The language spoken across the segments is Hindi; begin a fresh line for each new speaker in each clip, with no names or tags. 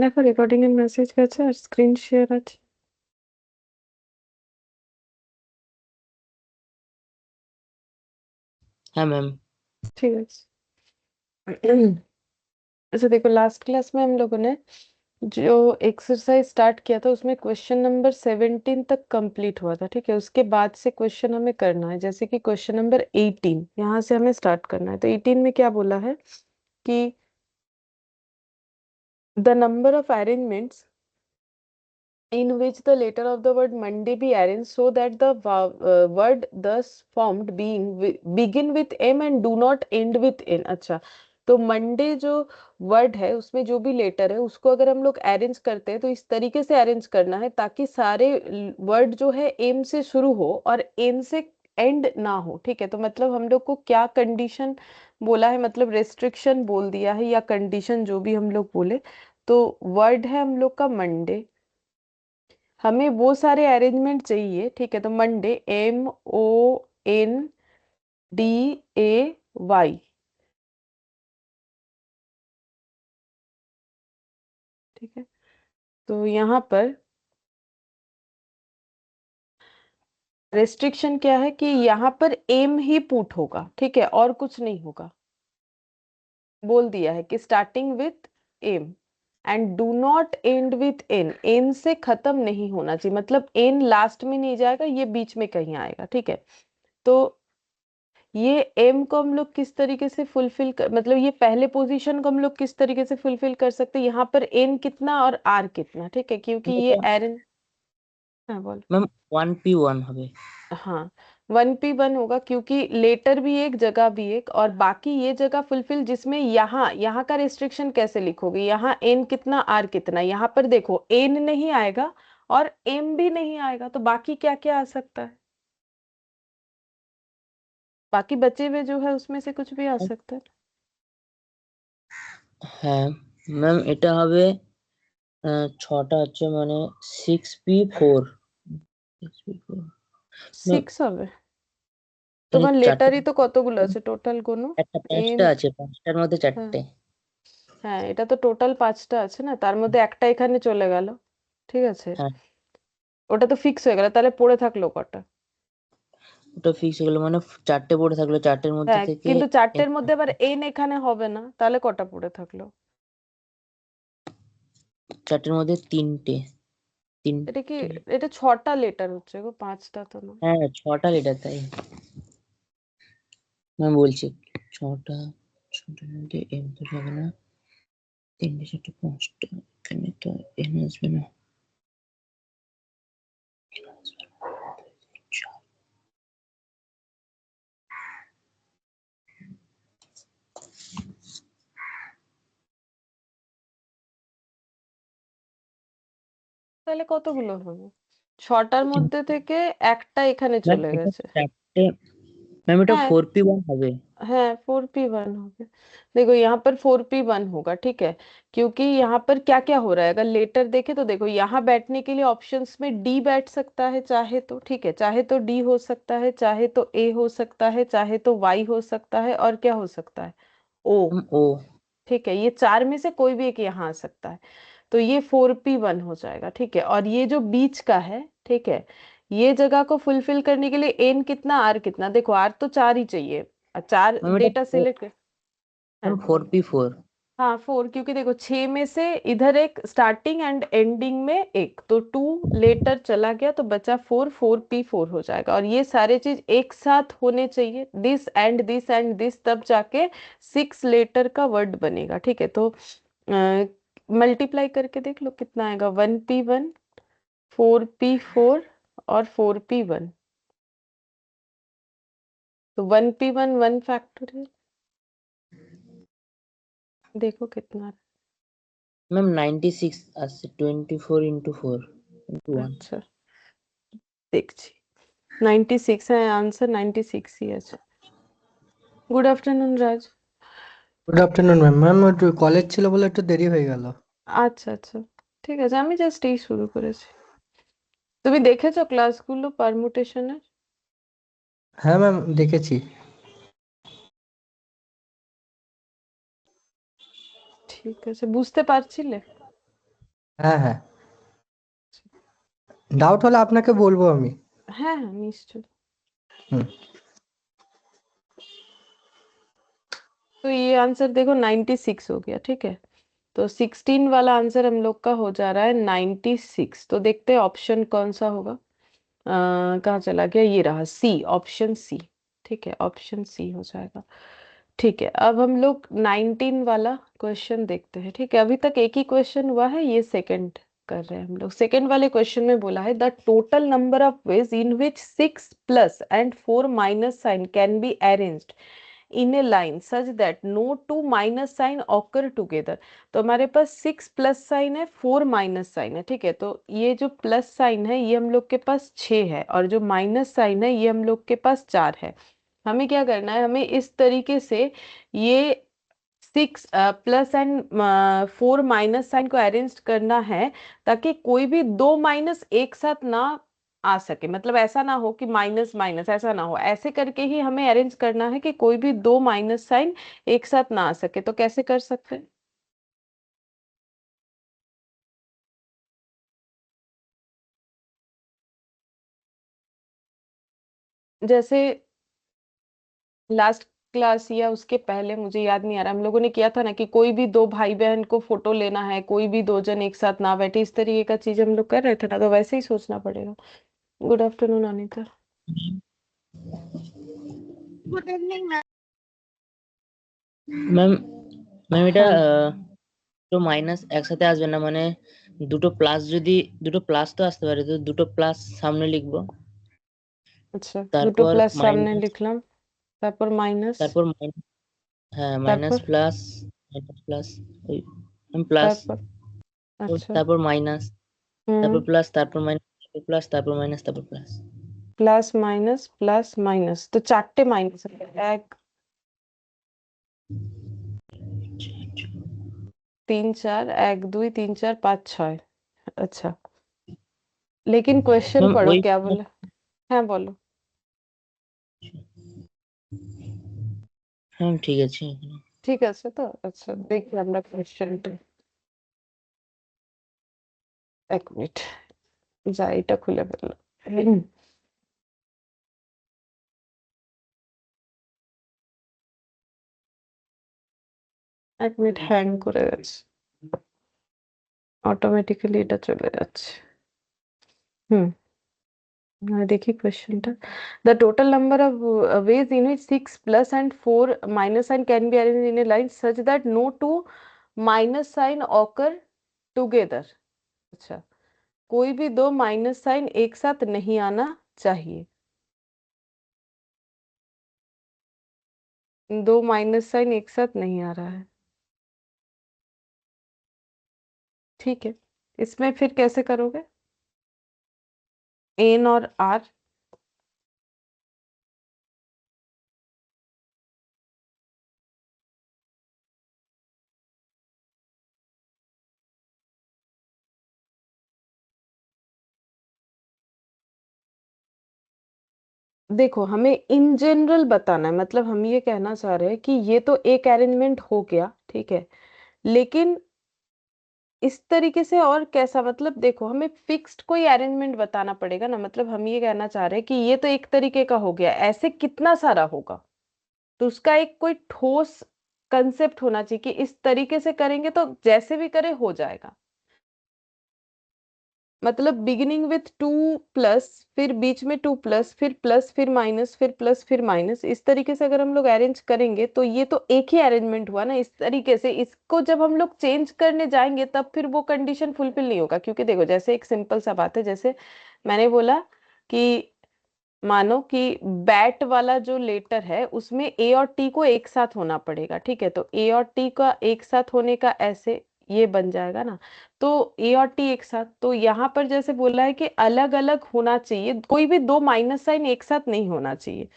দেখো রেকর্ডিং এর মেসেজ গেছে আর স্ক্রিন শেয়ার আছে।
हाँ मैम।
ठीक है। अच्छा देखो, लास्ट क्लास में हम लोगों ने जो एक्सरसाइज स्टार्ट किया था उसमें क्वेश्चन नंबर 17 तक कंप्लीट हुआ था। ठीक है, उसके बाद से क्वेश्चन हमें करना है, जैसे कि क्वेश्चन नंबर 18 यहाँ से हमें स्टार्ट करना है। तो 18 में क्या बोला है कि the number of arrangements in which the letter of the word Monday be arranged so that the word thus formed begin with M and do not end with N। अच्छा, तो मंडे जो वर्ड है उसमें जो भी लेटर है उसको अगर हम लोग अरेंज करते हैं तो इस तरीके से अरेंज करना है ताकि सारे वर्ड जो है एम से शुरू हो और एन से एंड ना हो। ठीक है, तो मतलब हम लोग को क्या कंडीशन बोला है, मतलब रेस्ट्रिक्शन बोल दिया है या कंडीशन जो भी हम लोग बोले। तो वर्ड है हम लोग का मंडे, हमें वो सारे अरेंजमेंट चाहिए। ठीक है, तो मंडे MONDAY। ठीक है, तो यहाँ पर रेस्ट्रिक्शन क्या है कि यहाँ पर एम ही पुट होगा। ठीक है, और कुछ नहीं होगा। बोल दिया है कि starting with M and do not end with N, N से खत्म नहीं होना चाहिए, मतलब एन लास्ट में नहीं जाएगा, ये बीच में कहीं आएगा। ठीक है, तो ये एम को हम लोग किस तरीके से फुलफिल कर, मतलब ये पहले पोजीशन को हम लोग किस तरीके से फुलफिल कर सकते हैं, यहाँ पर एन कितना और आर कितना। ठीक है, क्योंकि ये एरन, हाँ बोल।
मैम 1P1 হবে।
हाँ, 1P1 होगा क्योंकि लेटर भी एक जगह भी एक, और बाकी ये जगह फुलफिल जिसमें यहाँ यहाँ का रिस्ट्रिक्शन कैसे लिखोगे, यहाँ एन कितना आर कितना, यहाँ पर देखो एन नहीं आएगा और एम भी नहीं आएगा, तो बाकी क्या क्या आ सकता है, बाकी बचे हुए जो है उसमें से कुछ भी आ सकता है।
হ্যাঁ ম্যাম, এটা হবে ছটা হচ্ছে মানে 6P4। 6P4 ম্যাম,
6 হবে,
মানে
তোমার
চারটে,
লেটারই তো কতগুলো আছে টোটাল কোনো।
একটা
এন,
পাঁচটা আছে, পাঁচটার মধ্যে
হ্যাঁ
চারটে।
হ্যাঁ, এটা তো টোটাল 5টা আছে না, তার মধ্যে একটা এখানে চলে গেল। ঠিক আছে,
হ্যাঁ,
ওটা তো ফিক্স হয়ে গেল, তাহলে পড়ে থাকলো কটা।
ওটা ফিক্স হয়ে গেলো, মানে চারটে পড়ে থাকলো, চারটের মধ্যে
হ্যাঁ,
থেকে
কিন্তু চারটের মধ্যে আবার এন এখানে হবে না, তাহলে কটা পড়ে থাকলো।
চারটের মধ্যে তিনটে।
এটা কি,
তিনটে,
এটা 6টা লেটার হচ্ছে গো, 5টা তো না।
হ্যাঁ ছটা লেটার তাই ম্যাম বলছি। ছটা, ছটার মধ্যে এম তো যাবে না, তিনটে চারটে পাঁচটা, এখানে তো এন আসবে না। চার।
তাহলে কতগুলো হবে, 6টার মধ্যে থেকে একটা এখানে
ম্যাম
চলে
এটা
গেছে।
চারটে, ম্যাম এটা
হ্যাঁ
4P1 হবে।
है, 4P1 हो गया। देखो यहाँ पर 4P1 होगा। ठीक है, क्योंकि यहाँ पर क्या क्या हो रहा है, अगर लेटर देखे तो देखो यहाँ बैठने के लिए ऑप्शंस में डी बैठ सकता है चाहे तो। ठीक है, चाहे तो डी हो सकता है, चाहे तो ए हो सकता है, चाहे तो वाई हो सकता है, और क्या हो सकता है, ओ।
ओ।
ठीक है, ये चार में से कोई भी एक यहाँ आ सकता है, तो ये 4P1 हो जाएगा। ठीक है, और ये जो बीच का है, ठीक है, ये जगह को फुलफिल करने के लिए एन कितना आर कितना, देखो आर तो 4 ही चाहिए, चार
मैम এটা
डेटा सिलेक्ट कर।
मैम
हाँ
4P4।
हाँ 4, क्योंकि देखो 6 में से इधर एक स्टार्टिंग एंड एंडिंग में एक, तो 2 लेटर चला गया तो बचा 4, 4P4 हो जाएगा। और ये सारे चीज एक साथ होने चाहिए, this and this and this, तब जाके 6 लेटर का वर्ड बनेगा। ठीक है, तो मल्टीप्लाई करके देख लो कितना आएगा, 1P1, 4P4 और 4P1। तो 1P1 1 फैक्टोरियल, देखो कितना।
मैम 96 আসছে, 24 × 4 × 1।
আচ্ছা দেখছি, 96 है आंसर, 96 ही আছে। Good afternoon Raj.
Good afternoon ma'am. Ma'am একটু কলেজ ছিল বলে একটু দেরি হয়ে গেল।
আচ্ছা আচ্ছা, ঠিক আছে, আমি জাস্ট এই শুরু করেছি। তুমি দেখেছো ক্লাসগুলো পারমুটেশনের?
হ্যাঁ ম্যাম দেখেছি।
ঠিক আছে, বুঝতে পারছিলে?
হ্যাঁ হ্যাঁ, ডাউট হলে আপনাকে বলবো আমি।
হ্যাঁ হ্যাঁ নিশ্চয়।
হুম।
तो ये आंसर देखो 96 हो गया, ठीक है। तो 16 वाला आंसर हम लोग का हो जा रहा है 96। तो देखते हैं ऑप्शन कौन सा होगा। कहाँ चला गया, ये रहा सी, ऑप्शन सी। ठीक है, ऑप्शन सी हो जाएगा। ठीक है, अब हम लोग 19 वाला क्वेश्चन देखते हैं। ठीक है, अभी तक एक ही क्वेश्चन हुआ है, ये सेकंड कर रहे हैं हम लोग। सेकंड वाले क्वेश्चन में बोला है the total number of ways in which 6 plus and 4 minus sign can be arranged in a line such that no two minus sign occur together. तो हमारे पास 6 प्लस साइन है, 4 माइनस साइन है। ठीक है, तो ये जो प्लस साइन है ये हम लोग के पास 6 है, और जो माइनस साइन है ये हम लोग के पास 4 है। हमें क्या करना है, हमें इस तरीके से ये 6 प्लस एंड 4 माइनस साइन को अरेंज करना है, ताकि कोई भी दो माइनस एक साथ ना आ सके। मतलब ऐसा ना हो कि माइनस माइनस, ऐसा ना हो। ऐसे करके ही हमें अरेंज करना है कि कोई भी दो माइनस साइन एक साथ ना आ सके। तो कैसे कर सकते हैं? जैसे लास्ट क्लास या उसके पहले, मुझे याद नहीं आ रहा, हम लोगों ने किया था ना कि कोई भी दो भाई बहन को फोटो लेना है, कोई भी दो जन एक साथ ना बैठे, इस तरीके का चीज हम लोग कर रहे थे ना। तो वैसे ही सोचना पड़ेगा। Good afternoon Anita.
Good evening ma'am.
Ma'am ma'am এটা
हाँ
দুটো মাইনাস একসাথে আসবে না, মানে দুটো প্লাস, যদি দুটো প্লাস তো আসতে পারে, তো দুটো প্লাস সামনে লিখবো,
अच्छा, দুটো
তারপর
প্লাস সামনে
মাইনাস,
লিখলাম, তারপর মাইনাস,
তারপর মাইনাস, হ্যাঁ মাইনাস
তারপর
প্লাস, মাইনাস প্লাস, ওই প্লাস,
তারপর আচ্ছা।
তারপর মাইনাস,
হুম।
তারপর প্লাস, তারপর মাইনাস, তারপর প্লাস, তারপর মাইনাস, তারপর প্লাস।
প্লাস মাইনাস, তো চারটে মাইনাস হবে। এক, তিন, চার, এক, দুই, তিন, চার, পাঁচ, ছয়। अच्छा, लेकिन क्वेश्चन
ম্যাম
पढ़ो
ওই,
क्या बोला। हाँ बोलो।
হ্যাঁ ঠিক আছে।
ঠিক আছে তো, আচ্ছা দেখি আমরা কোয়েশ্চেনটা। এক মিনিট, যা এটা খুলে ফেললো। এক মিনিট, হ্যাং করে গেছে, অটোমেটিক্যালি এটা চলে যাচ্ছে। হুম, देखिए क्वेश्चनটা। The total number of ways in which 6 plus and 4 minus sign can be arranged in a line such that no two minus sign occur together। अच्छा, कोई भी दो माइनस साइन एक साथ नहीं आना चाहिए। दो माइनस साइन एक साथ नहीं आ रहा है। ठीक है, इसमें फिर कैसे करोगे? एन और आर। देखो, हमें इन जनरल बताना है, मतलब हम ये कहना चाह रहे हैं कि ये तो एक अरेंजमेंट हो गया, ठीक है, लेकिन इस तरीके से और कैसा, मतलब देखो हमें फिक्स्ड कोई अरेंजमेंट बताना पड़ेगा ना। मतलब हम ये कहना चाह रहे हैं कि ये तो एक तरीके का हो गया, ऐसे कितना सारा होगा। तो उसका एक कोई ठोस कंसेप्ट होना चाहिए कि इस तरीके से करेंगे तो जैसे भी करे हो जाएगा। मतलब बिगिनिंग विथ टू प्लस, फिर बीच में टू प्लस फिर माइनस, फिर प्लस फिर माइनस, इस तरीके से अगर हम लोग अरेंज करेंगे तो ये तो एक ही अरेंजमेंट हुआ ना। इस तरीके से इसको जब हम लोग चेंज करने जाएंगे तब फिर वो कंडीशन फुलफिल नहीं होगा। क्योंकि देखो, जैसे एक सिंपल सा बात है, जैसे मैंने बोला कि मानो कि बैट वाला जो लेटर है उसमें ए और टी को एक साथ होना पड़ेगा। ठीक है, तो ए और टी का एक साथ होने का ऐसे ये बन जाएगा ना। तो ए और टी एक साथ, तो यहाँ पर जैसे बोला है कि अलग अलग होना चाहिए, कोई भी दो माइनस साइन एक साथ नहीं होना चाहिए।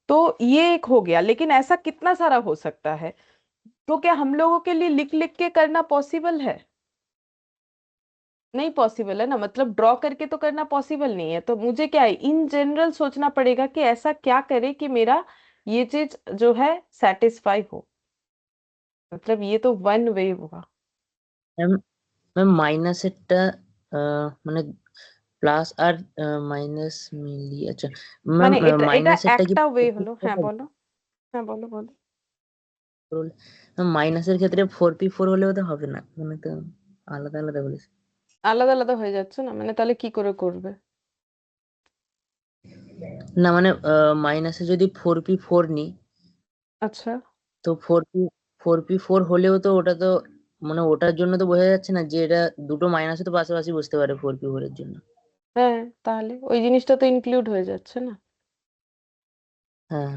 तो ये एक हो गया, लेकिन ऐसा कितना सारा हो सकता है? तो क्या हम लोगों के लिए लिख लिख के करना पॉसिबल है? नहीं पॉसिबल है ना, मतलब ड्रॉ करके तो करना पॉसिबल नहीं है। तो मुझे क्या है, इन जनरल सोचना पड़ेगा कि ऐसा क्या करे कि मेरा ये चीज जो है सेटिस्फाई हो। मतलब ये तो वन वे होगा।
मैम ম্যাম মাইনাসেরটা মানে প্লাস আর মাইনাস মিলিয়ে, আচ্ছা ম্যাম
মানে এটা
মাইনাসেরটা কি
একটা ওয়ে হলো। হ্যাঁ বলো, হ্যাঁ বলো বলো।
মাইনাসের ক্ষেত্রে 4p4 হলেও তো হবে না, মানে তো আলাদা আলাদা বলেছে।
আলাদা আলাদা হয়ে যাচ্ছে না, মানে তাহলে কি করে করবে?
না মানে মাইনাসে যদি 4p4 নিই,
আচ্ছা,
তো 4p4 হলেও তো ওটা তো মানে ওটার জন্য তো বোঝা যাচ্ছে না যে এটা দুটো মাইনাসে তো পাশাপাশি বসতে পারে 4p4 এর জন্য।
হ্যাঁ তাহলে ওই জিনিসটা তো ইনক্লুড হয়ে যাচ্ছে না।
হ্যাঁ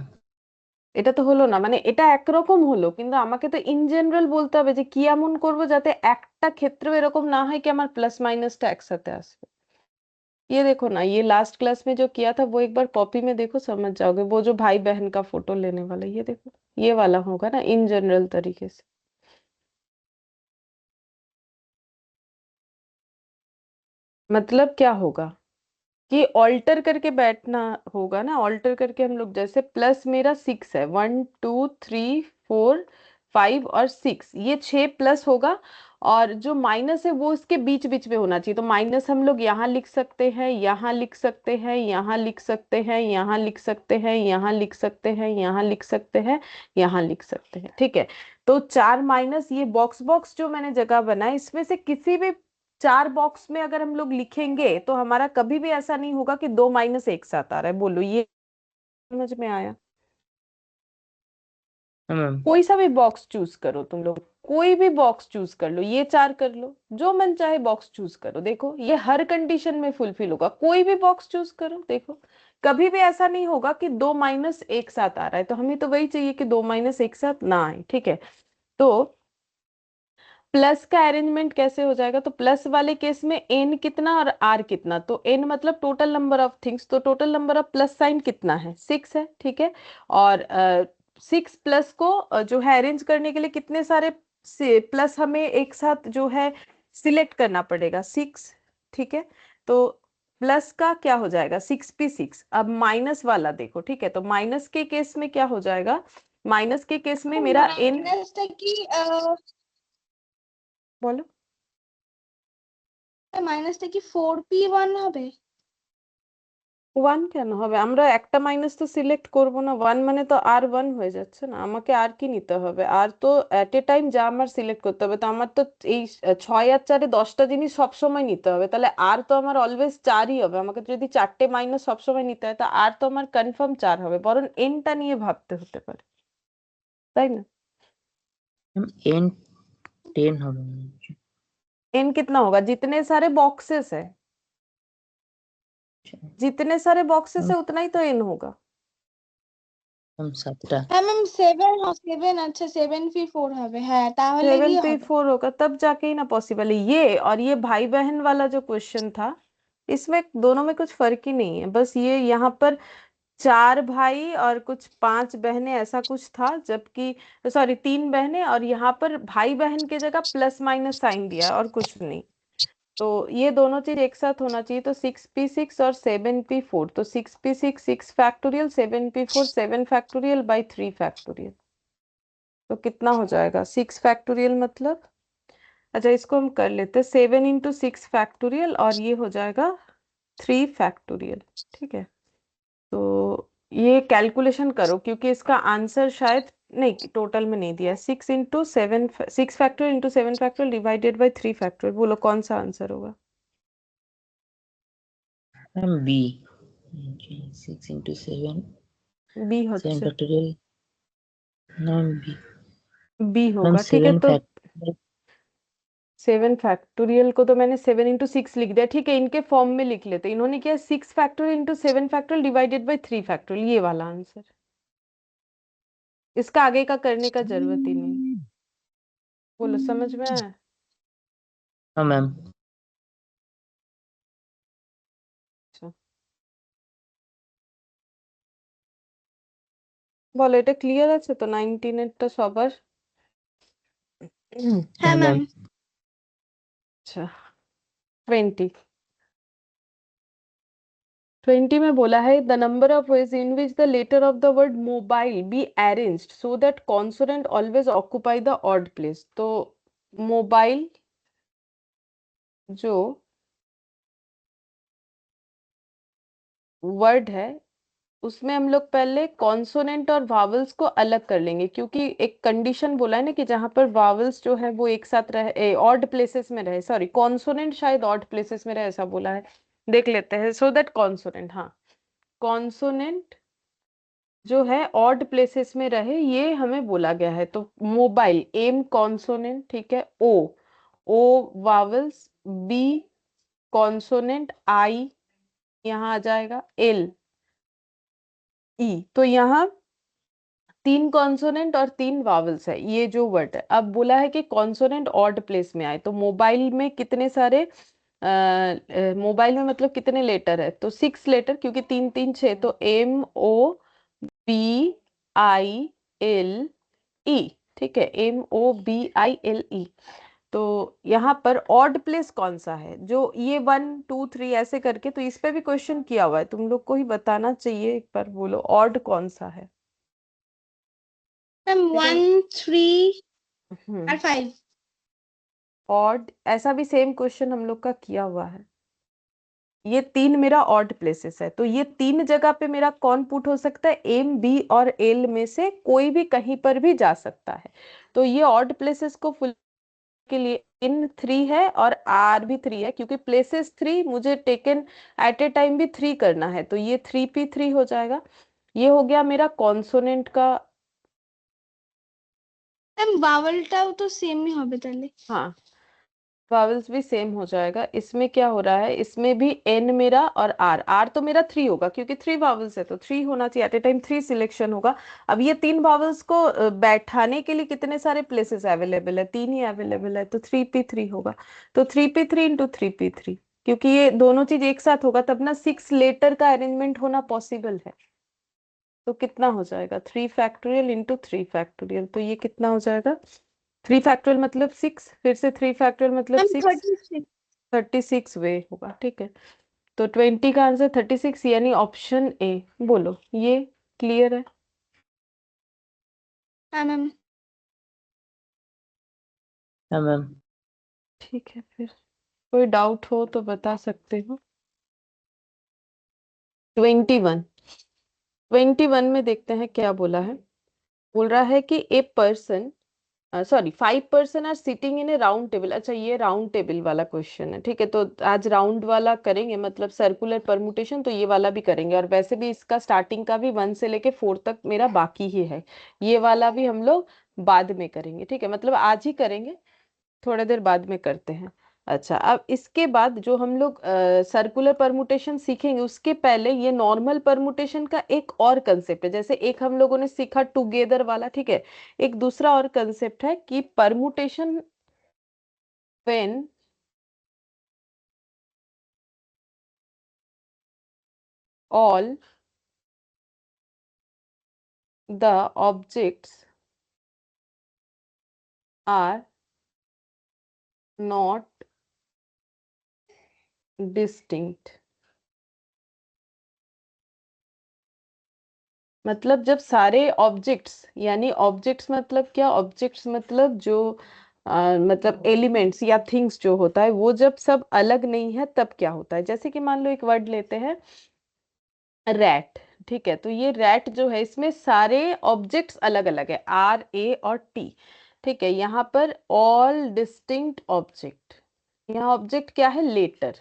এটা তো হলো না, মানে এটা একরকম হলো, কিন্তু আমাকে তো ইন जनरल বলতে হবে যে কি এমন করব যাতে একটা ক্ষেত্রেও এরকম না হয় कि আমার प्लस माइनसটা একসাথে আসবে। ये देखो ना, ये लास्ट क्लास में जो किया था वो एक बार कॉपी में देखो, समझ जाओगे। वो जो भाई बहन का फोटो लेने वाला, ये देखो, ये वाला होगा ना इन जनरल तरीके से। मतलब क्या होगा कि ऑल्टर करके बैठना होगा ना, ऑल्टर करके हम लोग, जैसे प्लस मेरा 6 है, 1 2 3 4 5 और 6, ये 6 प्लस होगा। और जो माइनस है वो इसके बीच बीच में होना चाहिए, तो माइनस हम लोग यहाँ लिख सकते हैं, यहाँ लिख सकते हैं, यहाँ लिख सकते हैं, यहाँ लिख सकते हैं, यहाँ लिख सकते हैं, यहाँ लिख सकते हैं, यहाँ लिख सकते हैं, ठीक है। तो 4 माइनस, ये बॉक्स बॉक्स जो मैंने जगह बनाया, इसमें से किसी भी 4 बॉक्स में अगर हम लोग लिखेंगे तो हमारा कभी भी ऐसा नहीं होगा कि 2 माइनस एक साथ आ रहा है। बोलो, ये समझ में आया?
हाँ मैम।
कोई सा भी बॉक्स चूज करो तुम लोग, कोई भी बॉक्स चूज कर लो, ये 4 कर लो, जो मन चाहे बॉक्स चूज करो, देखो ये हर कंडीशन में फुलफिल होगा। कोई भी बॉक्स चूज करो, देखो कभी भी ऐसा नहीं होगा कि 2 माइनस एक साथ आ रहा है। तो हमें तो वही चाहिए कि 2 माइनस एक साथ ना आए, ठीक है। तो प्लस का अरेंजमेंट कैसे हो जाएगा? तो प्लस वाले केस में एन कितना और आर कितना, तो एन मतलब टोटल नंबर ऑफ थिंग्स, तो total number of plus sign कितना है? 6 है, ठीक है। और 6 प्लस को जो है अरेंज करने के लिए कितने सारे प्लस हमें एक साथ जो है सिलेक्ट करना पड़ेगा? 6, ठीक है। तो प्लस का क्या हो जाएगा? 6p6। अब माइनस वाला देखो, ठीक है, तो माइनस के केस में क्या हो जाएगा? माइनस के केस में मेरा एन,
মাইনাসটা কি
बोलो।
মাইনাসটা কি 4p1 হবে?
1 কেন হবে? আমরা একটা মাইনাস তো সিলেক্ট করব না, 1 মানে তো আর 1 হয়ে যাচ্ছে না। আমাকে আর কি নিতে হবে? আর তো এট এ টাইম যা আমার সিলেক্ট করতে হবে, তো আমার তো এই 6 আর 4-এ 10টা জিনিস সব সময় নিতে হবে, তাহলে আর তো আমার অলওয়েজ 4ই হবে। আমাকে যদি 4টে মাইনাস সব সময় নিতে হয়, তা আর তো আমার কনফার্ম 4 হবে, বরং এনটা নিয়ে ভাবতে হতে পারে, তাই না?
এন 10 হবে মনে হচ্ছে।
एन कितना होगा? जितने सारे बॉक्सेस है, जितने सारे बॉक्सेस है उतना ही तो एन होगा।
ম্যাম 7টা।
হ্যাঁ ম্যাম 7 আচ্ছা 7p4 হবে, হ্যাঁ তাহলে
सेवन
গিয়ে
पे
হবে।
4 होगा तब जाके ही ना पॉसिबल है ये। और ये भाई बहन वाला जो क्वेश्चन था, इसमें दोनों में कुछ फर्क ही नहीं है, बस ये यहाँ पर 4 भाई और कुछ 5 बहनें ऐसा कुछ था, जबकि सॉरी 3 बहनें, और यहाँ पर भाई बहन की जगह प्लस माइनस साइन दिया और कुछ नहीं। तो ये दोनों चीज एक साथ होना चाहिए, तो 6p6 और 7p4, तो 6p6 6 factorial, 7p4 7 factorial by 3 factorial. तो कितना हो जाएगा? 6 फैक्टोरियल मतलब, अच्छा इसको हम कर लेते हैं 7 × 6 फैक्टोरियल, और ये हो जाएगा 3 फैक्टोरियल, ठीक है। तो ये कैलकुलेशन करो, क्योंकि इसका आंसर शायद नहीं, टोटल में नहीं दिया है। 6 factorial into 7 factorial divided by 3 factorial, बोलो कौन सा आंसर होगा?
Ma'am B. 6 into 7
बी
7
হচ্ছে,
ফ্যাক্টোরিয়াল। না বি।
बी
ম্যাম
होगा, ठीक है।
7
तो
ফ্যাক্টোরিয়াল।
7 फैक्टोरियल को तो मैंने 7 × 6 लिख दिया, ठीक है, इनके फॉर्म में लिख लेते। इन्होंने किया 6 factorial into 7 factorial divided by 3 factorial, ये वाला आंसर। इसका आगे का करने का जरूरत ही नहीं। बोलो, समझ में आया?
हाँ ম্যাম।
अच्छा, বলো এটা ক্লিয়ার আছে তো? 19 এরটা সবার?
হ্যাঁ
হ্যাঁ
ম্যাম।
ম্যাম।
अच्छा, 20 20 में बोला है the number of ways in which the letter of the word mobile be arranged so that consonant always occupy the odd place. तो मोबाइल जो वर्ड है उसमें हम लोग पहले कॉन्सोनेंट और वावल्स को अलग कर लेंगे, क्योंकि एक कंडीशन बोला है ना कि जहां पर वावल्स जो है वो एक साथ रहे, ऑड प्लेसेस में रहे, सॉरी कॉन्सोनेंट शायद ऑड प्लेसेस में रहे, ऐसा बोला है। देख लेते हैं। सो दैट कॉन्सोनेंट, हाँ कॉन्सोनेंट जो है ऑड प्लेसेस में रहे, ये हमें बोला गया है। तो मोबाइल एम कॉन्सोनेंट, ठीक है। ओ, ओ वावल्स, बी कॉन्सोनेंट, आई यहाँ आ जाएगा, एल, ई। तो यहाँ 3 कॉन्सोनेंट और 3 वावल्स है ये जो वर्ड है। अब बोला है कि कॉन्सोनेंट ऑड प्लेस में आए, तो मोबाइल में कितने सारे मोबाइल में मतलब कितने लेटर है, तो 6 लेटर, क्योंकि 3 3 6, तो M O B I L E, ठीक है, M O B I L E. तो यहाँ पर ऑड प्लेस कौन सा है, जो ये 1 2 3 ऐसे करके, तो इस पे भी क्वेश्चन किया हुआ है, तुम लोग को ही बताना चाहिए। एक बार बोलो ऑड कौन सा है।
मैम
देखो
1 3 और 5।
ऑड, ऐसा भी सेम क्वेश्चन हम लोग का किया हुआ है। ये 3 मेरा ऑड प्लेसेस है, तो ये 3 जगह पे मेरा कौन पुट हो सकता है, एम बी और एल में से कोई भी कहीं पर भी जा सकता है। तो ये ऑड प्लेसेस को फुल के लिए इन 3 है और आर भी 3 है, क्योंकि प्लेसेस 3 मुझे टेकन एट ए टाइम भी 3 करना है, तो ये 3p3 हो जाएगा। ये हो गया मेरा कॉन्सोनेंट का।
मैम वावलटाও तो सेम ही হবে তাহলে।
हाँ, वावल्स भी सेम हो जाएगा। इसमें क्या हो रहा है, इसमें भी एन मेरा और आर, आर तो मेरा 3 होगा क्योंकि 3 वावल्स है, तो 3 होना चाहिए, एट ए टाइम 3 सिलेक्शन होगा। अब ये 3 वावल्स को बैठाने के लिए कितने सारे प्लेसेस अवेलेबल है, 3 ही अवेलेबल है, तो 3p3 होगा। तो 3p3 इंटू 3p3, क्योंकि ये दोनों चीज एक साथ होगा तब ना 6 लेटर का अरेंजमेंट होना पॉसिबल है। तो कितना हो जाएगा, 3 फैक्टोरियल इंटू 3 फैक्टोरियल, तो ये कितना हो जाएगा, 3 फैक्टोरियल मतलब 6, फिर से 3 फैक्टोरियल मतलब
मैम
6,
36।
36 वे होगा, ठीक है। तो 20 का आंसर 36, यानी ऑप्शन ए। बोलो, ये क्लियर है।
हाँ मैम।
हाँ मैम।
ठीक है, फिर कोई डाउट हो तो बता सकते हो। 21, 21 में देखते हैं क्या बोला है। बोल रहा है कि a person, sorry 5 person are sitting in a round table. अच्छा, ये राउंड टेबल वाला क्वेश्चन है, ठीक है। तो आज राउंड वाला करेंगे, मतलब सर्कुलर परमुटेशन, तो ये वाला भी करेंगे। और वैसे भी इसका स्टार्टिंग का भी 1 से लेके 4 तक मेरा बाकी ही है, ये वाला भी हम लोग बाद में करेंगे, ठीक है, मतलब आज ही करेंगे, थोड़ा देर बाद में करते हैं। अच्छा, अब इसके बाद जो हम लोग सर्कुलर परमुटेशन सीखेंगे, उसके पहले ये नॉर्मल परमुटेशन का एक और कंसेप्ट है। जैसे एक हम लोगों ने सीखा टुगेदर वाला, ठीक है, एक दूसरा और कंसेप्ट है कि permutation when all the objects are not distinct. मतलब जब सारे ऑब्जेक्ट्स, यानी ऑब्जेक्ट्स मतलब क्या, ऑब्जेक्ट्स मतलब जो मतलब एलिमेंट्स या थिंग्स जो होता है, वो जब सब अलग नहीं है तब क्या होता है। जैसे कि मान लो एक वर्ड लेते हैं, रैट, ठीक है। तो ये रैट जो है, इसमें सारे ऑब्जेक्ट्स अलग अलग है, आर ए और टी, ठीक है। यहाँ पर ऑल डिस्टिंक्ट ऑब्जेक्ट, यहाँ ऑब्जेक्ट क्या है, लेटर,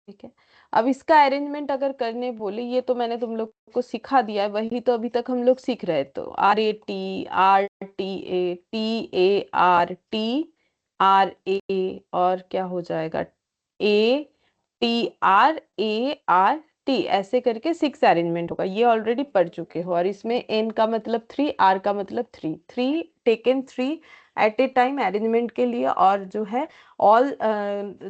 ठीक है। अब इसका अरेंजमेंट अगर करने बोले, ये तो मैंने तुम लोग को सिखा दिया है, वही तो अभी तक हम लोग सीख रहे, तो RAT RTA TART और क्या हो जाएगा, ATRART, ऐसे करके 6 अरेंजमेंट होगा। ये ऑलरेडी पढ़ चुके हो। और इसमें N का मतलब 3, R का मतलब 3, 3 taken 3 at a time arrangement के लिए, और जो है ऑल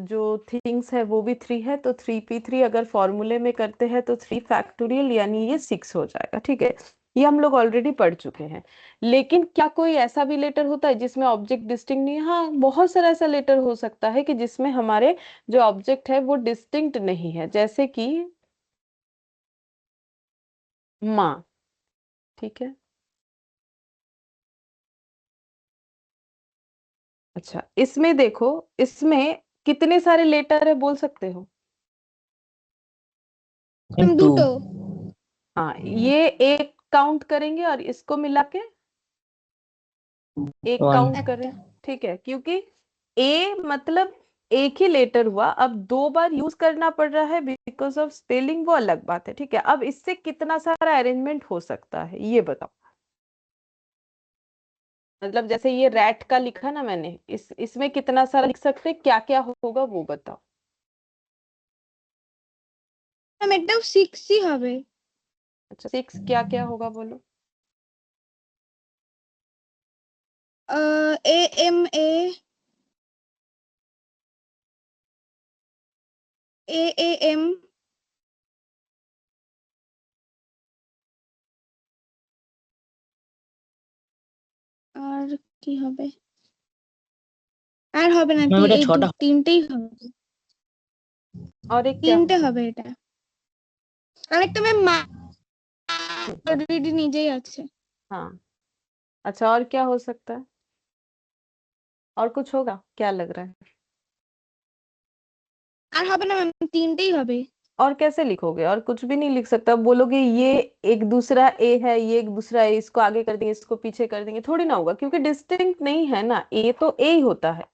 जो थिंग्स है वो भी 3 है, तो 3p3 अगर फॉर्मूले में करते हैं तो 3 फैक्टोरियल, यानी ये 6 हो जाएगा, ठीक है। ये हम लोग ऑलरेडी पढ़ चुके हैं। लेकिन क्या कोई ऐसा भी लेटर होता है जिसमें ऑब्जेक्ट डिस्टिंक्ट नहीं है? हाँ, बहुत सारा ऐसा लेटर हो सकता है कि जिसमें हमारे जो ऑब्जेक्ट है वो डिस्टिंक्ट नहीं है, जैसे कि माँ, ठीक है। अच्छा, इसमें देखो, इसमें कितने सारे लेटर है बोल सकते हो?
Ma'am
two.
দুটো
हाँ, ये एक काउंट करेंगे और इसको मिला के एक
वन।
काउंट
একটা
करें, ठीक है, क्योंकि ए मतलब एक ही लेटर हुआ, अब दो बार यूज करना पड़ रहा है बिकॉज ऑफ स्पेलिंग, वो अलग बात है, ठीक है। अब इससे कितना सारा अरेंजमेंट हो सकता है ये बताओ। मतलब जैसे ये रैट का लिखा ना मैंने, इसमें कितना सारा लिख सकते हैं, क्या क्या होगा वो बताओ।
ম্যাম এটাও 6ই হবে।
अच्छा, 6 क्या क्या होगा बोलो।
A M A M R কি হবে? আর হবে না,
ম্যাম এটা
এই
ছটা।
তিনটেই হবে,
और एक क्या
তিনটে
होगा?
হবে এটা। আরেকটা ম্যাম অলরেডি নিজেই আছে।
हाँ, अच्छा, और क्या हो सकता है? और कुछ होगा क्या लग रहा है?
আর হবে না ম্যাম, তিনটেই হবে।
और कैसे लिखोगे? और कुछ भी नहीं लिख सकता, बोलोगे ये एक दूसरा ए है, ये एक दूसरा ए, इसको आगे कर देंगे, इसको पीछे कर देंगे, थोड़ी ना होगा, क्योंकि डिस्टिंक्ट नहीं है ना, ए तो ए ही होता है।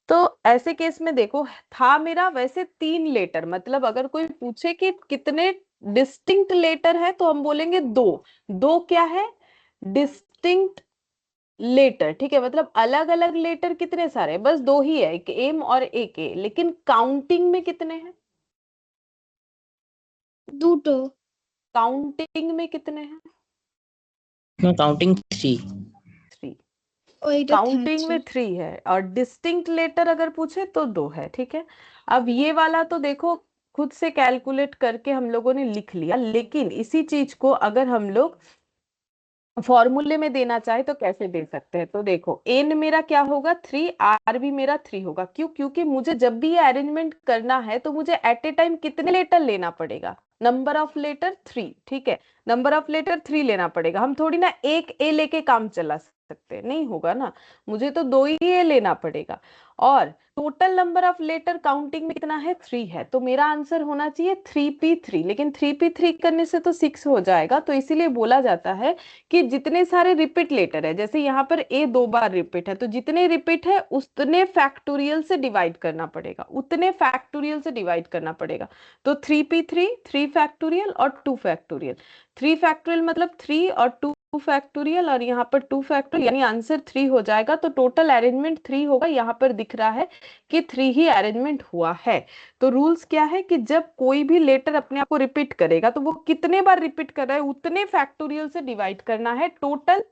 तो ऐसे केस में देखो, था मेरा वैसे 3 लेटर, मतलब अगर कोई पूछे कि कितने डिस्टिंक्ट लेटर है तो हम बोलेंगे दो। दो क्या है? डिस्टिंक्ट लेटर, ठीक है। मतलब अलग अलग लेटर कितने सारे हैं? बस दो ही है, एक एम और एक ए, लेकिन काउंटिंग में कितने हैं?
দুটো
काउंटिंग में कितने हैं?
मैं काउंटिंग 3।
3।
ওইটা
काउंटिंग
আছে।
में 3 है, और डिस्टिंक्ट लेटर अगर पूछे तो 2 है, ठीक है। अब ये वाला तो देखो, खुद से कैलकुलेट करके हम लोगों ने लिख लिया, लेकिन इसी चीज को अगर हम लोग फॉर्मूले में देना चाहे तो कैसे दे सकते हैं? तो देखो, एन मेरा क्या होगा? 3, आर भी मेरा 3 होगा। क्यों? क्योंकि मुझे जब भी ये अरेंजमेंट करना है तो मुझे एट ए टाइम कितने लेटर लेना पड़ेगा? नंबर ऑफ लेटर 3, ठीक है। नंबर ऑफ लेटर 3 लेना पड़ेगा, हम थोड़ी ना एक ए लेके काम चला सकते हैं, नहीं होगा ना, मुझे तो 2 ही ए लेना पड़ेगा। और total number of letter counting में कितना है? 3 है, तो मेरा आंसर होना चाहिए 3p3, लेकिन 3p3 करने से तो 6 हो जाएगा, तो इसीलिए बोला जाता है कि जितने सारे रिपीट लेटर है, जैसे यहाँ पर ए 2 बार रिपीट है, तो जितने रिपीट है उतने फैक्टोरियल से डिवाइड करना पड़ेगा, उतने फैक्टोरियल से डिवाइड करना पड़ेगा। तो 3p3, 3 फैक्टोरियल और 2 फैक्टोरियल। 3 फैक्टोरियल मतलब 3 और 2 फैक्टोरियल, और यहाँ पर 2 फैक्टोरियल, यानी आंसर 3 हो जाएगा। तो टोटल अरेंजमेंट 3 होगा, यहाँ पर दिख रहा है कि 3 ही अरेंजमेंट हुआ है। तो रूल्स क्या है कि जब कोई भी लेटर अपने आप को रिपीट करेगा तो वो कितने बार रिपीट कर रहा है उतने फैक्टोरियल से डिवाइड करना है टोटल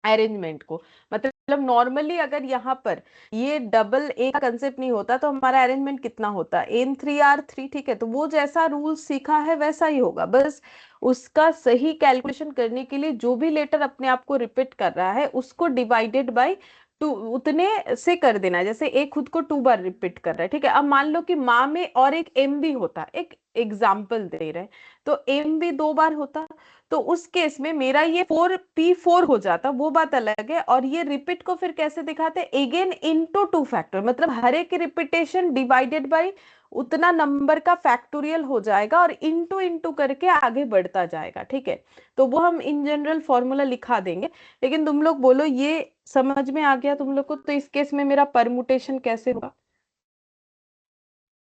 अरेंजमेंट को। मतलब नॉर्मली अगर यहाँ पर ये डबल ए का कंसेप्ट नहीं होता तो हमारा अरेंजमेंट कितना होता? N3R3, ठीक है। तो वो जैसा रूल सीखा है वैसा ही होगा, बस उसका सही कैलकुलेशन करने के लिए जो भी लेटर अपने आप को रिपीट कर रहा है उसको डिवाइडेड बाय 2 उतने से कर देना है। जैसे ए खुद को 2 बार रिपीट कर रहा है, ठीक है। अब मान लो कि माँ में और एक एम भी होता, एक एग्जाम्पल दे रहे हैं, तो एम भी 2 बार होता, तो उस केस में मेरा ये 4p4 हो जाता, वो बात अलग है। और ये रिपीट को फिर कैसे दिखाते? अगेन इनटू 2 फैक्टर, मतलब हर एक रिपीटेशन डिवाइडेड बाय उतना नंबर का फैक्टोरियल हो जाएगा और इनटू इनटू करके आगे बढ़ता जाएगा, ठीक है। तो वो हम इन जनरल फॉर्मूला लिखा देंगे, लेकिन तुम लोग बोलो ये समझ में आ गया तुम लोग को? तो इस केस में मेरा परमुटेशन कैसे होगा?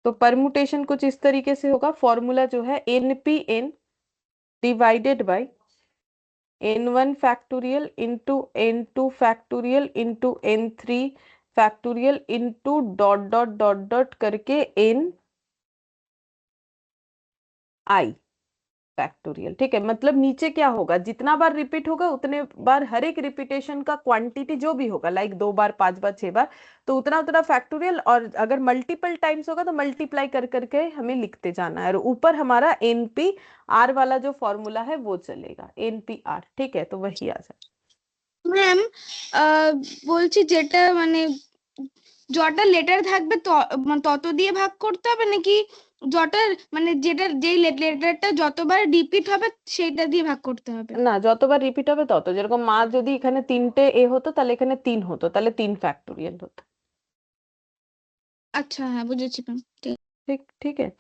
तो परमुटेशन कुछ इस तरीके से होगा, फॉर्मूला जो है npn divided by n1 factorial into n2 factorial into n3 factorial into dot dot dot dot करके n i फैक्टोरियल, ठीक है। मतलब नीचे क्या होगा? जितना बार रिपीट होगा उतने बार हर एक रिपीटेशन का क्वांटिटी जो भी होगा, लाइक 2 बार, 5 बार, 6 बार, तो उतना उतना फैक्टोरियल, और अगर मल्टीपल टाइम्स होगा तो मल्टीप्लाई कर करके हमें लिखते जाना है, और ऊपर हमारा एनपी आर वाला जो फॉर्मूला है वो चलेगा, एनपी आर, ठीक है। तो वही आ जाए।
ম্যাম বলছি যেটা মানে যটা লেটার থাকবে তত দিয়ে ভাগ করতে হবে নাকি যটার মানে যেই লেটারটা যতবার রিপিট হবে সেইটা দিয়ে ভাগ করতে হবে।
না, যতবার রিপিট হবে তত, যেরকম মা যদি এখানে 3টে এ হতো তাহলে এখানে 3 হতো, তাহলে 3 ফ্যাক্টোরিয়াল হতো।
আচ্ছা হ্যাঁ বুঝেছি ম্যাম। ঠিক।
ठीक ठीक है।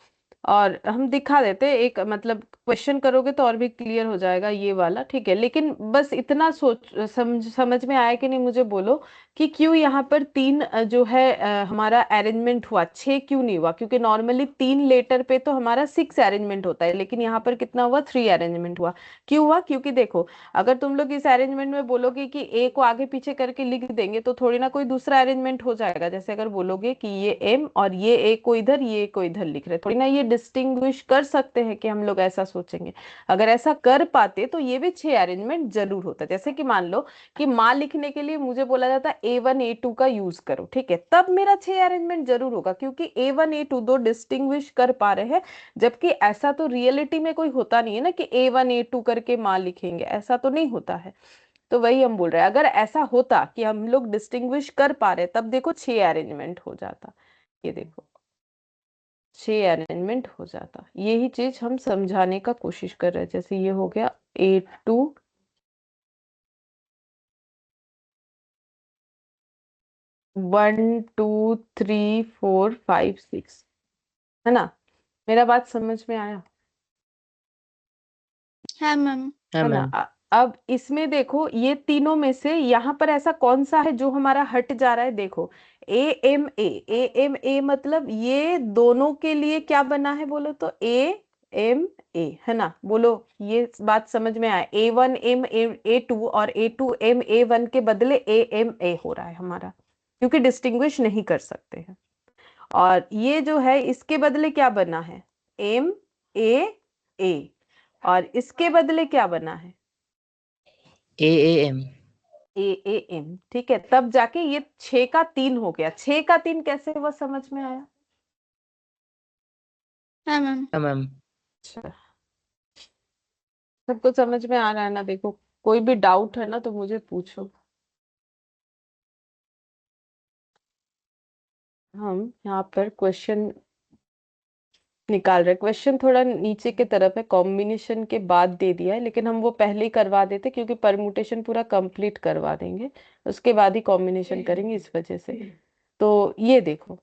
और हम दिखा देते हैं, एक मतलब क्वेश्चन करोगे तो और भी क्लियर हो जाएगा ये वाला, ठीक है। लेकिन बस इतना समझ में आया कि नहीं, मुझे बोलो कि क्यों यहाँ पर 3 जो है हमारा अरेंजमेंट हुआ, 6 क्यों नहीं हुआ? क्योंकि नॉर्मली 3 लेटर पे तो हमारा 6 अरेंजमेंट होता है, लेकिन यहाँ पर कितना हुआ? 3 अरेंजमेंट हुआ। क्यों हुआ? क्योंकि देखो, अगर तुम लोग इस अरेंजमेंट में बोलोगे कि ए को आगे पीछे करके लिख देंगे तो थोड़ी ना कोई दूसरा अरेंजमेंट हो जाएगा। जैसे अगर बोलोगे कि ये एम और ये ए को इधर, ये को इधर लिख रहे, थोड़ी ना ये डिस्टिंग्विश कर सकते हैं कि हम लोग ऐसा सोचेंगे। अगर ऐसा कर पाते तो ये भी 6 अरेंजमेंट जरूर होता। जैसे कि मान लो कि माँ लिखने के लिए मुझे बोला जाता A1 A2 का यूज करो, ठीक है, तब मेरा 6 अरेंजमेंट जरूर होगा, क्योंकि A1 A2 दो डिस्टिंग्विश कर पा रहे हैं। जबकि ऐसा तो रियलिटी में कोई होता नहीं है ना कि A1 A2 करके माँ लिखेंगे, ऐसा तो नहीं होता है। तो वही हम बोल रहे हैं, अगर ऐसा होता कि हम लोग डिस्टिंग्विश कर पा रहे तब देखो 6 अरेंजमेंट हो जाता। ये देखो 6 अरेंजमेंट हो जाता, यही चीज हम समझाने का कोशिश कर रहे हैं। जैसे ये हो गया A2, 1 2 3 4 5 6, है ना? मेरा बात समझ में आया?
हाँ मैम।
हाँ
है ना?
मैम।
अब इसमें देखो, ये तीनों में से यहाँ पर ऐसा कौन सा है जो हमारा हट जा रहा है? देखो A M A मतलब ये दोनों के लिए क्या बना है बोलो तो A M A, है ना? बोलो, ये बात समझ में आया? A1 M A2 और A2 M A1 के बदले A M A हो रहा है हमारा, क्योंकि डिस्टिंग्विश नहीं कर सकते हैं। और ये जो है इसके बदले क्या बना है? M A A, और इसके बदले क्या बना है?
AAM।
AAM, ठीक है। तब जाके ये 6 का 3 हो गया। 6 का 3 कैसे हुआ, समझ में आया?
हाँ मैम।
हाँ मैम।
अच्छा, सबको समझ में आ रहा है ना? देखो, कोई भी डाउट है ना तो मुझे पूछो। हम यहाँ पर क्वेश्चन निकाल रहे। क्वेश्चन थोड़ा नीचे की तरफ है, कॉम्बिनेशन के बाद दे दिया है, लेकिन हम वो पहले ही करवा देते क्योंकि परमुटेशन पूरा कंप्लीट करवा देंगे, उसके बाद ही कॉम्बिनेशन करेंगे, इस वजह से। तो ये देखो,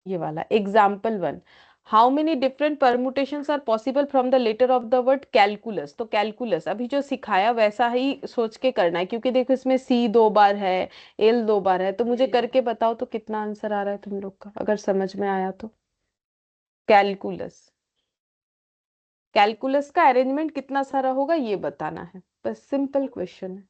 ये वाला example 1, how many different permutations are possible from the letter of the word calculus? तो कैलकुलस अभी जो सिखाया वैसा ही सोच के करना है, क्योंकि देखो इसमें C 2 बार है, L 2 बार है। तो मुझे करके बताओ तो कितना आंसर आ रहा है तुम लोग का, अगर समझ में आया तो। कैलकुलस, कैलकुलस का अरेंजमेंट कितना सारा होगा ये बताना है, बस सिंपल क्वेश्चन है।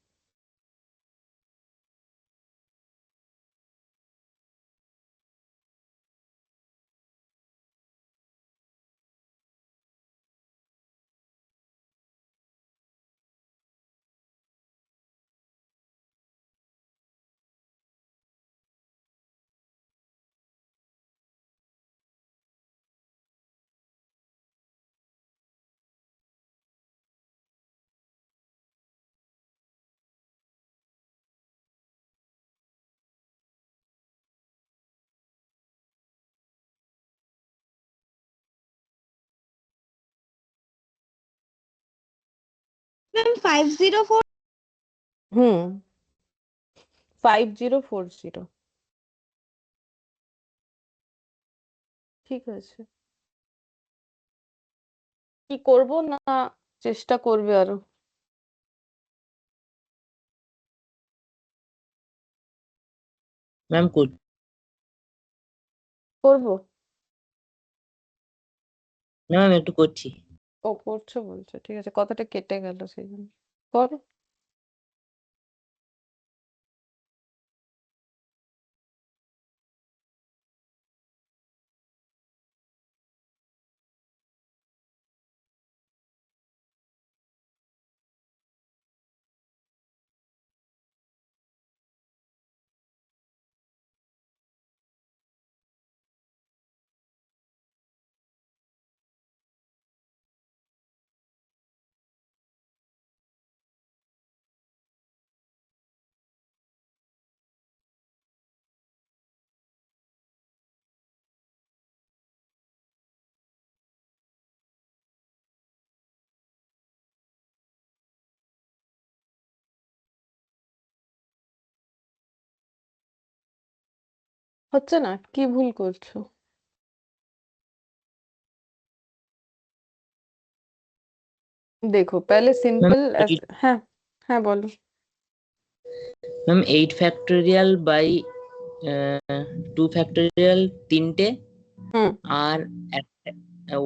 मैम 504।
5040, ঠিক আছে। কি করব না, চেষ্টা করবে আরো?
Ma'am code.
করব?
না ম্যাম একটু করছি।
ও করছো বলছো, ঠিক আছে, কথাটা কেটে গেল সেই জন্য। করো। হচ্ছে না, কি ভুল করছো? देखो पहले
मैम
सिंपल ऐसे, हाँ हाँ बोलो।
मैम 8 ফ্যাক্টোরিয়াল বাই 2 ফ্যাক্টোরিয়াল তিনটে,
হুম।
আর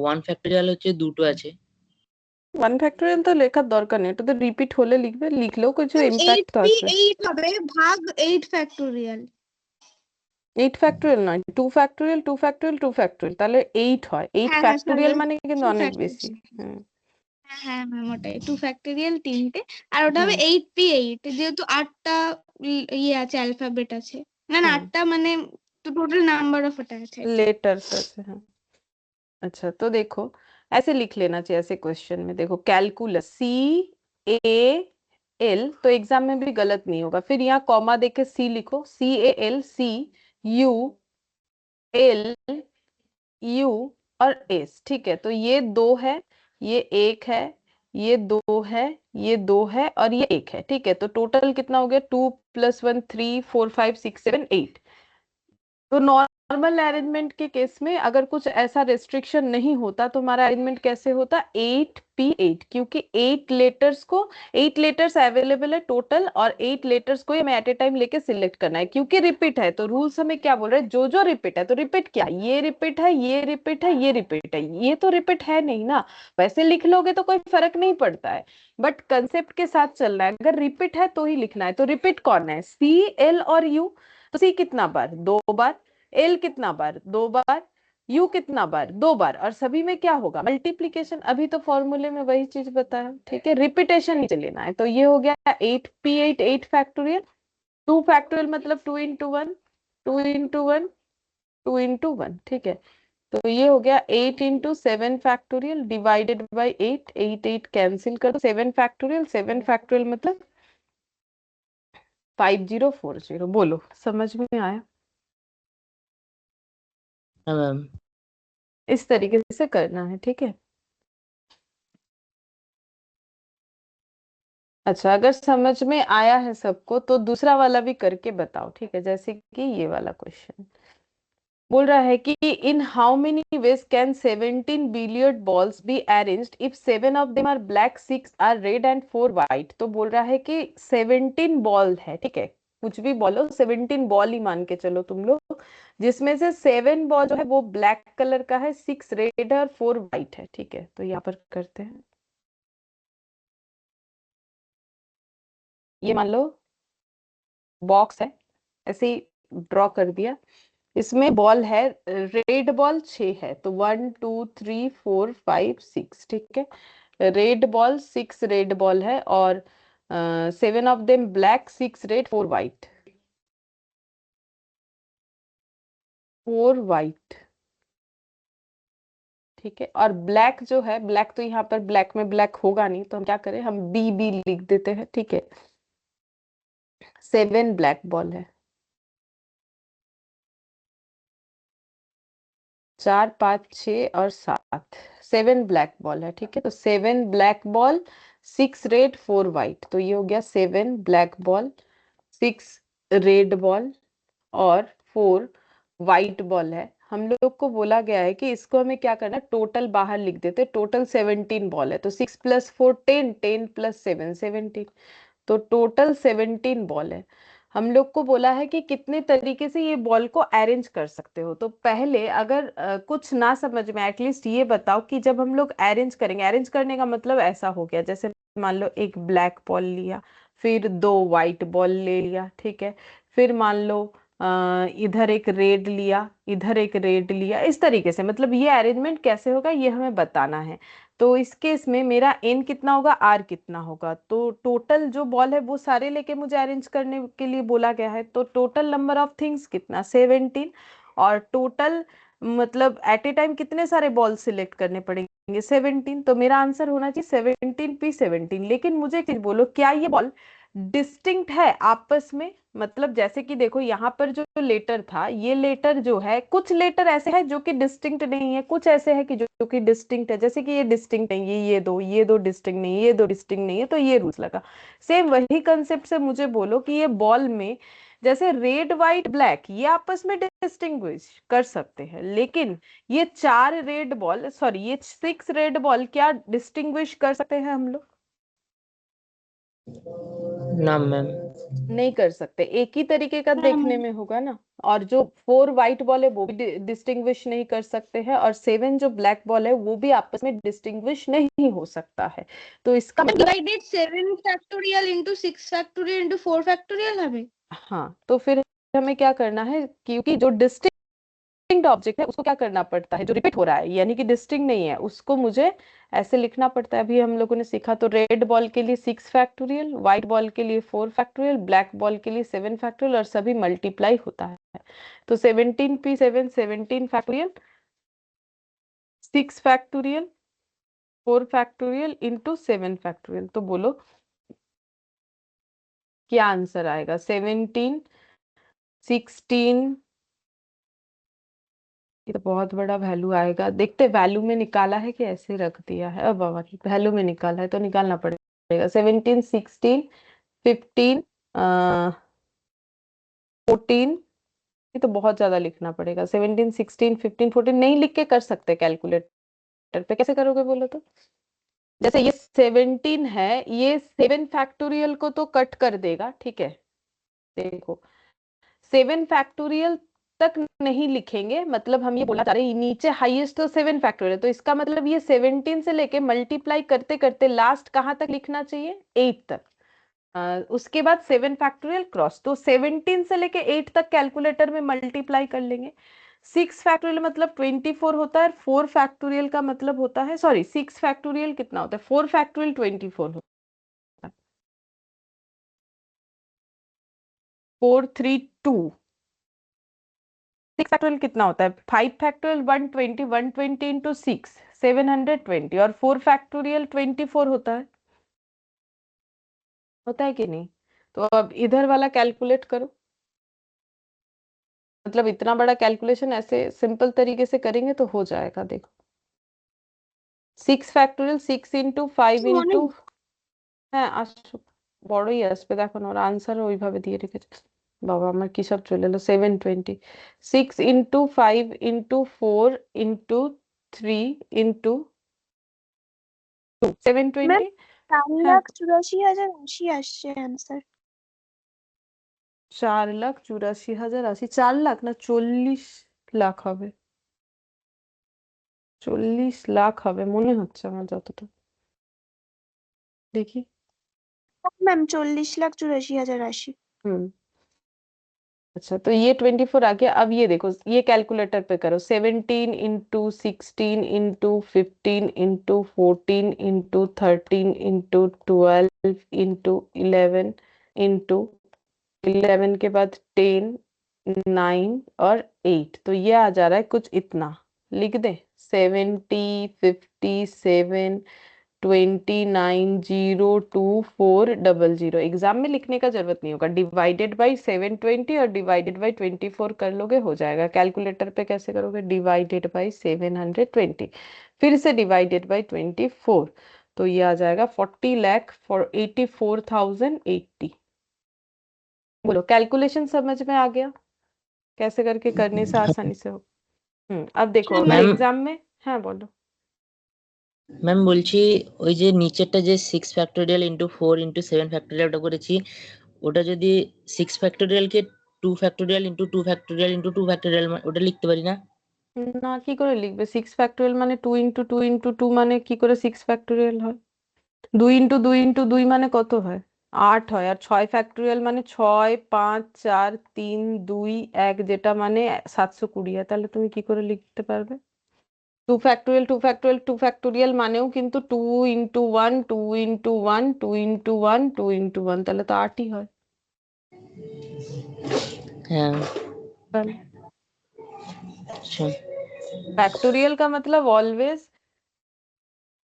1 ফ্যাক্টোরিয়াল হচ্ছে দুটো আছে।
1 ফ্যাক্টোরিয়াল তো লেখার দরকার নেই, এটা তো রিপিট হলে লিখবে, লিখলেও কিছু ইম্প্যাক্ট তো
8p
আসবে।
8 হবে ভাগ 8 ফ্যাক্টোরিয়াল।
8 ফ্যাক্টোরিয়াল নয়, 2 ফ্যাক্টোরিয়াল 2 ফ্যাক্টোরিয়াল 2 ফ্যাক্টোরিয়াল, তাহলে 8 হয়। 8
হ্যাঁ হ্যাঁ
ফ্যাক্টোরিয়াল
সরি,
মানে কিন্তু
2
অনেক বেশি।
ফ্যাক্টোরিয়াল।
হুম
হ্যাঁ হ্যাঁ ম্যাম, ওটাই 2 ফ্যাক্টোরিয়াল তিনটে, আর ওটা হবে
হুম
8p8 যেহেতু 8টা ইয়ে আছে, অ্যালফাবেট আছে, না না
হুম
8টা মানে টোটাল নাম্বার অফ ওটা আছে।
लेटर्स আছে, हाँ। अच्छा तो देखो ऐसे लिख लेना चाहिए, ऐसे क्वेश्चन में देखो कैलकुलस CAL, तो एग्जाम में भी गलत नहीं होगा। फिर यहाँ कॉमा देके C लिखो, CALCULU और S, ठीक है। तो ये 2 है, ये 1 है, ये 2 है, ये 2 है और ये 1 है, ठीक है। तो टोटल कितना हो गया? 2 + 1 3 4 5 6 7 8। तो नॉर्मल अरेंजमेंट के केस में अगर कुछ ऐसा रेस्ट्रिक्शन नहीं होता तो हमारा अरेंजमेंट कैसे होता? 8p8, क्योंकि 8 लेटर्स अवेलेबल है टोटल, और 8 लेटर्स को हमें एट ए टाइम लेके सिलेक्ट करना है। क्योंकि रिपीट है तो रूल्स हमें क्या बोल रहे हैं? जो जो रिपीट है, तो रिपीट क्या, ये रिपीट है, ये रिपीट है, ये रिपीट है, ये तो रिपीट है नहीं ना। वैसे लिख लोगे तो कोई फर्क नहीं पड़ता है, बट कंसेप्ट के साथ चलना है। अगर रिपीट है तो ही लिखना है। तो रिपीट कौन है? CL और U। तो सी कितना बार? 2 बार। एल कितना बार? 2 बार। यू कितना बार? 2 बार। और सभी में क्या होगा? मल्टीप्लीकेशन। अभी तो फॉर्मूले में वही चीज बताया, ठीक है। रिपीटेशन नीचे लेना है। तो ये हो गया 8p8 8 फैक्टोरियल, 2 फैक्टोरियल मतलब 2 × 1 2 × 1 2 × 1, ठीक है। तो ये हो गया 8 × 7 फैक्टोरियल डिवाइडेड बाई 8, 8 8 कैंसिल कर दो, 7 फैक्टोरियल, 7 फैक्टोरियल मतलब 5040। बोलो समझ में आया?
हाँ मैम।
इस तरीके से करना है, ठीक है। अच्छा, अगर समझ में आया है सबको तो दूसरा वाला भी करके बताओ, ठीक है। जैसे कि ये वाला क्वेश्चन बोल रहा है कि in how many ways can 17 billiard balls be arranged if 7 of them are black, 6 are red and 4 white. तो बोल रहा है कि 17 बॉल है, ठीक है। कुछ भी बोलो, 17 बॉल ही मान के चलो तुम लोग, जिसमें से 7 बॉल जो है वो ब्लैक कलर का है, 6 रेड है और 4 वाइट है, ठीक है। तो यहाँ पर करते हैं, ये मान लो बॉक्स है, ऐसे ही ड्रॉ कर दिया। इसमें बॉल है, रेड बॉल 6 है, तो 1 2 3 4 5 6, ठीक है। रेड बॉल 6 रेड बॉल है, और 7 of them black, 6 red 4 white, 4 white, ठीक है। और ब्लैक जो है, ब्लैक तो यहाँ पर ब्लैक में ब्लैक होगा नहीं, तो हम क्या करें, हम बी लिख देते हैं, ठीक है। 7 ब्लैक बॉल है, 4 5 6 और 7, 7 ब्लैक बॉल है, ठीक है। तो 7 ब्लैक बॉल, 6 रेड 4 वाइट, तो ये हो गया 7 ब्लैक बॉल, 6 रेड बॉल और 4 वाइट बॉल है। हम लोग को बोला गया है कि इसको हमें क्या करना है, टोटल बाहर लिख देते। टोटल 17 बॉल है, तो 6 + 4 10, 10 + 7 17, तो टोटल 17 बॉल है। हम लोग को बोला है कि कितने तरीके से ये बॉल को अरेंज कर सकते हो। तो पहले अगर कुछ ना समझ में, एटलीस्ट ये बताओ कि जब हम लोग अरेंज करेंगे, अरेंज करने का मतलब ऐसा हो गया, जैसे मान लो एक ब्लैक बॉल लिया, फिर 2 वाइट बॉल ले लिया, ठीक है। फिर मान लो इधर एक रेड लिया, इधर एक रेड लिया, इस तरीके से, मतलब ये अरेंजमेंट कैसे होगा ये हमें बताना है। तो इस केस में मेरा एन कितना होगा, आर कितना होगा, तो टोटल जो बॉल है वो सारे लेके मुझे अरेंज करने के लिए बोला गया है। तो टोटल नंबर ऑफ थिंग्स कितना, 17, और टोटल मतलब एट ए टाइम कितने सारे बॉल सिलेक्ट करने पड़ेंगे, 17। तो मेरा आंसर होना चाहिए 17p17। लेकिन मुझे एक चीज बोलो, क्या ये बॉल डिस्टिंक्ट है आपस में? मतलब जैसे कि देखो यहाँ पर जो लेटर था, ये लेटर जो है, कुछ लेटर ऐसे है जो कि डिस्टिंक्ट नहीं है, कुछ ऐसे है कि जो कि डिस्टिंक्ट है। जैसे कि ये डिस्टिंक्ट नहीं है, ये दो डिस्टिंक्ट नहीं है, ये दो डिस्टिंक्ट नहीं है, तो ये रूल्स लगा। सेम वही कंसेप्ट से मुझे बोलो कि ये बॉल में जैसे रेड व्हाइट ब्लैक ये आपस में डिस्टिंग्विश कर सकते हैं, लेकिन ये 4 रेड बॉल, सॉरी ये 6 रेड बॉल क्या डिस्टिंग्विश कर सकते हैं हम लोग?
ना मैम।
नहीं कर सकते, एक ही तरीके का
हाँ
देखने
मैम।
में होगा ना। और जो 4 व्हाइट बॉल है वो भी डिस्टिंग्विश नहीं कर सकते हैं, और 7 जो ब्लैक बॉल है वो भी आपस में डिस्टिंग्विश नहीं हो सकता है। तो इसका मतलब
divided 7 factorial into 6 factorial into 4 factorial हमें।
हाँ, तो फिर हमें क्या करना है, क्योंकि जो डिस्टिंक्ट ऑब्जेक्ट है उसको क्या करना पड़ता है, जो रिपीट हो रहा है यानी कि डिस्टिंक्ट नहीं है, उसको मुझे ऐसे लिखना पड़ता है। अभी हम लोगों ने सीखा, तो रेड बॉल के लिए 6 फैक्टोरियल, व्हाइट बॉल के लिए 4 फैक्टोरियल, ब्लैक बॉल के लिए 7 फैक्टोरियल, और सभी मल्टीप्लाई होता है। तो 17p7 17 factorial, 6 factorial, 4 factorial into 7 factorial. तो बोलो क्या आंसर आएगा? 17, 16, ये तो बहुत बड़ा वैल्यू आएगा। देखते वैल्यू में निकाला है कि ऐसे रख दिया है। अब बाबा वैल्यू में निकाला है तो निकालना पड़ेगा। 17, 16, 15, 14, ये तो बहुत ज्यादा लिखना पड़ेगा। 17, 16, 15, 14 नहीं लिख के कर सकते कैलकुलेटर पे, कैसे करोगे बोलो तो? जैसे ये 17 है, ये 7 फैक्टोरियल को तो कट कर देगा, ठीक है। देखो 7 फैक्टोरियल तक नहीं लिखेंगे, मतलब हम ये बोलना चाह रहे हैं नीचे हाईएस्ट तो 7 फैक्टोरियल, तो इसका मतलब ये 17 से लेके मल्टीप्लाई करते करते लास्ट कहाँ तक लिखना चाहिए? 8 तक। उसके बाद 7 फैक्टोरियल क्रॉस, तो 17 से लेके 8 तक कैलकुलेटर में मल्टीप्लाई कर लेंगे। 6 फैक्टोरियल मतलब 24 होता है, 4 फैक्टोरियल का मतलब होता है, सॉरी 6 फैक्टोरियल कितना होता है, 4 फैक्टोरियल 24 होता है। 4, 3, 2। 6 फैक्टोरियल कितना होता है? 5 फैक्टोरियल 120, 120 इंटू 6 720, और 4 फैक्टोरियल 24 होता है कि नहीं? तो अब इधर वाला कैलकुलेट करो, मतलब इतना बड़ा कैलकुलेशन ऐसे सिंपल तरीके से करेंगे तो हो जाएगा। देखो 6 फैक्टोरियल 6 ইন্টু 5 ইন্টু, হ্যাঁ আসো, বড়ই আসবে দেখো না, ওরা আনসার ওইভাবে দিয়ে রেখেছে। বাবা আমার কি সব চলে এলো, 720, 6 into 5 into 4 into 3 into 2
ma'am
720। হ্যাঁ,
4,84,080 আসছে অ্যান্সার।
4,84,080, 4 লাখ না 40 লাখ হবে, 40 লাখ হবে মনে হচ্ছে আমার যতটা দেখি।
ম্যাম 40,84,080।
हम्म, अच्छा तो ये 24 आ गया। अब ये देखो, ये कैलकुलेटर पे करो, 17 into 16 into 15 into 14 into 13 into 12 into 11 into 11 के बाद 10, 9 और 8, तो ये आ जा रहा है कुछ इतना। लिख दे 70, 57, 29,02400। एग्जाम में लिखने का जरूरत नहीं होगा, डिवाइडेड बाई 720 और डिवाइडेड बाई 24 कर लोगे हो जाएगा। कैलकुलेटर पे कैसे करोगे? डिवाइडेड बाई 720, फिर से डिवाइडेड बाई 24, तो ये आ जाएगा 40,84,080। बोलो कैलकुलेशन समझ में आ गया कैसे करके करने से आसानी से हो? अब देखो
हाँ
अगर
मैम
एग्जाम में, हाँ बोलो।
ম্যাম বলছি ওই যে নিচেরটা যে 6 ফ্যাক্টোরিয়াল ইন্টু 4 ইন্টু 7 ফ্যাক্টোরিয়াল ওটা করেছি, ওটা যদি 6 ফ্যাক্টোরিয়ালকে 2 factorial into 2 factorial into 2 factorial ওটা লিখতে পারি না?
না, কি করে লিখবে? 6 ফ্যাক্টোরিয়াল মানে 2 ইন্টু 2 ইন্টু 2 মানে কি করে 6 ফ্যাক্টোরিয়াল হয়? 2 ইন্টু 2 ইন্টু 2 মানে কত হয়? 8 হয়। আর 6 ফ্যাক্টোরিয়াল মানে 6, 5, 4, 3, 2, 1, যেটা মানে 720 হয়। তাহলে তুমি কি করে লিখতে পারবে? 2 ফ্যাক্টোরিয়াল 2 ফ্যাক্টোরিয়াল 2 ফ্যাক্টোরিয়াল মানেও কিন্তু 2 ইন্টু 1 2 ইন্টু 1 2 ইন্টু 1 2 ইন্টু 1, তাহলে তো 8ই হয়।
হ্যাঁ।
তাহলে
আচ্ছা।
फैक्टोरियल का मतलब ऑलवेज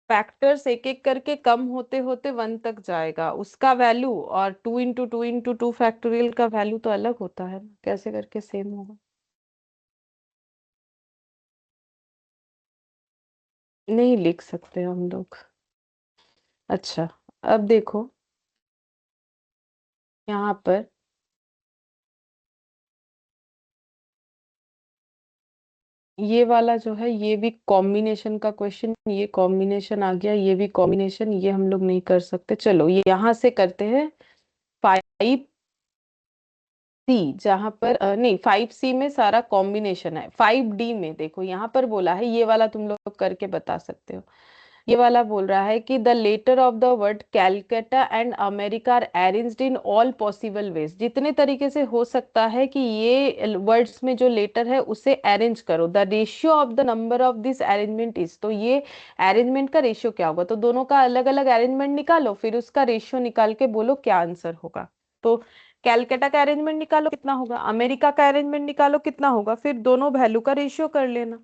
फैक्टर्स एक एक करके कम होते होते 1 तक जाएगा उसका वैल्यू, और 2 इंटू 2 इंटू 2 फैक्टोरियल का वैल्यू तो अलग होता है ना, कैसे करके सेम होगा? नहीं लिख सकते हम लोग। अच्छा, अब देखो यहाँ पर ये वाला जो है ये भी कॉम्बिनेशन का क्वेश्चन, ये कॉम्बिनेशन आ गया, ये भी कॉम्बिनेशन, ये हम लोग नहीं कर सकते। चलो ये यहाँ से करते हैं 5C, जहां पर नहीं 5C में सारा कॉम्बिनेशन है। 5D में देखो यहाँ पर बोला है, ये वाला तुम लोग करके बता सकते हो। ये वाला बोल रहा है कि the letter of the word Calcutta and America are arranged in all possible ways. जितने तरीके से हो सकता है कि ये वर्ड्स में जो लेटर है उसे अरेंज करो। The ratio of the number of this arrangement is, तो ये अरेंजमेंट का रेशियो क्या होगा, तो दोनों का अलग अलग अरेंजमेंट निकालो, फिर उसका रेशियो निकाल के बोलो क्या आंसर होगा। तो कैलकाटा का अरेंजमेंट निकालो कितना होगा, अमेरिका का अरेंजमेंट निकालो कितना होगा, फिर दोनों वैल्यू का रेशियो कर लेना।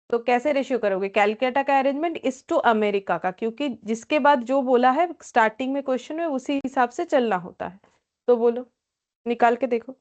तो कैसे रेशियो करोगे, कैलकाटा का अरेंजमेंट इस टू अमेरिका का, क्योंकि जिसके बाद जो बोला है स्टार्टिंग में क्वेश्चन में उसी हिसाब से चलना होता है। तो बोलो, निकाल के देखो।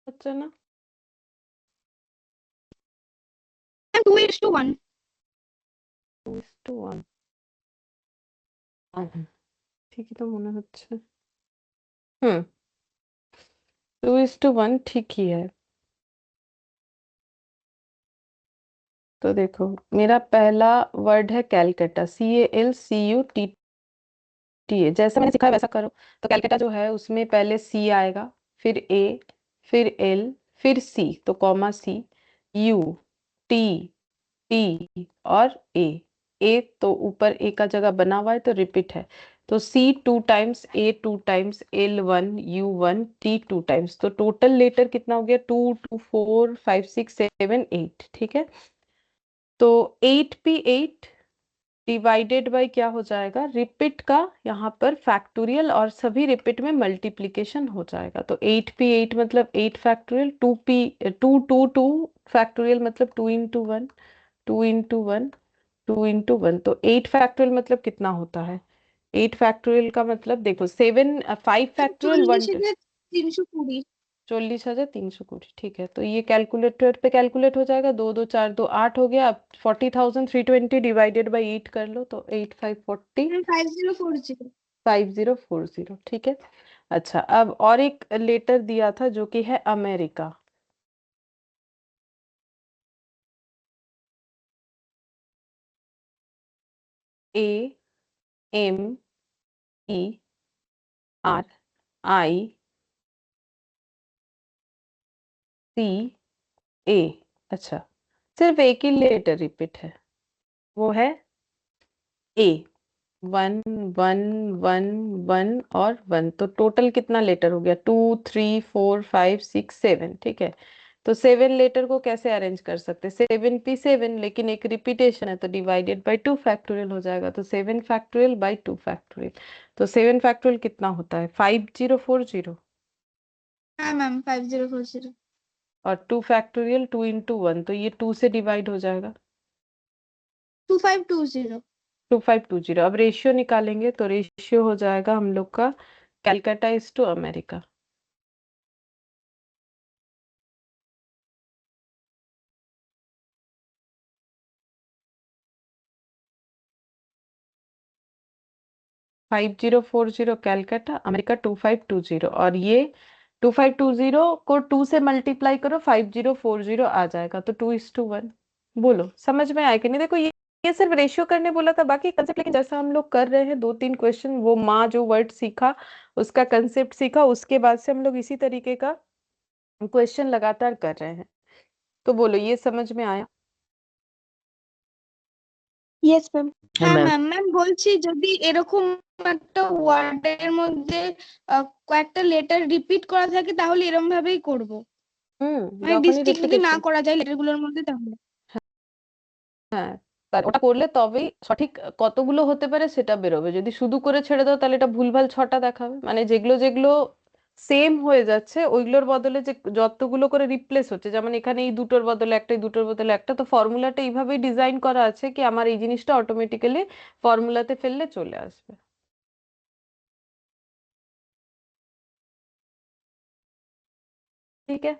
अच्छा ना,
2:1।
2:1, ঠিকই তো মনে হচ্ছে। হুম, 2:1 ठीक ही है। तो देखो मेरा पहला वर्ड है कैलकाटा, CALCUTTA। जैसा मैंने सिखाया वैसा करो। तो कैलकाटा जो है उसमें पहले C आएगा, फिर A, फिर L, फिर C, तो comma C, U, T, T और A तो ऊपर A का जगह बना हुआ है तो रिपीट है। तो C 2 times, A 2 times, L 1, U 1, T 2 times, तो टोटल लेटर कितना हो गया, 2 2 4 5 6 7 8। ठीक है, तो 8P8 डिवाइडेड बाय क्या हो जाएगा, रिपीट का यहाँ पर फैक्टोरियल और सभी रिपीट में मल्टीप्लीकेशन हो जाएगा। तो 8P8 मतलब 8 फैक्टोरियल, 2 फैक्टोरियल मतलब 2 into 1, 2 into 1, 2 into 1, तो 8 फैक्टोरियल मतलब कितना होता है, 8 फैक्टोरियल का मतलब देखो 5 फैक्टोरियल
40,320।
40,320। ठीक है, तो ये कैलकुलेटर पे कैलकुलेट हो जाएगा, 2 2 4 2 8 हो गया। अब 40,320 डिवाइडेड बाई 8 कर लो, तो 8 5 40,
5040।
5040। ठीक है, अच्छा अब और एक लेटर दिया था जो कि है अमेरिका। AMERICA। अच्छा, सिर्फ एक ही लेटर रिपीट है, वो है A। 1 1 1 1 और 1, तो टोटल कितना लेटर हो गया, 2 3 4 5 6 7। ठीक है, तो 7 लेटर को कैसे अरेंज कर सकते, 7P7, लेकिन एक रिपीटेशन है तो डिवाइडेड बाई 2 फैक्टोरियल हो जाएगा, तो 7 फैक्टोरियल बाई 2 फैक्टोरियल। तो 7 फैक्टोरियल कितना होता है, 5040,
हाँ मैम, 5040।
और 2 फैक्टोरियल 2 into 1, तो ये 2 से डिवाइड हो जाएगा,
2520।
2520। अब रेशियो निकालेंगे तो रेशियो हो जाएगा हम लोग का Calcutta is to America. 5040 Calcutta, America 2520, और ये 2520 को 2 से मल्टीप्लाई करो, 5040 आ जाएगा, तो 2:1। बोलो समझ में आया कि नहीं? देखो ये सिर्फ रेशियो करने बोला था, बाकी कंसेप्ट लेकिन जैसा हम लोग कर रहे हैं 2-3 क्वेश्चन, वो माँ जो वर्ड सीखा उसका कंसेप्ट सीखा, उसके बाद से हम लोग इसी तरीके का क्वेश्चन लगातार कर रहे हैं। तो बोलो ये समझ में आया?
Yes ma'am.
হ্যাঁ
ম্যাম
ম্যাম, ম্যাম বলছি যদি এরকম একটা ওয়ার্ডের মধ্যে কয়েকটা লেটার রিপিট করা থাকে তাহলে এরকম ভাবেই করব, মানে
যখনই
ডিস্টিংক্ট যদি না
রেপিটেশন,
করা যায় লেটার গুলোর মধ্যে তাহলে।
হ্যাঁ, ওটা করলে তবেই সঠিক কতগুলো হতে পারে সেটা বেরোবে। যদি শুধু করে ছেড়ে দাও তাহলে এটা ভুলভাল 6টা দেখাবে, মানে যেগুলো যেগুলো সেম হয়ে যাচ্ছে ওইগুলোর বদলে যে যতগুলো করে রিপ্লেস হচ্ছে, যেমন এখানে এই দুটোর বদলে একটা, এই দুটোর বদলে একটা, তো ফর্মুলাটা এইভাবেই ডিজাইন করা আছে কি আমার এই জিনিসটা অটোমেটিক্যালি ফর্মুলাতে ফেললে চলে আসবে। ठीक है।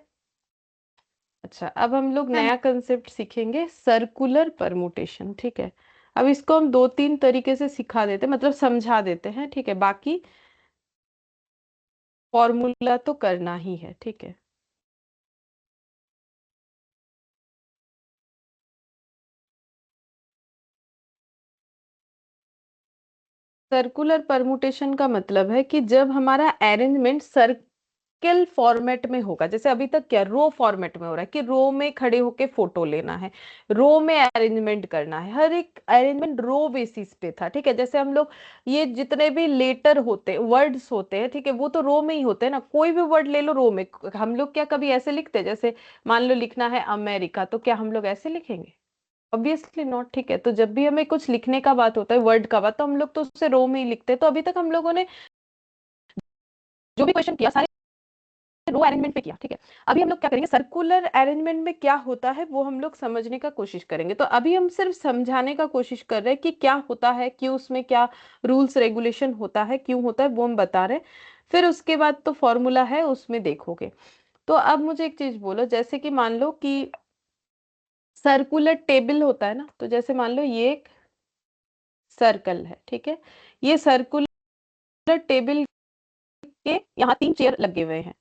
अच्छा, अब हम लोग
হ্যাঁ
नया कंसेप्ट सीखेंगे, सर्कुलर परमुटेशन। ठीक है, अब इसको हम 2-3 तरीके से सिखा देते हैं, मतलब समझा देते हैं। ठीक है, बाकी फॉर्मूला तो करना ही है। ठीक है, सर्कुलर परमुटेशन का मतलब है कि जब हमारा अरेंजमेंट सर्कल फॉर्मेट में होगा, जैसे अभी तक क्या रो फॉर्मेट में हो रहा है कि रो में खड़े होके फोटो लेना है, रो में अरेंजमेंट करना है, हर एक अरेंजमेंट रो बेसिस पे था। ठीक है, जैसे हम लोग ये जितने भी लेटर होते वर्ड्स होते हैं, ठीक है, वो तो रो में ही होते हैं ना, कोई भी वर्ड ले लो रो में। हम लोग क्या कभी ऐसे लिखते हैं, जैसे मान लो लिखना है अमेरिका, तो क्या हम लोग ऐसे लिखेंगे? Obviously not. ठीक है, तो जब भी हमें कुछ लिखने का बात होता है वर्ड का बात, तो हम लोग तो उससे रो में ही लिखते हैं। तो अभी तक हम लोगों ने जो भी क्वेश्चन किया सारे रो अरेंजमेंट पे किया। ठीक है, अभी हम लोग क्या करेंगे, सर्कुलर अरेंजमेंट में क्या होता है वो हम लोग समझने का कोशिश करेंगे। तो अभी हम सिर्फ समझाने का कोशिश कर रहे हैं कि क्या होता है, क्यों उसमें क्या रूल्स रेगुलेशन होता है, क्यों होता है, वो हम बता रहे हैं। फिर उसके बाद तो फॉर्मूला है उसमें देखोगे। तो अब मुझे एक चीज बोलो, जैसे कि मान लो कि सर्कुलर टेबल होता है ना, तो जैसे मान लो ये एक सर्कल है। ठीक है, ये सर्कुलर टेबल के यहाँ 3 चेयर लगे हुए हैं।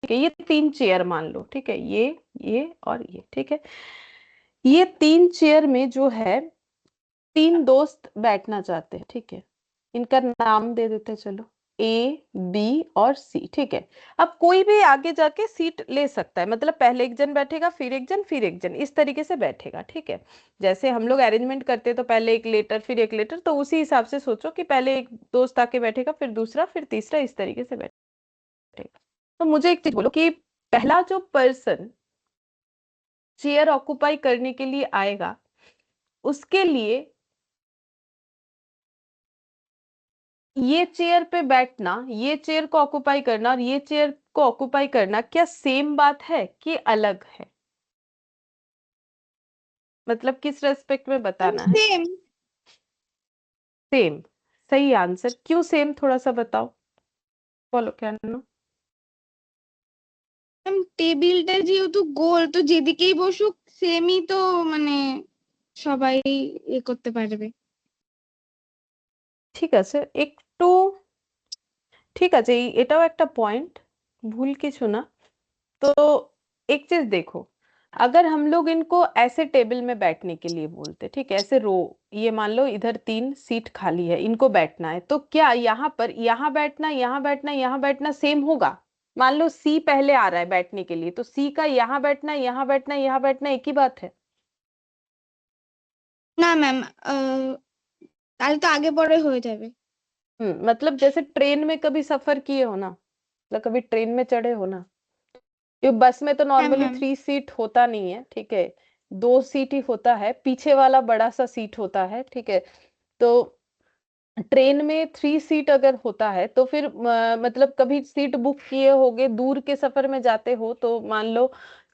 ठीक है, ये 3 चेयर मान लो। ठीक है, ये और ये। ठीक है, ये 3 चेयर में जो है 3 दोस्त बैठना चाहते हैं। ठीक है, इनका नाम दे देते हैं, चलो ए बी और सी। ठीक है, अब कोई भी आगे जाके सीट ले सकता है, मतलब पहले एक जन बैठेगा, फिर एक जन, फिर एक जन, इस तरीके से बैठेगा। ठीक है, जैसे हम लोग अरेंजमेंट करते हैं तो पहले एक लेटर फिर एक लेटर, तो उसी हिसाब से सोचो कि पहले एक दोस्त आके बैठेगा, फिर दूसरा, फिर तीसरा, इस तरीके से बैठेगा। तो मुझे एक चीज बोलो कि पहला जो पर्सन चेयर ऑक्युपाई करने के लिए आएगा, उसके लिए ये चेयर पे बैठना, ये चेयर को ऑक्युपाई करना और ये चेयर को ऑक्युपाई करना क्या सेम बात है कि अलग है? मतलब किस रेस्पेक्ट में बताना है?
সেম।
सेम। सही आंसर। क्यों सेम, थोड़ा सा बताओ, बोलो क्या नो?
টেবিলটা যেহেতু গোল তো যেদিকেই বসুক সেমই তো, মানে সবাই করতে পারবে।
ঠিক আছে, একটু ঠিক আছে, এটাও একটা পয়েंट, ভুল কিছু না। तो एक चीज देखो, अगर हम लोग इनको ऐसे टेबल में बैठने के लिए बोलते, ठीक है, ऐसे रो, ये मान लो इधर 3 सीट खाली है, इनको बैठना है, तो क्या यहाँ पर यहाँ बैठना, यहाँ बैठना, यहाँ बैठना सेम होगा? मान लो सी पहले आ रहा है बैठने के लिए, तो सी का यहाँ बैठना, यहाँ बैठना, यहाँ बैठना एक ही बात है।
না ম্যাম, তাহলে তো আগে পরে হয়ে যাবে।
मतलब जैसे ट्रेन में कभी सफर किए हो ना, मतलब कभी ट्रेन में चढ़े हो ना, ये बस में तो
হ্যাঁ
नॉर्मली
ম্যাম।
3 सीट होता नहीं है। ठीक है, 2 सीट ही होता है, पीछे वाला बड़ा सा सीट होता है। ठीक है, तो ट्रेन में 3 सीट अगर होता है तो फिर मतलब कभी सीट बुक किए होगे, दूर के सफर में जाते हो, तो मान लो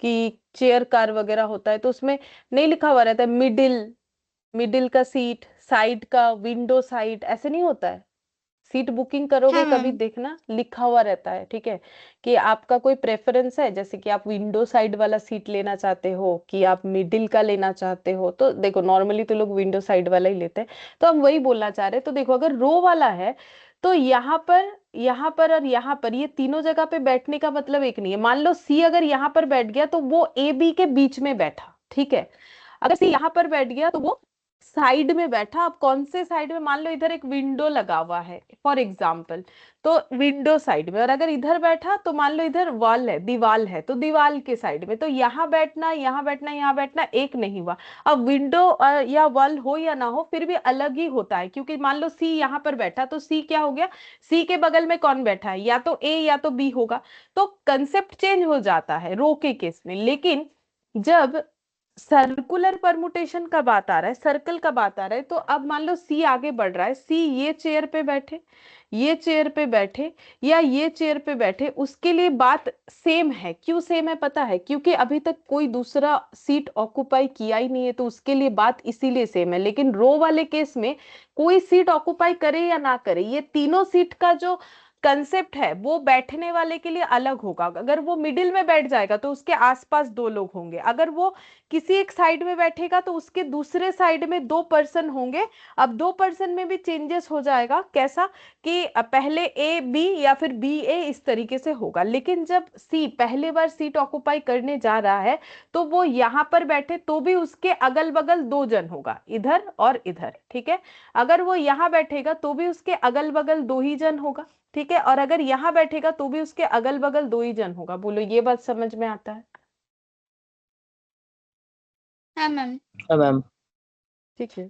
कि चेयर कार वगैरह होता है, तो उसमें नहीं लिखा हुआ रहता है मिडिल, मिडिल का सीट, साइड का, विंडो साइड, ऐसे नहीं होता है। सीट बुकिंग करोगे
हाँ
कभी
मैम।
देखना लिखा हुआ रहता है, ठीक है, कि आपका कोई प्रेफरेंस है, जैसे कि आप विंडो साइड वाला सीट लेना चाहते हो कि आप मिडिल का लेना चाहते हो। तो देखो नॉर्मली तो लोग विंडो साइड वाला ही लेते हैं, तो हम वही बोलना चाह रहे हैं। तो देखो अगर रो वाला है तो यहाँ पर और यहाँ पर ये तीनों जगह पे बैठने का मतलब एक नहीं है। मान लो सी अगर यहाँ पर बैठ गया तो वो ए बी के बीच में बैठा, ठीक है। अगर सी यहाँ पर बैठ गया तो वो साइड में बैठा। अब कौन से साइड में, मान लो इधर एक विंडो लगा हुआ है फॉर एग्जाम्पल, तो विंडो साइड में। और अगर इधर बैठा तो मान लो इधर वॉल है, दीवाल है, तो दीवाल के साइड में। तो यहाँ बैठना, यहाँ बैठना, यहाँ बैठना एक नहीं हुआ। अब विंडो या वॉल हो या ना हो फिर भी अलग ही होता है, क्योंकि मान लो सी यहाँ पर बैठा तो सी क्या हो गया, सी के बगल में कौन बैठा है, या तो ए या तो बी होगा। तो कंसेप्ट चेंज हो जाता है रो के केस में। लेकिन जब सर्कुलर परमुटेशन का बात आ रहा है, सर्कल का बात आ रहा है, तो अब मान लो सी आगे बढ़ रहा है, सी ये चेयर पे बैठे, ये चेयर पे बैठे, या ये चेयर पे बैठे, उसके लिए बात सेम है। क्यों सेम है पता है? क्योंकि अभी तक कोई दूसरा सीट ऑक्युपाई किया ही नहीं है, तो उसके लिए बात इसीलिए सेम है। लेकिन रो वाले केस में कोई सीट ऑक्युपाई करे या ना करे, ये तीनों सीट का जो कंसेप्ट है वो बैठने वाले के लिए अलग होगा। अगर वो मिडिल में बैठ जाएगा तो उसके आसपास दो लोग होंगे। अगर वो किसी एक साइड में बैठेगा तो उसके दूसरे साइड में दो पर्सन होंगे। अब दो पर्सन में भी चेंजेस हो जाएगा, कैसा कि पहले ए बी या फिर बी ए इस तरीके से होगा। लेकिन जब सी पहली बार सीट ऑक्युपाई करने जा रहा है तो वो यहाँ पर बैठे तो भी उसके अगल बगल दो जन होगा, इधर और इधर, ठीक है। अगर वो यहाँ बैठेगा तो भी उसके अगल बगल दो ही जन होगा, ठीक है। और अगर यहाँ बैठेगा तो भी उसके अगल बगल दो ही जन होगा। बोलो ये बात समझ में आता है?
हाँ मैम।
हाँ मैम।
ठीक है।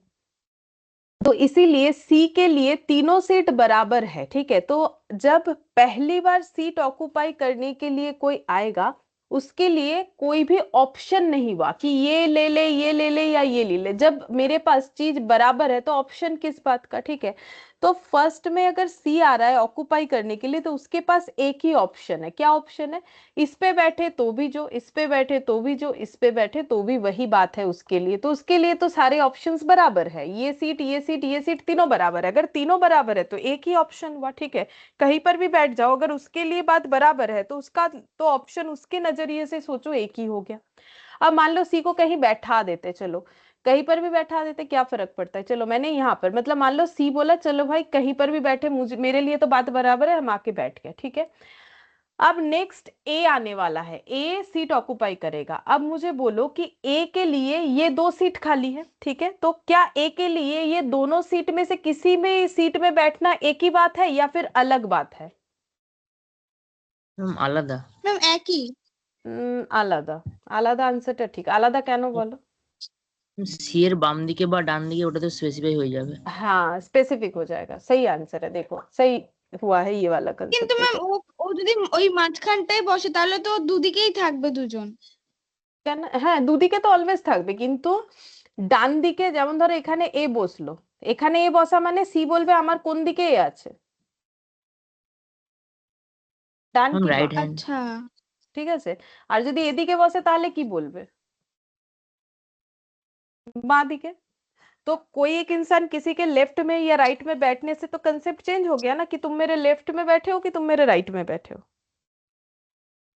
तो इसीलिए सी के लिए तीनों सीट बराबर है, ठीक है। तो जब पहली बार सीट ऑक्युपाई करने के लिए कोई आएगा उसके लिए कोई भी ऑप्शन नहीं हुआ कि ये ले ले, ये ले ले, या ये ले ले। जब मेरे पास चीज बराबर है तो ऑप्शन किस बात का, ठीक है। तो फर्स्ट में अगर सी आ रहा है ऑक्युपाई करने के लिए तो उसके पास एक ही ऑप्शन है। क्या ऑप्शन है? इस पे बैठे तो भी जो, इस पे बैठे तो भी जो, इस पे बैठे तो भी वही बात है उसके लिए। तो उसके लिए तो सारे ऑप्शंस बराबर है, ये सीट, ये सीट, ये सीट तीनों बराबर है। अगर तीनों बराबर है तो एक ही ऑप्शन हुआ, ठीक है। कहीं पर भी बैठ जाओ अगर उसके लिए बात बराबर है तो उसका तो ऑप्शन उसके नजरिए से सोचो एक ही हो गया। अब मान लो सी को कहीं बैठा देते, चलो कहीं पर भी बैठा देते, क्या फर्क पड़ता है। चलो मैंने यहाँ पर, मतलब मान लो सी बोला चलो भाई कहीं पर भी बैठे, मुझे मेरे लिए तो बात बराबर है, हम आके बैठ गए, ठीक है। अब नेक्स्ट ए आने वाला है, ए सीट ऑक्युपाई करेगा। अब मुझे बोलो कि ए के लिए ये दो सीट खाली है, ठीक है। तो क्या ए के लिए ये दोनों सीट में से किसी में सीट में बैठना एक ही बात है या फिर अलग बात है?
আলাদা।
ম্যাম একই।
আলাদা। আলাদা আনসারটা ঠিক। আলাদা কেন বলো?
সি এর বাম দিকে বা ডান দিকে ওটা তো স্পেসিফাই হয়ে যাবে।
हाँ स्पेसिफिक हो जाएगा, सही आंसर है। देखो सही हुआ है ये वाला
কিন্তু
कंसेप्ट।
ম্যাম
देखो
ও যদি ওই মাঝখানটায় বসে তাহলে তো দুদিকেই থাকবে দুজন।
কেন? হ্যাঁ দুদিকে তো অলওয়েজ থাকবে, কিন্তু ডান দিকে যেমন ধরো এখানে এ বসলো, এখানে এ বসা মানে সি বলবে আমার কোন দিকে এ আছে, ডান
ম্যাম
কি
রাইট
বাম,
হ্যান্ড।
আচ্ছা।
ঠিক আছে। আর যদি এদিকে বসে তাহলে কি বলবে? বাঁ दिके। तो कोई एक इंसान किसी के लेफ्ट में या राइट में बैठने से तो कंसेप्ट चेंज हो गया ना, कि तुम मेरे लेफ्ट में बैठे हो कि तुम मेरे राइट में बैठे हो।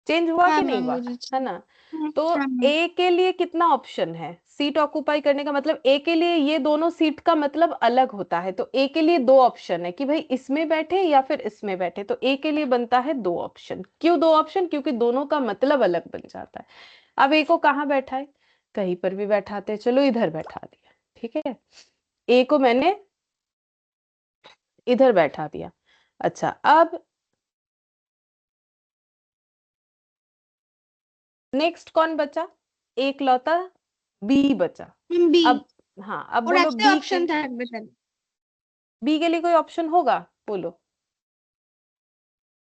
चेंज हुआ
হ্যাঁ
कि नहीं
ম্যাম
हुआ?
বুঝেছি।
है ना।
হুম,
तो
হ্যাঁ ম্যাম।
ए के लिए कितना ऑप्शन है सीट ऑक्युपाई करने का? मतलब ए के लिए ये दोनों सीट का मतलब अलग होता है। तो ए के लिए दो ऑप्शन है कि भाई इसमें बैठे या फिर इसमें बैठे। तो ए के लिए बनता है दो ऑप्शन। क्यों दो ऑप्शन? क्योंकि दोनों का मतलब अलग बन जाता है। अब ए को कहाँ बैठाए? कहीं पर भी बैठाते, चलो इधर बैठा दिया, ठीक है। ए को मैंने इधर बैठा दिया। अच्छा अब नेक्स्ट कौन बचा? एक लौता बी बचा।
Ma'am B.
अब हाँ अब
ওর
बोलो
একটাই অপশন থাকবে তাহলে।
बी के लिए कोई ऑप्शन होगा? बोलो।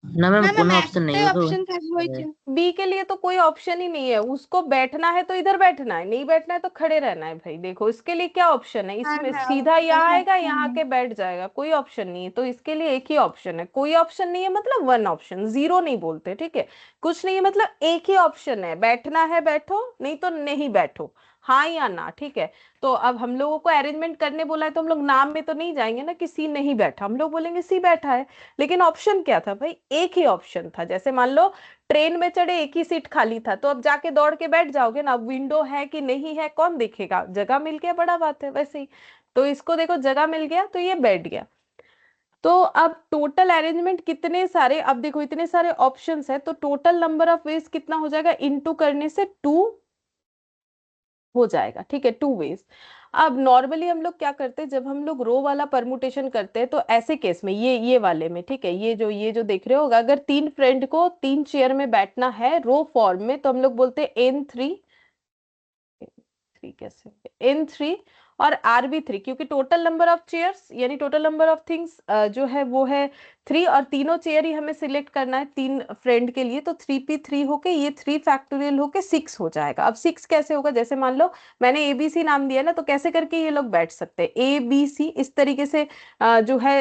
না ম্যাম
না ম্যাম
কোনো অপশন নেই,
একটাই
ও তো
অপশন থাকবে ওই যে।
बी के लिए तो कोई ऑप्शन ही नहीं है। उसको बैठना है तो इधर बैठना है, नहीं बैठना है तो खड़े रहना है भाई। देखो इसके लिए क्या ऑप्शन है,
হ্যাঁ
इसमें
হ্যাঁ
सीधा
অবশ্যই।
यहाँ
হ্যাঁ
आएगा,
হ্যাঁ
यहाँ
ম্যাম।
के बैठ जाएगा, कोई ऑप्शन नहीं है। तो इसके लिए एक ही ऑप्शन है। कोई ऑप्शन नहीं है मतलब वन ऑप्शन, जीरो नहीं बोलते, ठीक है। कुछ नहीं है मतलब एक ही ऑप्शन है, बैठना है बैठो, नहीं तो नहीं बैठो। हाँ या ना, ठीक है। तो अब हम लोगों को अरेंजमेंट करने बोला है तो हम लोग नाम में तो नहीं जाएंगे ना कि सी नहीं बैठा, हम लोग बोलेंगे सी बैठा है। लेकिन ऑप्शन क्या था भाई, एक ही ऑप्शन था। जैसे मान लो ट्रेन में चढ़े, एक ही सीट खाली था, तो अब जाके दौड़ के बैठ जाओगे ना, अब विंडो है कि नहीं है कौन देखेगा, जगह मिल गया, बड़ा बात है। वैसे ही तो इसको देखो, जगह मिल गया तो ये बैठ गया। तो अब टोटल अरेंजमेंट कितने सारे, अब देखो इतने सारे ऑप्शंस है, तो टोटल नंबर ऑफ वेज कितना हो जाएगा, इनटू करने से 2 हो जाएगा, ठीक है, 2 वेज। अब नॉर्मली हम लोग क्या करते हैं, जब हम लोग रो वाला परमुटेशन करते हैं तो ऐसे केस में, ये वाले में, ठीक है, ये जो देख रहे हो, अगर 3 फ्रेंड को 3 चेयर में बैठना है रो फॉर्म में, तो हम लोग बोलते हैं N3, थ्री कैसे, N3 और RB3, क्योंकि टोटल नंबर ऑफ चेयर्स यानी टोटल नंबर ऑफ थिंग्स जो है वो है 3, और तीनों चेयर ही हमें सिलेक्ट करना है 3 फ्रेंड के लिए, तो 3P3 होके ये 3 फैक्टोरियल होके 6 हो जाएगा। अब 6 कैसे होगा, जैसे मान लो मैंने ABC नाम दिया ना, तो कैसे करके ये लोग बैठ सकते हैं, ABC इस तरीके से जो है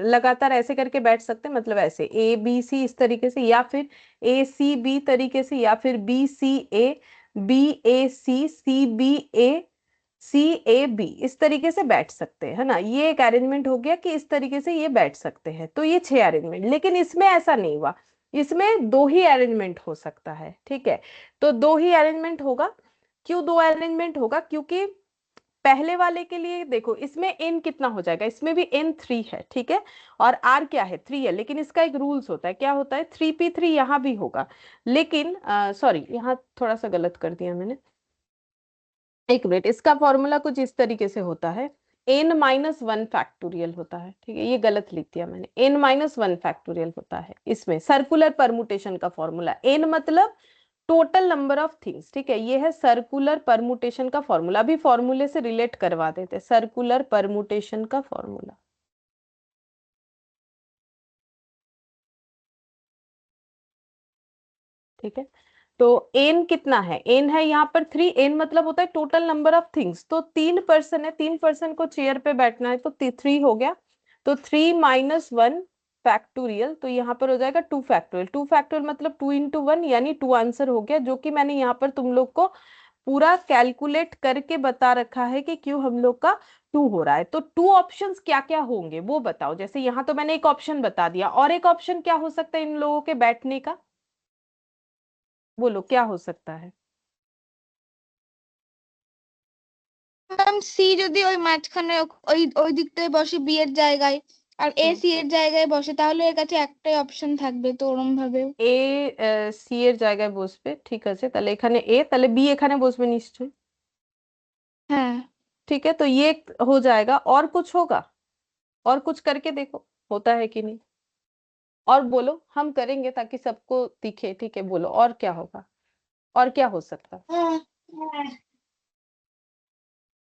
लगातार ऐसे करके बैठ सकते हैं, मतलब ऐसे ABC इस तरीके से, या फिर ACB तरीके से, या फिर BCA, BAC, CBA, CAB इस तरीके से बैठ सकते हैं, है ना। ये एक अरेंजमेंट हो गया कि इस तरीके से ये बैठ सकते हैं, तो ये 6 अरेंजमेंट। लेकिन इसमें ऐसा नहीं हुआ, इसमें 2 ही अरेंजमेंट हो सकता है, ठीक है। तो 2 ही अरेंजमेंट होगा। क्यों 2 अरेंजमेंट होगा, क्योंकि पहले वाले के लिए देखो, इसमें n कितना हो जाएगा, इसमें भी N3 है, ठीक है, और R क्या है, 3 है। लेकिन इसका एक रूल्स होता है, क्या होता है, 3P3 यहाँ भी होगा। लेकिन सॉरी, यहाँ थोड़ा सा गलत कर दिया मैंने, एक मिनट, इसका फॉर्मूला कुछ इस तरीके से होता है, n-1 फैक्टोरियल होता है, ठीक है, ये गलत लिख दिया मैंने, n-1 फैक्टोरियल होता है इसमें सर्कुलर परमुटेशन का फॉर्मूला। n मतलब टोटल नंबर ऑफ थिंग्स, ठीक है, ये है सर्कुलर परमुटेशन का फॉर्मूला। अभी फॉर्मूले से रिलेट करवा देते, सर्कुलर परमुटेशन का फॉर्मूला। ठीक है, तो n कितना है, n है यहाँ पर 3, n मतलब होता है टोटल नंबर ऑफ थिंग्स, तो 3 पर्सन है, 3 पर्सन को चेयर पे बैठना है, तो 3 हो गया, तो 3-1 फैक्टोरियल, तो यहाँ पर हो जाएगा 2 फैक्टोरियल। 2 फैक्टोरियल मतलब 2 × 1 यानी 2 आंसर हो गया, जो कि मैंने यहाँ पर तुम लोग को पूरा कैलकुलेट करके बता रखा है कि क्यों हम लोग का 2 हो रहा है। तो 2 ऑप्शंस क्या क्या होंगे वो बताओ। जैसे यहाँ तो मैंने एक ऑप्शन बता दिया, और एक ऑप्शन क्या हो सकता है इन लोगों के बैठने का, बोलो क्या हो सकता है।
ম্যাম সি যদি ওই মাঝখানে ওই ওই দিকটায় বসে বি এর জায়গায় আর এ সি এর জায়গায় বসে তাহলে এর কাছে একটাই অপশন থাকবে তো ওরম ভাবে
এ সি এর জায়গায় বসবে, ঠিক আছে, তাহলে এখানে এ, তাহলে বি এখানে বসবে নিশ্চয়ই,
হ্যাঁ
ठीक है, तो ये हो जाएगा। और कुछ होगा, और कुछ करके देखो होता है कि नहीं, और बोलो, हम करेंगे ताकि सबको दिखे, ठीक है, बोलो और क्या होगा, और क्या हो सकता है,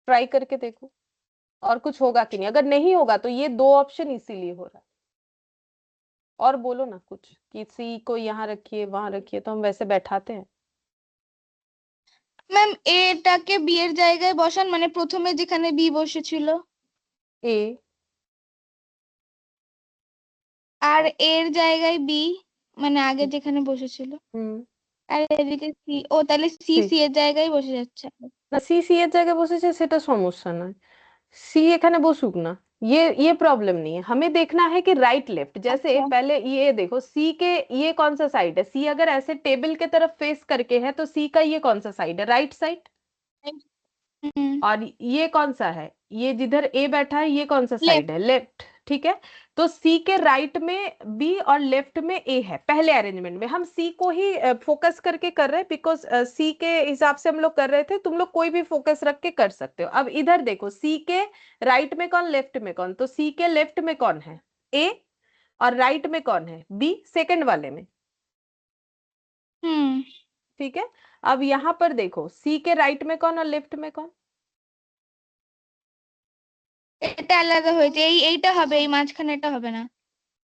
ट्राई करके देखो और कुछ होगा कि नहीं। अगर नहीं होगा तो ये 2 ऑप्शन इसीलिए हो रहा है। और बोलो ना कुछ, किसी को यहाँ रखिए वहां रखिए, तो हम वैसे बैठाते हैं।
ম্যাম এটাকে বি এর জায়গায় বসান মানে প্রথমে যেখানে বি বসেছিল
ए,
আর এর জায়গায় বি মানে আগে যেখানে বসেছিল
হুম,
আর এদিকে সি ও তাহলে সি
সি,
সি এর জায়গায় বসে যাচ্ছে
না সি সি এর জায়গায় বসেছে সেটা সমস্যা নয়, सी এখানে বসুক না, ये प्रॉब्लम नहीं है। हमें देखना है कि राइट लेफ्ट, जैसे
আচ্ছা
पहले ये देखो सी के, ये कौन सा साइड है, सी अगर ऐसे टेबल के तरफ फेस करके है तो सी का ये कौन सा साइड है, राइट साइड।
হুম
और ये कौन सा है, ये जिधर ए बैठा है ये कौन सा साइड
লেফট
है, लेफ्ट, ठीक है। तो सी के राइट में बी और लेफ्ट में ए है। पहले अरेंजमेंट में हम सी को ही फोकस करके कर रहे हैं, बिकॉज सी के हिसाब से हम लोग कर रहे थे, तुम लोग कोई भी फोकस रख के कर सकते हो। अब इधर देखो, सी के राइट में कौन, लेफ्ट में कौन, तो सी के लेफ्ट में कौन है, ए, और राइट में कौन है, बी, सेकंड वाले में,
হুম
ठीक है। अब यहाँ पर देखो सी के राइट में कौन और लेफ्ट में कौन,
এটা আলাদা হয়েছে এইটা হবে এই মাঝখানে এটা হবে না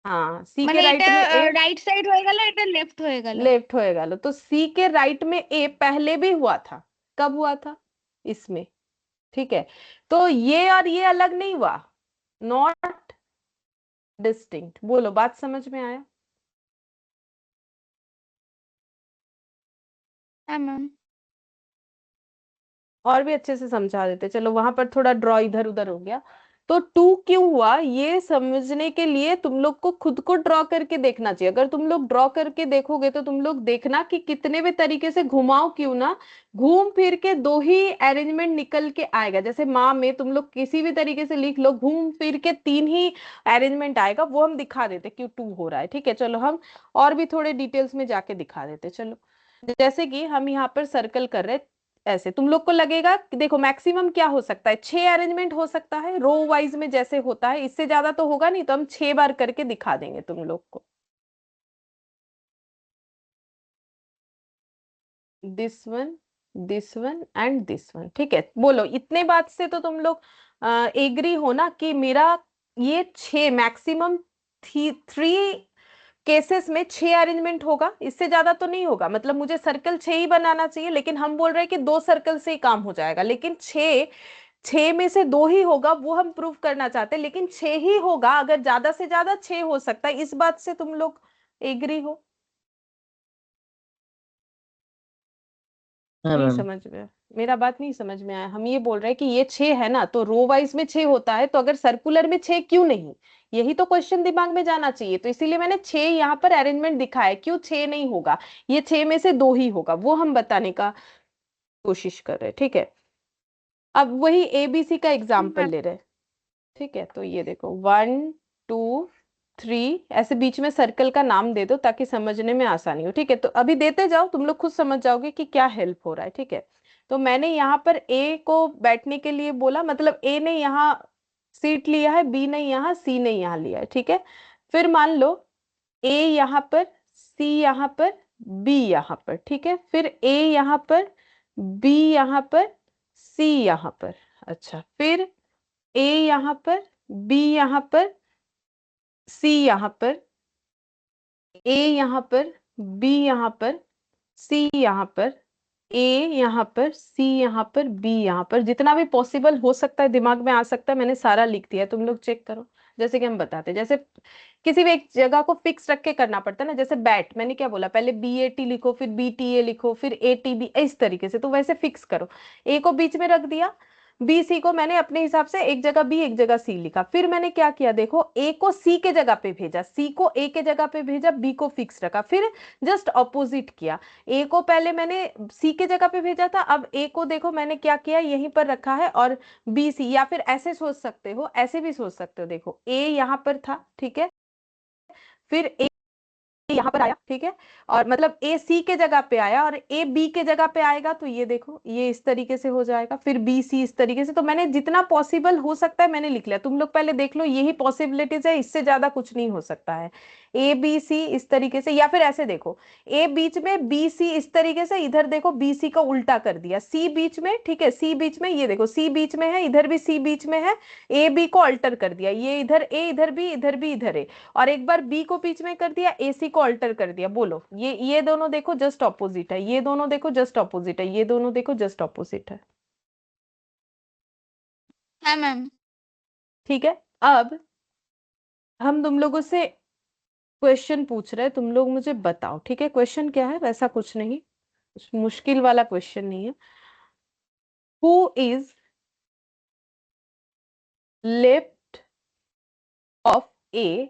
हाँ, सी के
মানে
राइट
এটা
में ए,
রাইট সাইড হয়ে গেল এটা লেফট হয়ে গেল
लेफ्ट होएगा लो, तो सी के राइट में ए पहले भी हुआ था, कब हुआ था, इसमें, ठीक है। तो ये और ये अलग नहीं हुआ, नॉट डिस्टिंक्ट, बोलो बात समझ में आया।
হ্যাঁ ম্যাম
और भी अच्छे से समझा देते, चलो वहां पर थोड़ा ड्रॉ इधर उधर हो गया। तो टू क्यों हुआ ये समझने के लिए तुम लोग को खुद को ड्रॉ करके देखना चाहिए। अगर तुम लोग ड्रॉ करके देखोगे तो तुम लोग देखना कि कितने भी तरीके से घुमाओ क्यों ना, घूम फिर के दो ही अरेंजमेंट निकल के आएगा। जैसे माँ में तुम लोग किसी भी तरीके से लिख लो, घूम फिर के तीन ही अरेंजमेंट आएगा, वो हम दिखा देते क्यों टू हो रहा है। ठीक है, चलो हम और भी थोड़े डिटेल्स में जाके दिखा देते। चलो जैसे कि हम यहाँ पर सर्कल कर रहे, ऐसे तुम लोग को लगेगा कि देखो मैक्सिमम क्या हो सकता है, 6 अरेंजमेंट हो सकता है रो वाइज में जैसे होता है, इससे ज्यादा तो होगा नहीं, तो हम 6 बार करके दिखा देंगे तुम लोग को। This one, this one and this one. ठीक है, बोलो इतने बात से तो तुम लोग एग्री हो ना कि मेरा ये 6 मैक्सिमम 3 केसेस में 6 अरेंजमेंट होगा, इससे ज्यादा तो नहीं होगा। मतलब मुझे सर्कल 6 ही बनाना चाहिए, लेकिन हम बोल रहे हैं कि 2 सर्कल से ही काम हो जाएगा, लेकिन 6 में से 2 ही होगा, वो हम प्रूव करना चाहते हैं। लेकिन 6 ही होगा, अगर ज्यादा से ज्यादा 6 हो सकता है, इस बात से तुम लोग एग्री हो?
हाँ
नहीं
मैम।
समझ में, मेरा बात नहीं समझ में आया। हम ये बोल रहे हैं कि ये 6 है ना, तो रो वाइज में 6 होता है, तो अगर सर्कुलर में 6 क्यों नहीं, यही तो क्वेश्चन दिमाग में जाना चाहिए। तो इसीलिए मैंने 6 यहाँ पर अरेंजमेंट दिखाया, क्यों 6 नहीं होगा, ये 6 में से 2 ही होगा, वो हम बताने का कोशिश कर रहे हैं। ठीक है, अब वही एबीसी का एग्जाम्पल ले रहे हैं। ठीक है, तो ये देखो 1 2 3, ऐसे बीच में सर्कल का नाम दे दो ताकि समझने में आसानी हो। ठीक है, तो अभी देते जाओ, तुम लोग खुद समझ जाओगे कि क्या हेल्प हो रहा है। ठीक है, तो मैंने यहाँ पर ए को बैठने के लिए बोला, मतलब ए ने यहाँ सीट लिया है, बी ने यहाँ, सी ने यहाँ लिया है। ठीक है, फिर मान लो ए यहाँ पर, सी यहाँ पर, बी यहाँ पर। ठीक है, फिर ए यहाँ पर, बी यहाँ पर, सी यहाँ पर। अच्छा, फिर ए यहाँ पर, बी यहाँ पर, सी यहाँ पर, ए यहाँ पर, बी यहाँ पर, सी यहाँ पर, ए यहाँ पर, सी यहाँ पर, बी यहाँ पर। जितना भी पॉसिबल हो सकता है दिमाग में आ सकता है, मैंने सारा लिख दिया है, तुम लोग चेक करो। जैसे कि हम बताते हैं, जैसे किसी भी एक जगह को फिक्स रख के करना पड़ता है ना, जैसे बैट, मैंने क्या बोला, पहले बी ए टी लिखो, फिर बी टी ए लिखो, फिर ए टी बी, इस तरीके से। तो वैसे फिक्स करो, ए को बीच में रख दिया, बी सी को मैंने अपने हिसाब से एक जगह बी एक जगह सी लिखा। फिर मैंने क्या किया, देखो ए को सी के जगह पे भेजा, सी को ए के जगह पे भेजा, बी को फिक्स रखा, फिर जस्ट ऑपोजिट किया। ए को पहले मैंने सी के जगह पे भेजा था, अब ए को देखो मैंने क्या किया, यहीं पर रखा है, और बी सी, या फिर ऐसे सोच सकते हो, ऐसे भी सोच सकते हो। देखो ए यहाँ पर था, ठीक है, फिर ए यहाँ पर आया, ठीक है, और मतलब ए सी के जगह पे आया और ए बी के जगह पे आएगा, तो ये देखो ये इस तरीके से हो जाएगा, फिर बी सी इस तरीके से। तो मैंने जितना पॉसिबल हो सकता है मैंने लिख लिया, तुम लोग पहले देख लो, यही पॉसिबिलिटीज है, इससे ज्यादा कुछ नहीं हो सकता है। ए बी सी इस तरीके से, या फिर ऐसे देखो, ए बीच में, बी सी इस तरीके से, इधर देखो बी सी का उल्टा कर दिया, सी बीच में, ठीक है, सी बीच में, ये देखो सी बीच में है, इधर भी सी बीच में है, ए बी को अल्टर कर दिया, ये इधर ए, इधर भी, इधर भी, इधर ए, और एक बार बी को बीच में कर दिया, एसी को अल्टर कर दिया। बोलो ये दोनों देखो जस्ट ऑपोजिट है, ये दोनों देखो जस्ट ऑपोजिट है, ये दोनों देखो जस्ट ऑपोजिट है।
हाँ मैम।
ठीक है, अब हम तुम लोगों से क्वेश्चन पूछ रहे हैं, तुम लोग मुझे बताओ। ठीक है, क्वेश्चन क्या है, वैसा कुछ नहीं, कुछ मुश्किल वाला क्वेश्चन नहीं है। हु इज लेफ्ट ऑफ ए,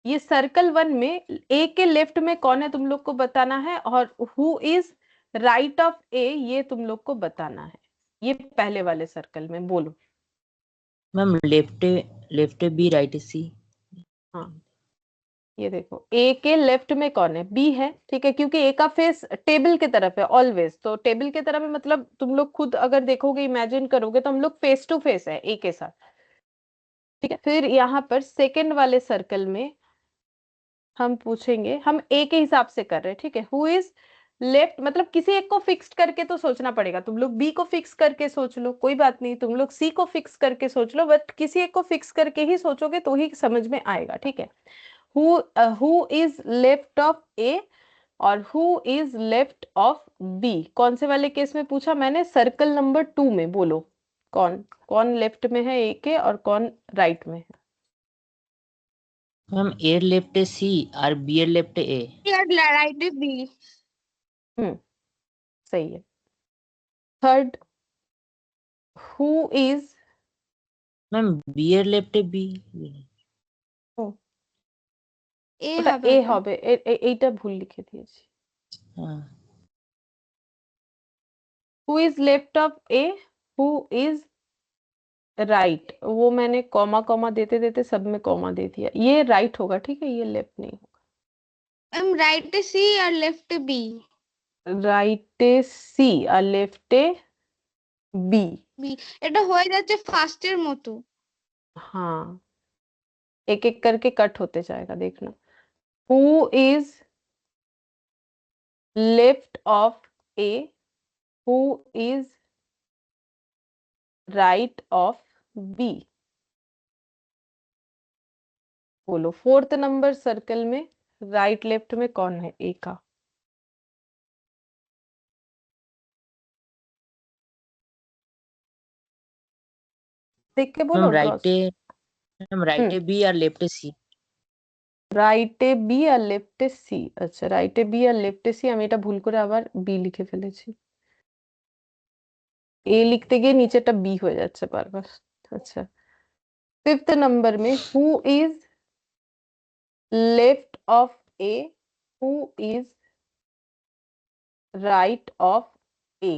ये सर्कल 1 में ए के लेफ्ट में कौन है तुम लोग को बताना है, और हु इज राइट ऑफ ए ये तुम लोग को बताना है, ये पहले वाले सर्कल में। बोलो।
मैम लेफ्ट बी राइट सी।
हाँ, ये देखो ए के लेफ्ट में कौन है, बी है, ठीक है, क्योंकि ए का फेस टेबल की तरफ है ऑलवेज, तो टेबल की तरफ है, मतलब तुम लोग खुद अगर देखोगे, इमेजिन करोगे, तो हम लोग फेस टू फेस है ए के साथ। ठीक है, फिर यहाँ पर सेकेंड वाले सर्कल में हम पूछेंगे, हम ए के हिसाब से कर रहे हैं, ठीक है, हु इज लेफ्ट, मतलब किसी एक को फिक्स करके तो सोचना पड़ेगा। तुम लोग बी को फिक्स करके सोच लो, कोई बात नहीं, तुम लोग सी को फिक्स करके सोच लो, बट किसी एक को फिक्स करके ही सोचोगे तो ही समझ में आएगा। ठीक है, who is left of A और who is left of B, कौन से वाले केस में पूछा मैंने, सर्कल नंबर 2 में। बोलो कौन कौन लेफ्ट में है ए के और कौन राइट में है।
मैम ए लेफ्ट सी और B left A.
Right B.
सही है। Third who is
ma'am B এর লেফটে বি।
এ
ওটা
হবে
এ
ওটা।
হবে, এইটা ভুল লিখে দিয়েছি।
হ্যাঁ
who is left of A, who is right, वो मैंने कॉमा कॉमा देते देते सब में कॉमा दे दिया, ये राइट होगा, ठीक है, ये लेफ्ट नहीं
ম্যাম রাইটে সি আর লেফটে বি।
होगा। राइटे सी और लेफ्टे बी।
বি এটা হয়ে যাচ্ছে ফার্স্টের মতো।
हाँ, एक एक करके कट होते जाएगा, देखना। Who is left of A, who is right of B. बोलो 4th नंबर सर्कल में राइट लेफ्ट में कौन है ए का? देख के बोलो।
ম্যাম রাইটে, ম্যাম রাইটে বি আর লেফটে সি।
রাইটে বি আর লেফটে সি। আচ্ছা, রাইটে বি আর লেফটে সি, আমি এটা ভুল করে আবার বি লিখে ফেলেছি। এ লিখতে গিয়ে নিচেটা বি হয়ে যাচ্ছে বারবার। আচ্ছা, 5th नंबर में who is left of A, who is right of A.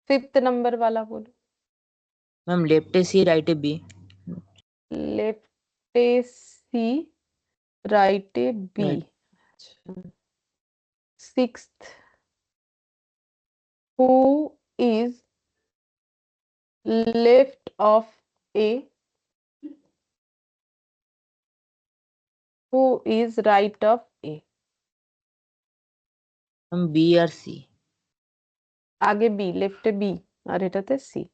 5th number वाला बोलो।
ম্যাম লেফটে সি রাইটে বি।
लेफ्टे सी राइटे बी।
Right.
अच्छा, 6th, who is left of A, who is right of A.
Ma'am B আর সি।
आगे बी, लेफ्ट बी और एटाते सी।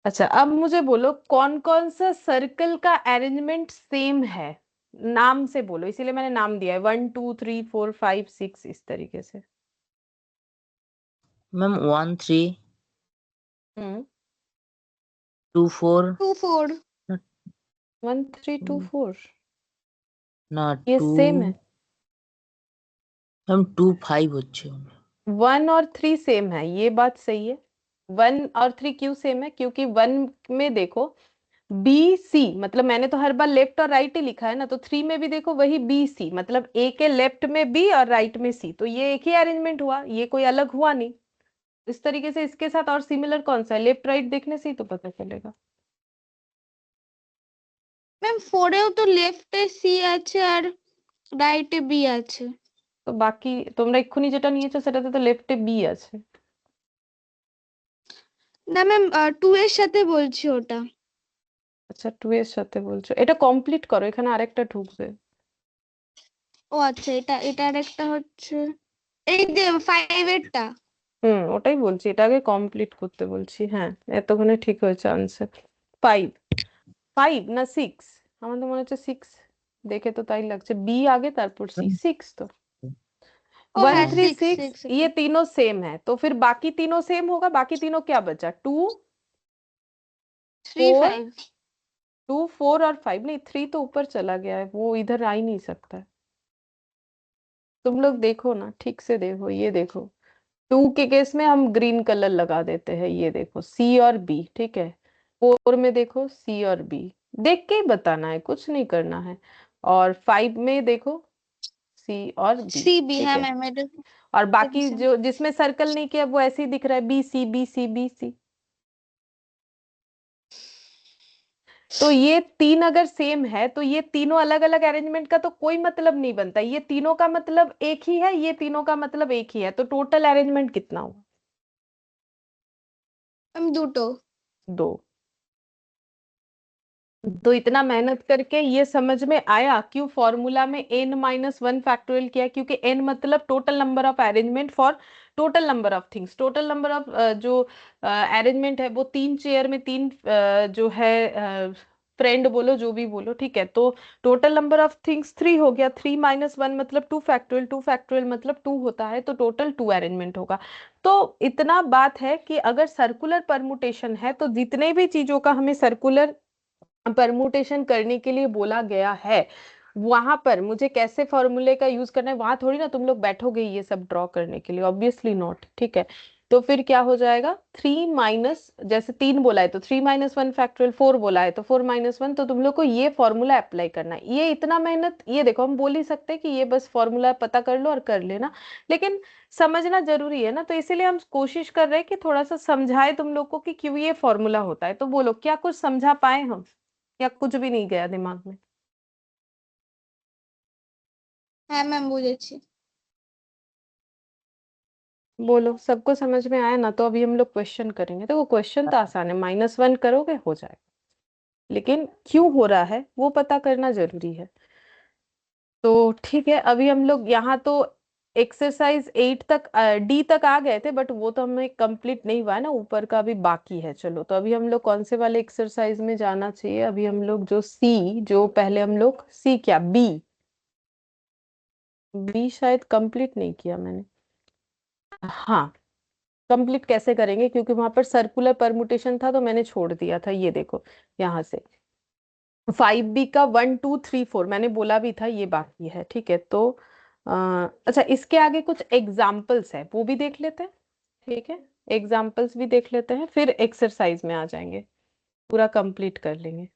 अच्छा, अब मुझे बोलो कौन कौन सा सर्कल का अरेंजमेंट सेम है, नाम से बोलो, इसीलिए मैंने नाम दिया है 1 2 3 4 5 6 इस तरीके से।
ম্যাম 1 3
हम्म
2 4।
2 4
1 3 2 4
না
ये
2,
सेम है।
ম্যাম 2 5 হচ্ছে।
1 और 3 सेम है, ये बात सही है। 1 और 3 क्यों सेम है? क्योंकि 1 में देखो बी सी, मतलब मैंने तो हर बार लेफ्ट और राइट ही लिखा है ना, तो 3 में भी देखो वही बी सी, मतलब ए के लेफ्ट में बी और राइट में सी, तो ये एक ही अरेंजमेंट हुआ, ये कोई अलग हुआ नहीं। इस तरीके से इसके साथ और सिमिलर कौन सा है, लेफ्ट राइट देखने से ही तो पता चलेगा।
ম্যাম 4 এও তো লেফটে সি আছে আর রাইটে বি আছে।
তো বাকি তোমরা এক্ষুনি যেটা নিয়েছো সেটাতে তো লেফটে বি আছে।
না ম্যাম 2 এর সাথে বলছি ওটা।
আচ্ছা, 2 এর সাথে বলছো, এটা কমপ্লিট করো, এখানে আরেকটা ঢুকবে।
ও আচ্ছা, এটা এটা আরেকটা হচ্ছে এই যে 5 এরটা।
ওটাই বলছি, এটা আগে কমপ্লিট করতে বলছি। হ্যাঁ, এতক্ষণে ঠিক হয়েছে আনসার। 5 5 না 6, আমার তো মনে হচ্ছে 6, দেখে তো তাই লাগছে। বি আগে তারপর সি, 6 तो
ও
1
হ্যাঁ
3
6
6
6
ये तीनों सेम है, तो फिर बाकी तीनों सेम होगा, बाकी तीनों क्या बचा? 2
3
4
5
2 4 और 5, नहीं 3 तो ऊपर चला गया है, वो इधर आ ही नहीं सकता है। तुम लोग देखो ना, ठीक से देखो, ये देखो 2 के केस में हम ग्रीन कलर लगा देते हैं, ये देखो सी और बी, ठीक है। 4 में देखो सी और बी, देख के ही बताना है, कुछ नहीं करना है। और 5 में देखो सी और बी,
সি বি,
ठीक
হ্যাঁ
है।
ম্যাম এটা
और बाकी
সেম।
जो जिसमें सर्कल नहीं किया वो ऐसे ही दिख रहा है, B C B C B C. तो ये 3 अगर सेम है तो ये तीनों अलग अलग अरेंजमेंट का तो कोई मतलब नहीं बनता, ये तीनों का मतलब एक ही है, ये तीनों का मतलब एक ही है, तो टोटल अरेंजमेंट कितना हुआ?
ম্যাম দুটো।
2। तो इतना मेहनत करके ये समझ में आया क्यों फॉर्मूला में n-1 फैक्टोरियल किया, क्योंकि n मतलब total number of arrangement for total number of things. Total number of जो अरेंजमेंट है वो 3 चेयर में 3 जो है फ्रेंड बोलो जो भी बोलो, ठीक है। तो टोटल नंबर ऑफ थिंग्स 3 हो गया, 3-1 मतलब 2 फैक्टोरियल, 2 फैक्टोरियल मतलब 2 होता है, तो टोटल 2 अरेंजमेंट होगा। तो इतना बात है कि अगर सर्कुलर परमुटेशन है तो जितने भी चीजों का हमें सर्कुलर परमुटेशन करने के लिए बोला गया है, वहां पर मुझे कैसे फॉर्मूले का यूज करना है, वहां थोड़ी ना तुम लोग बैठोगे ये सब ड्रॉ करने के लिए, ऑब्वियसली नॉट, ठीक है। तो फिर क्या हो जाएगा, 3 माइनस, जैसे 3 बोला है तो 3 माइनस 1 फैक्टोरियल, 4 बोला है तो 4 माइनस 1। तो तुम लोग को ये फॉर्मूला अप्लाई करना है। ये इतना मेहनत, ये देखो हम बोल ही सकते हैं कि ये बस फॉर्मूला पता कर लो और कर लेना, लेकिन समझना जरूरी है ना, तो इसीलिए हम कोशिश कर रहे हैं कि थोड़ा सा समझाए तुम लोग को कि क्यों ये फॉर्मूला होता है। तो बोलो, क्या कुछ समझा पाए हम, या कुछ भी नहीं गया दिमाग में?
হ্যাঁ ম্যাম বুঝেছি।
बोलो, सबको समझ में आया ना? तो अभी हम लोग क्वेश्चन करेंगे। तो वो क्वेश्चन तो आसान है, -1 करोगे हो जाएगा, लेकिन क्यों हो रहा है वो पता करना जरूरी है। तो ठीक है, अभी हम लोग यहाँ तो एक्सरसाइज 8 तक, डी तक आ गए थे, बट वो तो हमें कंप्लीट नहीं हुआ है ना, ऊपर का भी बाकी है। चलो, तो अभी हम लोग कौन से वाले एक्सरसाइज में जाना चाहिए? अभी हम लोग जो सी, जो पहले हम लोग सी, क्या बी, बी शायद कंप्लीट नहीं किया मैंने। हाँ, कंप्लीट कैसे करेंगे, क्योंकि वहां पर सर्कुलर परमुटेशन था तो मैंने छोड़ दिया था। ये देखो, यहाँ से 5b का 1 2 3 4 मैंने बोला भी था, ये बाकी है। ठीक है, तो अच्छा, इसके आगे कुछ एग्जाम्पल्स है, वो भी देख लेते हैं। ठीक है, एग्जाम्पल्स भी देख लेते हैं, फिर एक्सरसाइज में आ जाएंगे, पूरा कंप्लीट कर लेंगे।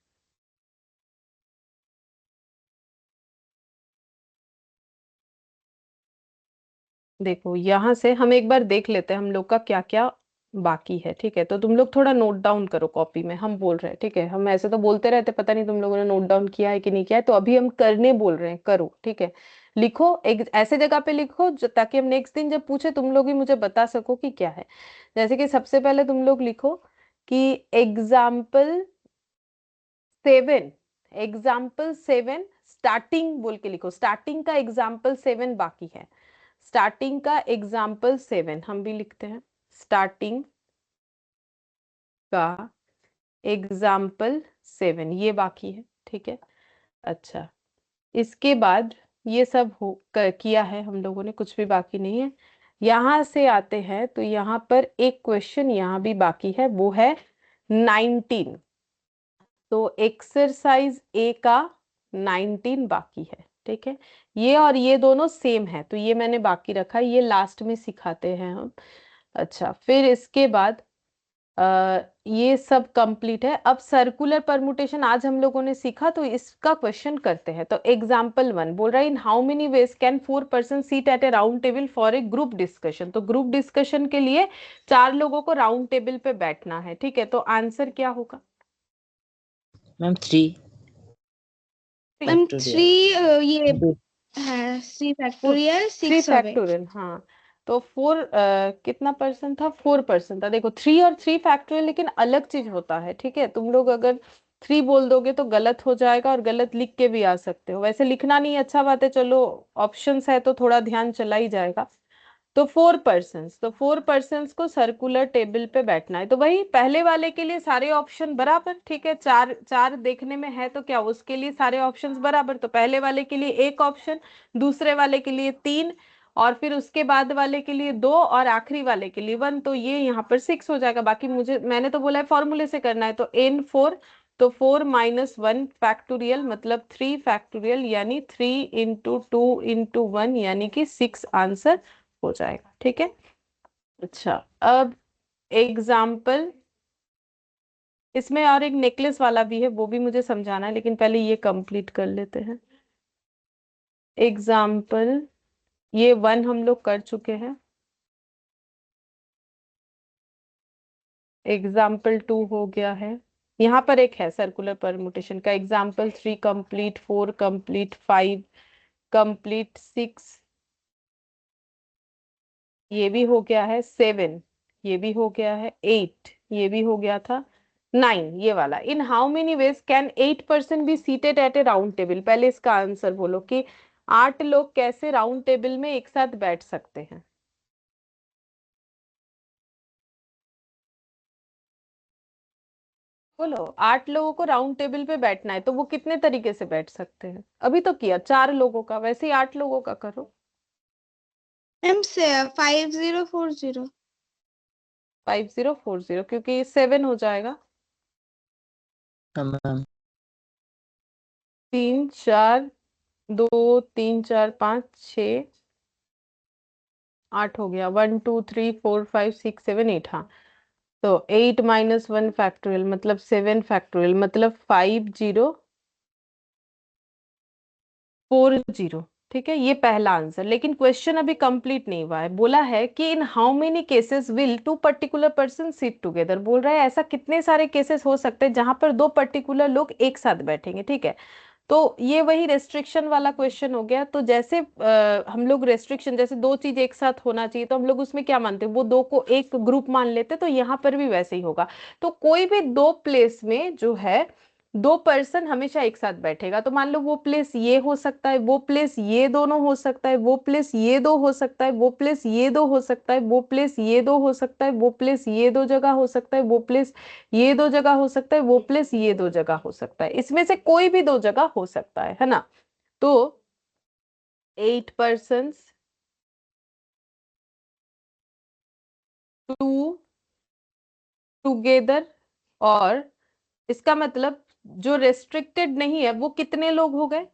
देखो, यहाँ से हम एक बार देख लेते हैं हम लोग का क्या क्या बाकी है। ठीक है, तो तुम लोग थोड़ा नोट डाउन करो कॉपी में, हम बोल रहे हैं। ठीक है, हम ऐसे तो बोलते रहते, पता नहीं तुम लोगों ने नोट डाउन किया है कि नहीं किया है। तो अभी हम करने बोल रहे हैं, करो। ठीक है, लिखो एक ऐसे जगह पे लिखो ताकि हम नेक्स्ट दिन जब पूछे तुम लोग ही मुझे बता सको कि क्या है। जैसे कि सबसे पहले तुम लोग लिखो कि एग्जाम्पल 7, एग्जाम्पल 7 स्टार्टिंग बोल के लिखो, स्टार्टिंग का एग्जाम्पल 7 बाकी है। स्टार्टिंग का एग्जाम्पल 7 हम भी लिखते हैं, स्टार्टिंग का एग्जाम्पल 7 ये बाकी है। ठीक है, अच्छा, इसके बाद ये सब किया है हम लोगों ने, कुछ भी बाकी नहीं है। यहां से आते हैं तो यहाँ पर एक क्वेश्चन यहाँ भी बाकी है, वो है 19। तो एक्सरसाइज ए का 19 बाकी है। ठीक है, ये और ये दोनों सेम है, तो ये मैंने बाकी रखा, ये लास्ट में सिखाते हैं हम। अच्छा, फिर इसके बाद ये सब कंप्लीट है। अब सर्कुलर परमुटेशन आज हम लोगों ने सीखा, तो इसका क्वेश्चन करते हैं। तो एग्जाम्पल 1 बोल रहा है, in how many ways can 4 person seat at a round table for a group discussion. तो ग्रुप डिस्कशन के लिए 4 लोगों को राउंड टेबल पे बैठना है। ठीक है, तो आंसर क्या होगा?
मैम 3
ম্যাম
फैक्टोरियल
3 ये
इंटू
হ্যাঁ 3 ফ্যাক্টোরিয়াল
3
6 হবে।
फैक्टोरियल, हाँ। तो 4 कितना पर्सन था? 4 पर्सन था। देखो, 3 और 3 फैक्टोरियल लेकिन अलग चीज होता है। ठीक है, तुम लोग अगर 3 बोल दोगे तो गलत हो जाएगा, और गलत लिख के भी आ सकते हो। वैसे लिखना नहीं अच्छा बात है, चलो ऑप्शंस है तो थोड़ा ध्यान चला ही जाएगा। तो 4 पर्सन्स, तो 4 पर्सन्स को सर्कुलर टेबल पे बैठना है। तो वही पहले वाले के लिए सारे ऑप्शन बराबर। ठीक है, चार चार देखने में है तो क्या उसके लिए सारे ऑप्शंस बराबर, तो पहले वाले के लिए एक ऑप्शन, दूसरे वाले के लिए 3, और फिर उसके बाद वाले के लिए 2, और आखिरी वाले के लिए 1। तो ये यहाँ पर 6 हो जाएगा। बाकी मैंने तो बोला है फॉर्मूले से करना है, तो n4, तो 4 - 1 फैक्टोरियल मतलब 3 फैक्टोरियल, यानी 3 × 2 × 1 यानी कि 6 आंसर हो जाएगा। ठीक है, अच्छा, अब एग्जाम्पल, इसमें और एक नेकलेस वाला भी है, वो भी मुझे समझाना है, लेकिन पहले ये कंप्लीट कर लेते हैं। एग्जाम्पल ये 1 हम लोग कर चुके हैं, एग्जाम्पल 2 हो गया है। यहाँ पर एक है सर्कुलर परमुटेशन का, एग्जाम्पल 3 कंप्लीट, 4 कंप्लीट, 5 कंप्लीट, 6 ये भी हो गया है, 7 ये भी हो गया है, 8 ये भी हो गया था, 9 ये वाला। इन how many ways can 8 person be seated at a round table? पहले इसका आंसर बोलो कि 8 लोग कैसे राउंड टेबल में एक साथ बैठ सकते हैं। बोलो, 8 लोगों को राउंड टेबल पे बैठना है, तो वो कितने तरीके से बैठ सकते हैं? अभी तो किया 4 लोगों का, वैसे ही 8 लोगों का करो।
ম্যাম 5040।
5040, क्योंकि 7 हो जाएगा,
मैम
3 4 2 3 4 5 6 8 हो गया, 1 2 3 4 5 6 7 8, हाँ। तो 8 माइनस 1 फैक्टोरियल मतलब 7 फैक्टोरियल मतलब 5040। ठीक है, ये पहला आंसर। लेकिन क्वेश्चन अभी कंप्लीट नहीं हुआ है। बोला है कि in how many cases will two particular person sit together. बोल रहा है ऐसा कितने सारे केसेस हो सकते हैं जहां पर दो पर्टिकुलर लोग एक साथ बैठेंगे। ठीक है, तो ये वही रेस्ट्रिक्शन वाला क्वेश्चन हो गया। तो जैसे हम लोग रेस्ट्रिक्शन, जैसे दो चीज एक साथ होना चाहिए तो हम लोग उसमें क्या मानते हैं, वो दो को एक ग्रुप मान लेते हैं, तो यहाँ पर भी वैसे ही होगा। तो कोई भी दो प्लेस में जो है दो पर्सन हमेशा एक साथ बैठेगा। तो मान लो वो प्लेस ये हो सकता है, वो प्लेस ये दोनों हो सकता है, वो प्लेस ये दो हो सकता है, वो प्लेस ये दो हो सकता है, वो प्लेस ये दो हो सकता है, वो प्लेस ये दो जगह हो सकता है, वो प्लेस ये दो जगह हो सकता है, वो प्लेस ये दो जगह हो सकता है। इसमें से कोई भी दो जगह हो सकता है ना। तो 8 persons टू टुगेदर, और इसका मतलब जो रेस्ट्रिक्टेड नहीं है वो कितने लोग हो गए?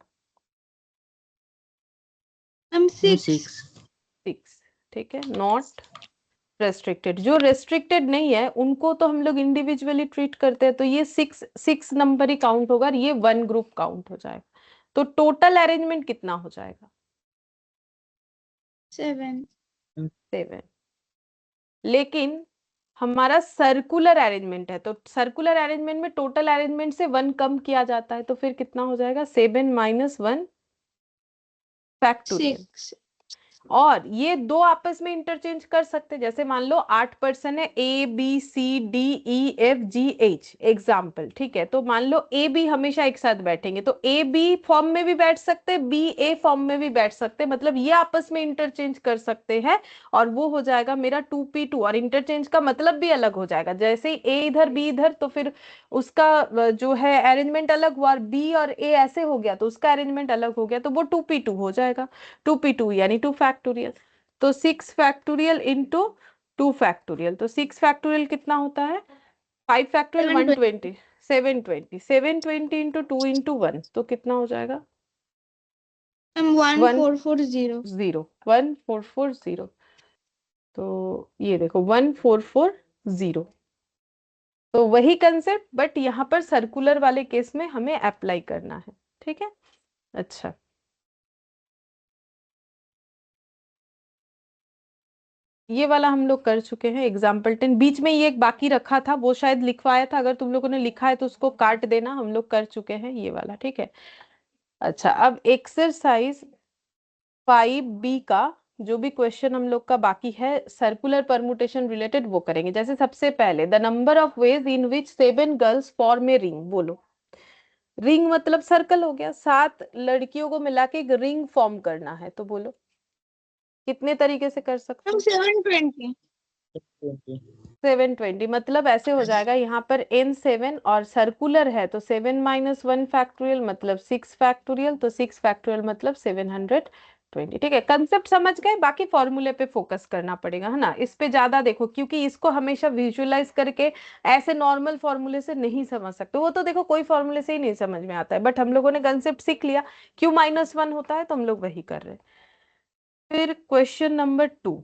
मैम 6।
6।
6। ठीक है, नॉट रेस्ट्रिक्टेड। जो रेस्ट्रिक्टेड नहीं है उनको तो हम लोग इंडिविजुअली ट्रीट करते हैं, तो ये 6 नंबर ही काउंट होगा और ये 1 ग्रुप काउंट हो जाएगा। तो टोटल अरेंजमेंट कितना हो जाएगा?
7।
7। लेकिन हमारा सर्कुलर अरेंजमेंट है, तो सर्कुलर अरेंजमेंट में टोटल अरेंजमेंट से 1 कम किया जाता है, तो फिर कितना हो जाएगा? 7 माइनस 1 फैक्टोरियल।
6।
और ये दो आपस में इंटरचेंज कर सकते हैं। जैसे मान लो 8 पर्सन है, A B C D E F G H example. ठीक है, तो मान लो ए बी हमेशा एक साथ बैठेंगे, तो ए बी फॉर्म में भी बैठ सकते हैं, बी ए फॉर्म में भी बैठ सकते हैं, मतलब ये आपस में इंटरचेंज कर सकते हैं। और वो हो जाएगा मेरा 2P2। और इंटरचेंज का मतलब भी अलग हो जाएगा। जैसे ही ए इधर बी इधर, तो फिर उसका जो है अरेंजमेंट अलग हुआ, और बी और ए ऐसे हो गया तो उसका अरेंजमेंट अलग हो गया, तो वो 2P2 हो जाएगा। 2P2 यानी 2 फैक्टोरियल। तो 6 फैक्टोरियल इंटू 2 फैक्टोरियल, तो 6 फैक्टोरियल कितना होता है? 5 फैक्टोरियल 120, 720, 720 इंटू 2 इंटू 1, तो कितना हो जाएगा?
मैम 1440।
1440। तो ये देखो 1440। तो वही कंसेप्ट, बट यहाँ पर सर्कुलर वाले केस में हमें अप्लाई करना है। ठीक है, अच्छा। ये वाला हम लोग कर चुके हैं एग्जाम्पल 10। बीच में ये एक बाकी रखा था, वो शायद लिखवाया था। अगर तुम लोगों ने लिखा है तो उसको काट देना, हम लोग कर चुके हैं ये वाला। ठीक है, अच्छा। अब एक्सरसाइज 5B का जो भी क्वेश्चन हम लोग का बाकी है सर्कुलर परमुटेशन रिलेटेड, वो करेंगे। जैसे सबसे पहले, the number of ways in which 7 girls form a ring. बोलो, रिंग मतलब सर्कल हो गया, 7 लड़कियों को मिला के एक रिंग फॉर्म करना है, तो बोलो कितने तरीके से कर सकते
मैम
हो?
720।
720 मतलब ऐसे हो जाएगा, यहाँ पर n7 और सर्कुलर है तो 7 माइनस 1 फैक्टोरियल मतलब 6 फैक्टोरियल, तो 6 फैक्टोरियल मतलब 720। ठीक है, कंसेप्ट समझ गए? बाकी फॉर्मूले पे फोकस करना पड़ेगा, है ना। इस पे ज्यादा देखो, क्योंकि इसको हमेशा विजुअलाइज करके ऐसे नॉर्मल फॉर्मूले से नहीं समझ सकते। वो तो देखो कोई फॉर्मूले से ही नहीं समझ में आता है, बट हम लोगों ने कंसेप्ट सीख लिया, Q-1 होता है, तो हम लोग वही कर रहे हैं। फिर question number 2,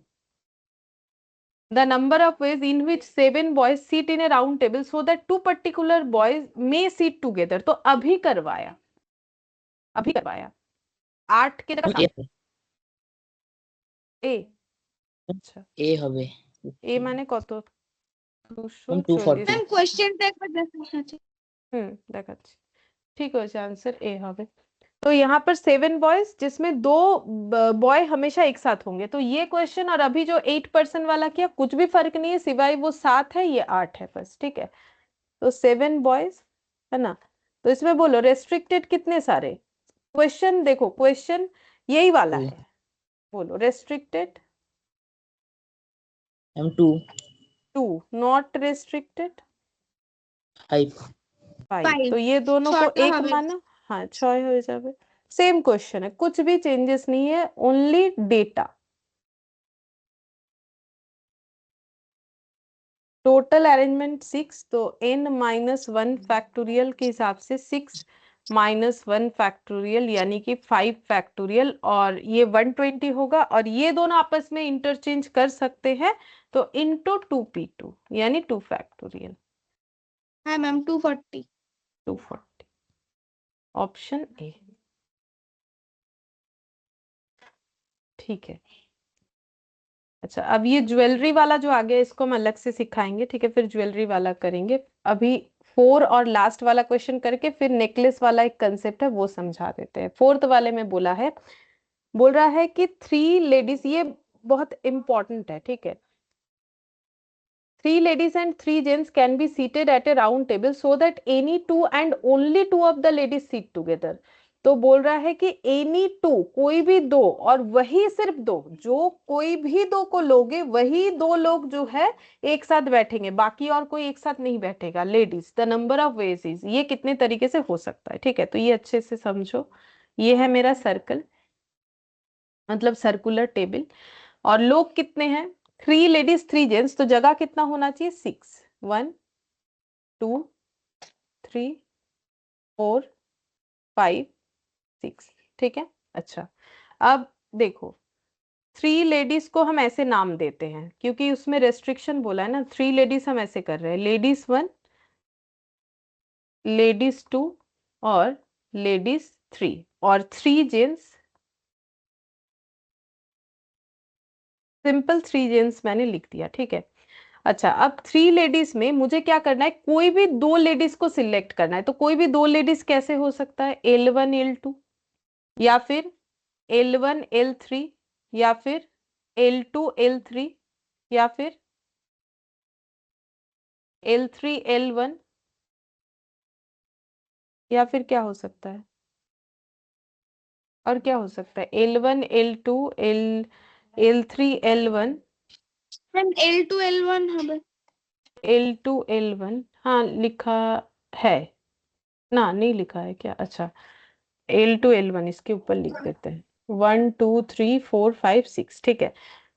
the number of ways in which 7 boys sit in a round table so that two particular boys may sit together। तो अभी करवाया, 8 के जगह 7। ए, अच्छा,
এ হবে
ए माने কত?
ম্যাম
240।
240।
मैम क्वेश्चनটা একবার দেখো। আচ্ছা
দেখাচ্ছি। ठीक हो जाए, आंसर ए হবে। तो यहाँ पर 7 बॉयज जिसमें दो बॉय हमेशा एक साथ होंगे, तो ये क्वेश्चन और अभी जो 8 पर्सन वाला किया कुछ भी फर्क नहीं है, सिवाय वो 7 है ये 8 है बस। ठीक है, तो 7 बॉयज, है ना। तो इसमें बोलो रेस्ट्रिक्टेड कितने सारे? क्वेश्चन देखो, क्वेश्चन यही वाला
2
है। बोलो रेस्ट्रिक्टेड
ম্যাম 2
2, नॉट रेस्ट्रिक्टेड
5
5।
5।
तो ये दोनों को
ছটা
एक
হবে।
माना, हाँ 6 हो जाए। सेम क्वेश्चन है, कुछ भी चेंजेस नहीं है, ओनली डेटा। टोटल अरेंजमेंट 6, तो n माइनस 1 फैक्टोरियल के हिसाब से 6 -1 फैक्टोरियल यानी कि 5 फैक्टोरियल, और ये 120 होगा, और ये दोनों आपस में इंटरचेंज कर सकते हैं, तो इंटू 2p2 यानी 2 फैक्टोरियल।
हाँ मैम 240।
240 option A. ठीक है। अच्छा, अब ये ज्वेलरी वाला जो आ गया इसको हम अलग से सिखाएंगे, ठीक है, फिर ज्वेलरी वाला करेंगे। अभी 4 और लास्ट वाला क्वेश्चन करके फिर नेकलेस वाला एक कंसेप्ट है वो समझा देते हैं। 4th वाले में बोल रहा है कि 3 लेडीज, ये बहुत इंपॉर्टेंट है, ठीक है। 3 ladies and 3 gents can be seated at a round table so that any 2 and only 2 of the ladies sit together। तो बोल रहा है कि any 2 कोई भी दो, और वही सिर्फ दो, जो कोई भी दो को लोगे वही दो लोग जो है एक साथ बैठेंगे, बाकी और कोई एक साथ नहीं बैठेगा। Ladies, the number of veg is, ये कितने तरीके से हो सकता है, ठीक है, तो ये अच्छे से समझो। ये है मेरा सर्कल, मतलब सर्कुलर टेबल, और लोग कितने हैं, 3 लेडीज 3 जेंट्स, तो जगह कितना होना चाहिए, 6, 1 2 3 4 5 6, ठीक है। अच्छा, अब देखो 3 लेडीज को हम ऐसे नाम देते हैं क्योंकि उसमें रेस्ट्रिक्शन बोला है ना, 3 लेडीज हम ऐसे कर रहे हैं, लेडीज 1, लेडीज 2 और लेडीज 3, और 3 जेंट्स, सिंपल 3 जेंट्स मैंने लिख दिया, ठीक है। अच्छा, अब 3 लेडीज में मुझे क्या करना है, कोई भी 2 लेडीज को सिलेक्ट करना है, तो कोई भी 2 लेडीज कैसे हो सकता है, L1 L2, या फिर L1 L3, या फिर L2 L3, या फिर L3 L1, या फिर क्या हो सकता है, और क्या हो सकता है, L1 L2 L3 L1,
ma'am L2 L1 হবে।
L2 L1, हाँ लिखा है ना, नहीं लिखा है क्या, अच्छा L2 L1 इसके ऊपर लिख देते हैं, 1 2 3 4 5 6, ठीक है।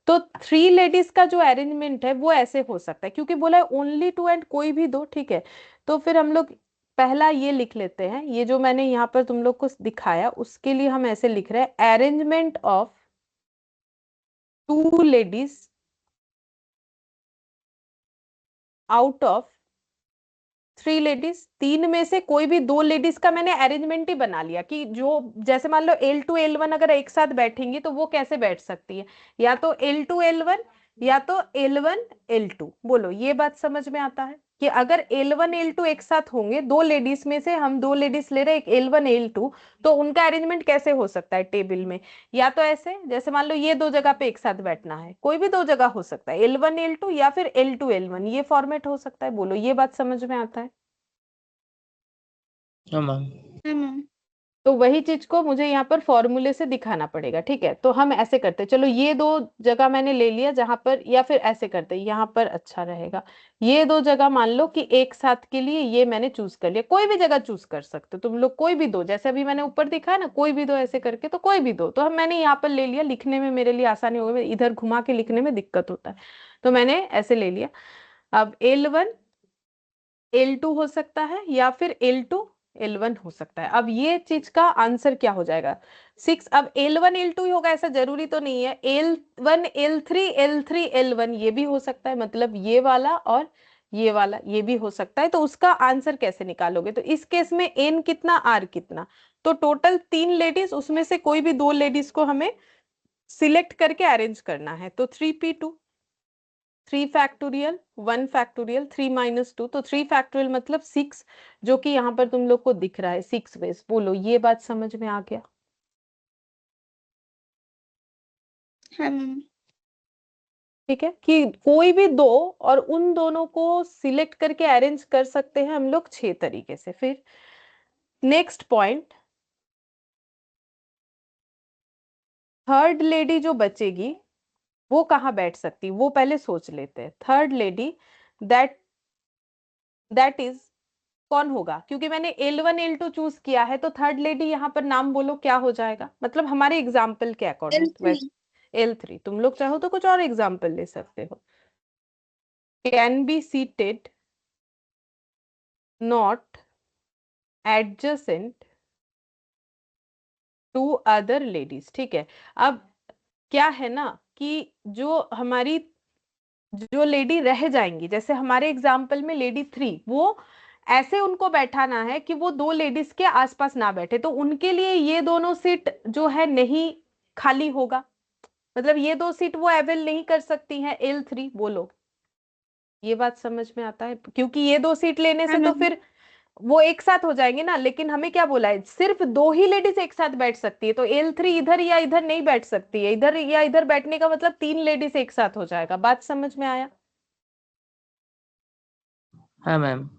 तो 3 लेडीज का जो अरेंजमेंट है वो ऐसे हो सकता है, क्योंकि बोला है ओनली 2 एंड कोई भी दो, ठीक है। तो फिर हम लोग पहला ये लिख लेते हैं, ये जो मैंने यहाँ पर तुम लोग को दिखाया उसके लिए हम ऐसे लिख रहे हैं, arrangement of 2 ladies out of 3 ladies, 3 में से कोई भी 2 लेडीज का मैंने अरेंजमेंट ही बना लिया, कि जो जैसे मान लो L2 L1 अगर एक साथ बैठेंगी तो वो कैसे बैठ सकती है, या तो L2 L1 या तो L1 L2। बोलो, ये बात समझ में आता है कि अगर L1 L2 एक साथ होंगे, 2 लेडीज में से हम 2 लेडीज ले रहे हैं, एक L1 L2, तो उनका अरेंजमेंट कैसे हो सकता है टेबल में, या तो ऐसे, जैसे मान लो ये 2 जगह पे एक साथ बैठना है, कोई भी 2 जगह हो सकता है, L1 L2 या फिर L2 L1, ये फॉर्मेट हो सकता है। बोलो, ये बात समझ में आता है।
हाँ मैम।
हाँ मैम।
तो वही चीज को मुझे यहाँ पर फॉर्मूले से दिखाना पड़ेगा, ठीक है। तो हम ऐसे करते, चलो ये 2 जगह मैंने ले लिया जहां पर, या फिर ऐसे करते यहाँ पर अच्छा रहेगा, ये 2 जगह मान लो कि एक साथ के लिए ये मैंने चूज कर लिया, कोई भी जगह चूज कर सकते हो तुम लोग, कोई भी 2, जैसे अभी मैंने ऊपर दिखाया ना, कोई भी 2 ऐसे करके, तो कोई भी 2 तो हम मैंने यहाँ पर ले लिया, लिखने में मेरे लिए आसानी हो गई, इधर घुमा के लिखने में दिक्कत होता है, तो मैंने ऐसे ले लिया। अब L1 L2 हो सकता है, या फिर L2 L1 हो सकता है। अब ये चीज का आंसर क्या हो जाएगा, 6। अब L1 L2 ही होगा ऐसा जरूरी तो नहीं है, L1 L3 L3 L1 ये भी हो सकता है, मतलब ये वाला और ये वाला ये भी हो सकता है। तो उसका आंसर कैसे निकालोगे, तो इस केस में N कितना R कितना, तो टोटल 3 लेडीज, उसमें से कोई भी 2 लेडीज को हमें सिलेक्ट करके अरेंज करना है, तो 3p2, 3 फैक्टोरियल 1 फैक्टोरियल 3 माइनस 2, तो 3 फैक्टोरियल मतलब 6, जो कि यहाँ पर तुम लोग को दिख रहा है 6 वेज। बोलो, ये बात समझ में आ गया,
हाँ मैम।
ठीक है, कि कोई भी 2 और उन दोनों को सिलेक्ट करके अरेंज कर सकते हैं हम लोग 6 तरीके से। फिर नेक्स्ट पॉइंट, थर्ड लेडी जो बचेगी वो कहाँ बैठ सकती, वो पहले सोच लेते हैं। Third lady, that that is कौन होगा, क्योंकि मैंने L1 L2 चूज किया है, तो थर्ड लेडी यहाँ पर नाम बोलो क्या हो जाएगा, मतलब हमारे एग्जाम्पल के अकॉर्डिंग।
L3।
वैसे L3, तुम लोग चाहो तो कुछ और एग्जाम्पल ले सकते हो। Can be seated not adjacent 2 other ladies, ठीक है। अब क्या है ना कि जो लेडी रह जाएंगी, जैसे हमारे एग्जाम्पल में लेडी 3, वो ऐसे उनको बैठाना है कि वो 2 लेडीज के आसपास ना बैठे, तो उनके लिए ये दोनों सीट जो है नहीं खाली होगा, मतलब ये 2 सीट वो अवेल नहीं कर सकती हैं L3। बोलो, ये बात समझ में आता है? क्योंकि ये 2 सीट लेने
हाँ
से तो
मैम।
फिर वो एक साथ हो जाएंगे ना, लेकिन हमें क्या बोला है, सिर्फ 2 ही लेडीज एक साथ बैठ सकती है, तो L3 इधर या इधर नहीं बैठ सकती है, इधर या इधर बैठने का मतलब 3 लेडीज एक साथ हो जाएगा। बात समझ में आया?
हाँ मैम।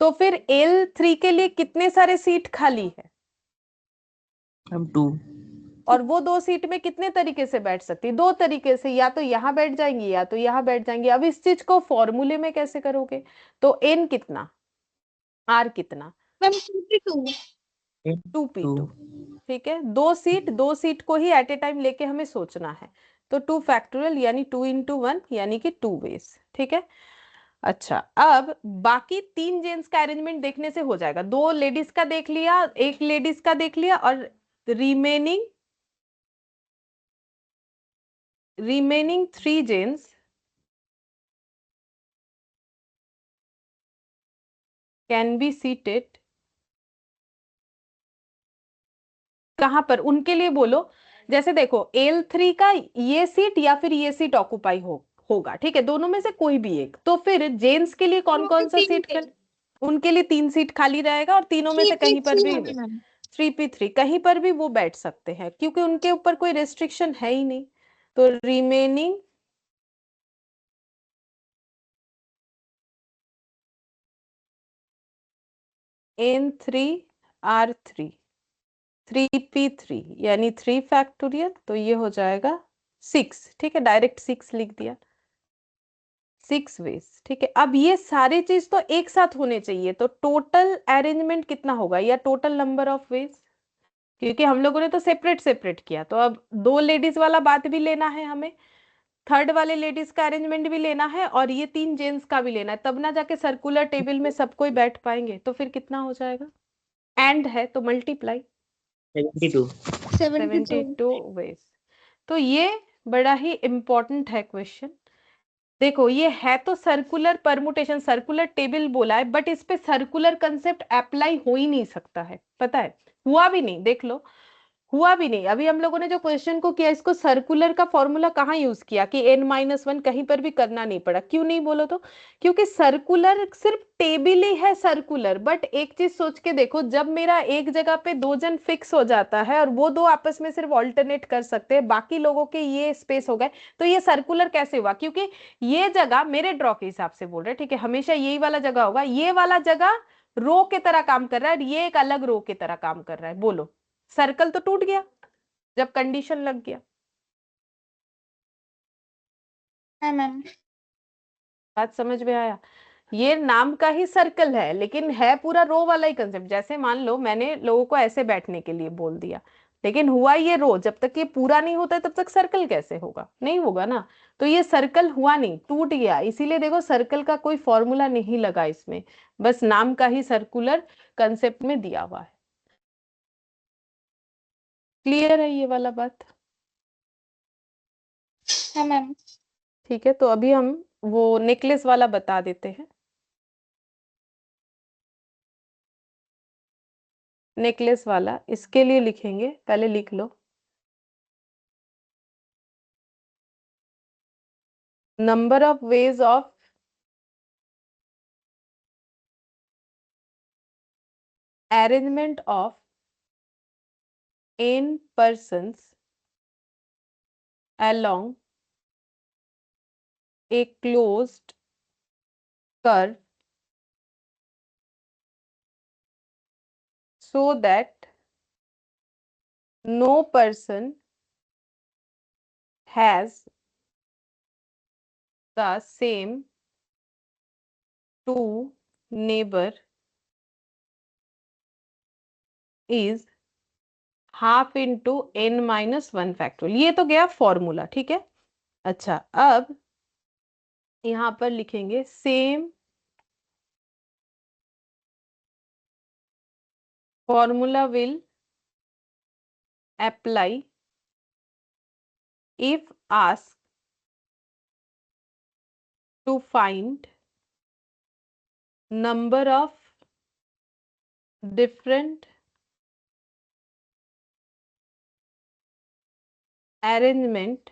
तो फिर L3 के लिए कितने सारे सीट खाली है,
मैम 2।
और वो 2 सीट में कितने तरीके से बैठ सकती है? 2 तरीके से, या तो यहाँ बैठ जाएंगी या तो यहाँ बैठ जाएंगी। अब इस चीज को फॉर्मूले में कैसे करोगे? तो N कितना, R कितना,
मैम 22।
2।
2p2, ठीक है। 2 सीट को ही एट ए टाइम लेके हमें सोचना है, तो 2 फैक्टोरियल यानी 2 into 1 यानी कि 2 वेज, ठीक है। अच्छा, अब बाकी 3 जेंट्स का अरेंजमेंट देखने से हो जाएगा। 2 लेडीज का देख लिया, 1 लेडीज का देख लिया, और remaining 3 gents can be seated कहां पर, उनके लिए बोलो। जैसे देखो, L3 का ये सीट या फिर ये सीट ऑक्युपाई होगा, ठीक है, दोनों में से कोई भी एक। तो फिर जेंट्स के लिए कौन कौन सा सीट उनके लिए 3 सीट खाली रहेगा, और तीनों में से कहीं पर
3p3
भी
होगी मैम।
3p3 कहीं पर भी वो बैठ सकते हैं, क्योंकि उनके ऊपर कोई रेस्ट्रिक्शन है ही नहीं। तो रिमेनिंग N3 R3 3p3 यानी 3 फैक्टोरियल, तो ये हो जाएगा 6, ठीक है, डायरेक्ट 6 लिख दिया। 6 वेज, ठीक है। अब ये सारी चीज तो एक साथ होने चाहिए, तो टोटल अरेंजमेंट कितना होगा, या टोटल नंबर ऑफ वेज, क्योंकि हम लोगों ने तो सेपरेट सेपरेट किया, तो अब 2 लेडीज वाला बात भी लेना है हमें, थर्ड वाले लेडीज का अरेंजमेंट भी लेना है, और ये 3 जेंट्स का भी लेना है, तब ना जाके सर्कुलर टेबल में सब कोई बैठ पाएंगे। तो फिर कितना हो जाएगा, एंड है तो मल्टीप्लाई
72।
72 वेज। तो ये बड़ा ही इंपॉर्टेंट है क्वेश्चन। देखो, ये है तो सर्कुलर परमुटेशन, सर्कुलर टेबल बोला है, बट इस पे सर्कुलर कंसेप्ट अप्लाई हो ही नहीं सकता है, पता है, हुआ भी नहीं, देख लो, हुआ भी नहीं। अभी हम लोगों ने जो क्वेश्चन को किया, इसको सर्कुलर का फॉर्मूला कहाँ यूज किया कि n-1 कहीं पर भी करना नहीं पड़ा, क्यों नहीं बोलो तो? क्योंकि सर्कुलर सिर्फ टेबल ही है सर्कुलर। बट एक चीज सोच के देखो, जब मेरा एक जगह पे 2 जन फिक्स हो जाता है और वो 2 आपस में सिर्फ ऑल्टरनेट कर सकते हैं, बाकी लोगों के ये स्पेस हो गए, तो ये सर्कुलर कैसे हुआ? क्योंकि ये जगह मेरे ड्रॉ के हिसाब से बोल रहे, ठीक है, हमेशा यही वाला जगह होगा, ये वाला जगह रो के तरह काम कर रहा है, और ये एक अलग रो के तरह काम कर रहा है। बोलो, सर्कल तो टूट गया जब कंडीशन लग गया।
हाँ मैम।
बात समझ में आया? ये नाम का ही सर्कल है, लेकिन है पूरा रो वाला ही कंसेप्ट। जैसे मान लो मैंने लोगों को ऐसे बैठने के लिए बोल दिया, लेकिन हुआ ये रो, जब तक ये पूरा नहीं होता है तब तक सर्कल कैसे होगा? नहीं होगा ना। तो ये सर्कल हुआ नहीं, टूट गया, इसीलिए देखो सर्कल का कोई फॉर्मूला नहीं लगा इसमें, बस नाम का ही सर्कुलर कंसेप्ट में दिया हुआ है। क्लियर है ये वाला बात?
हाँ मैम।
ठीक है, तो अभी हम वो नेकलेस वाला बता देते हैं। नेकलेस वाला इसके लिए लिखेंगे, पहले लिख लो, number of ways of arrangement of n persons along a closed curve so that no person has the same two neighbor is half into n-1 factorial. ये तो गया फॉर्मूला, ठीक है। अच्छा, अब यहां पर लिखेंगे same formula will apply if asked to find number of different arrangement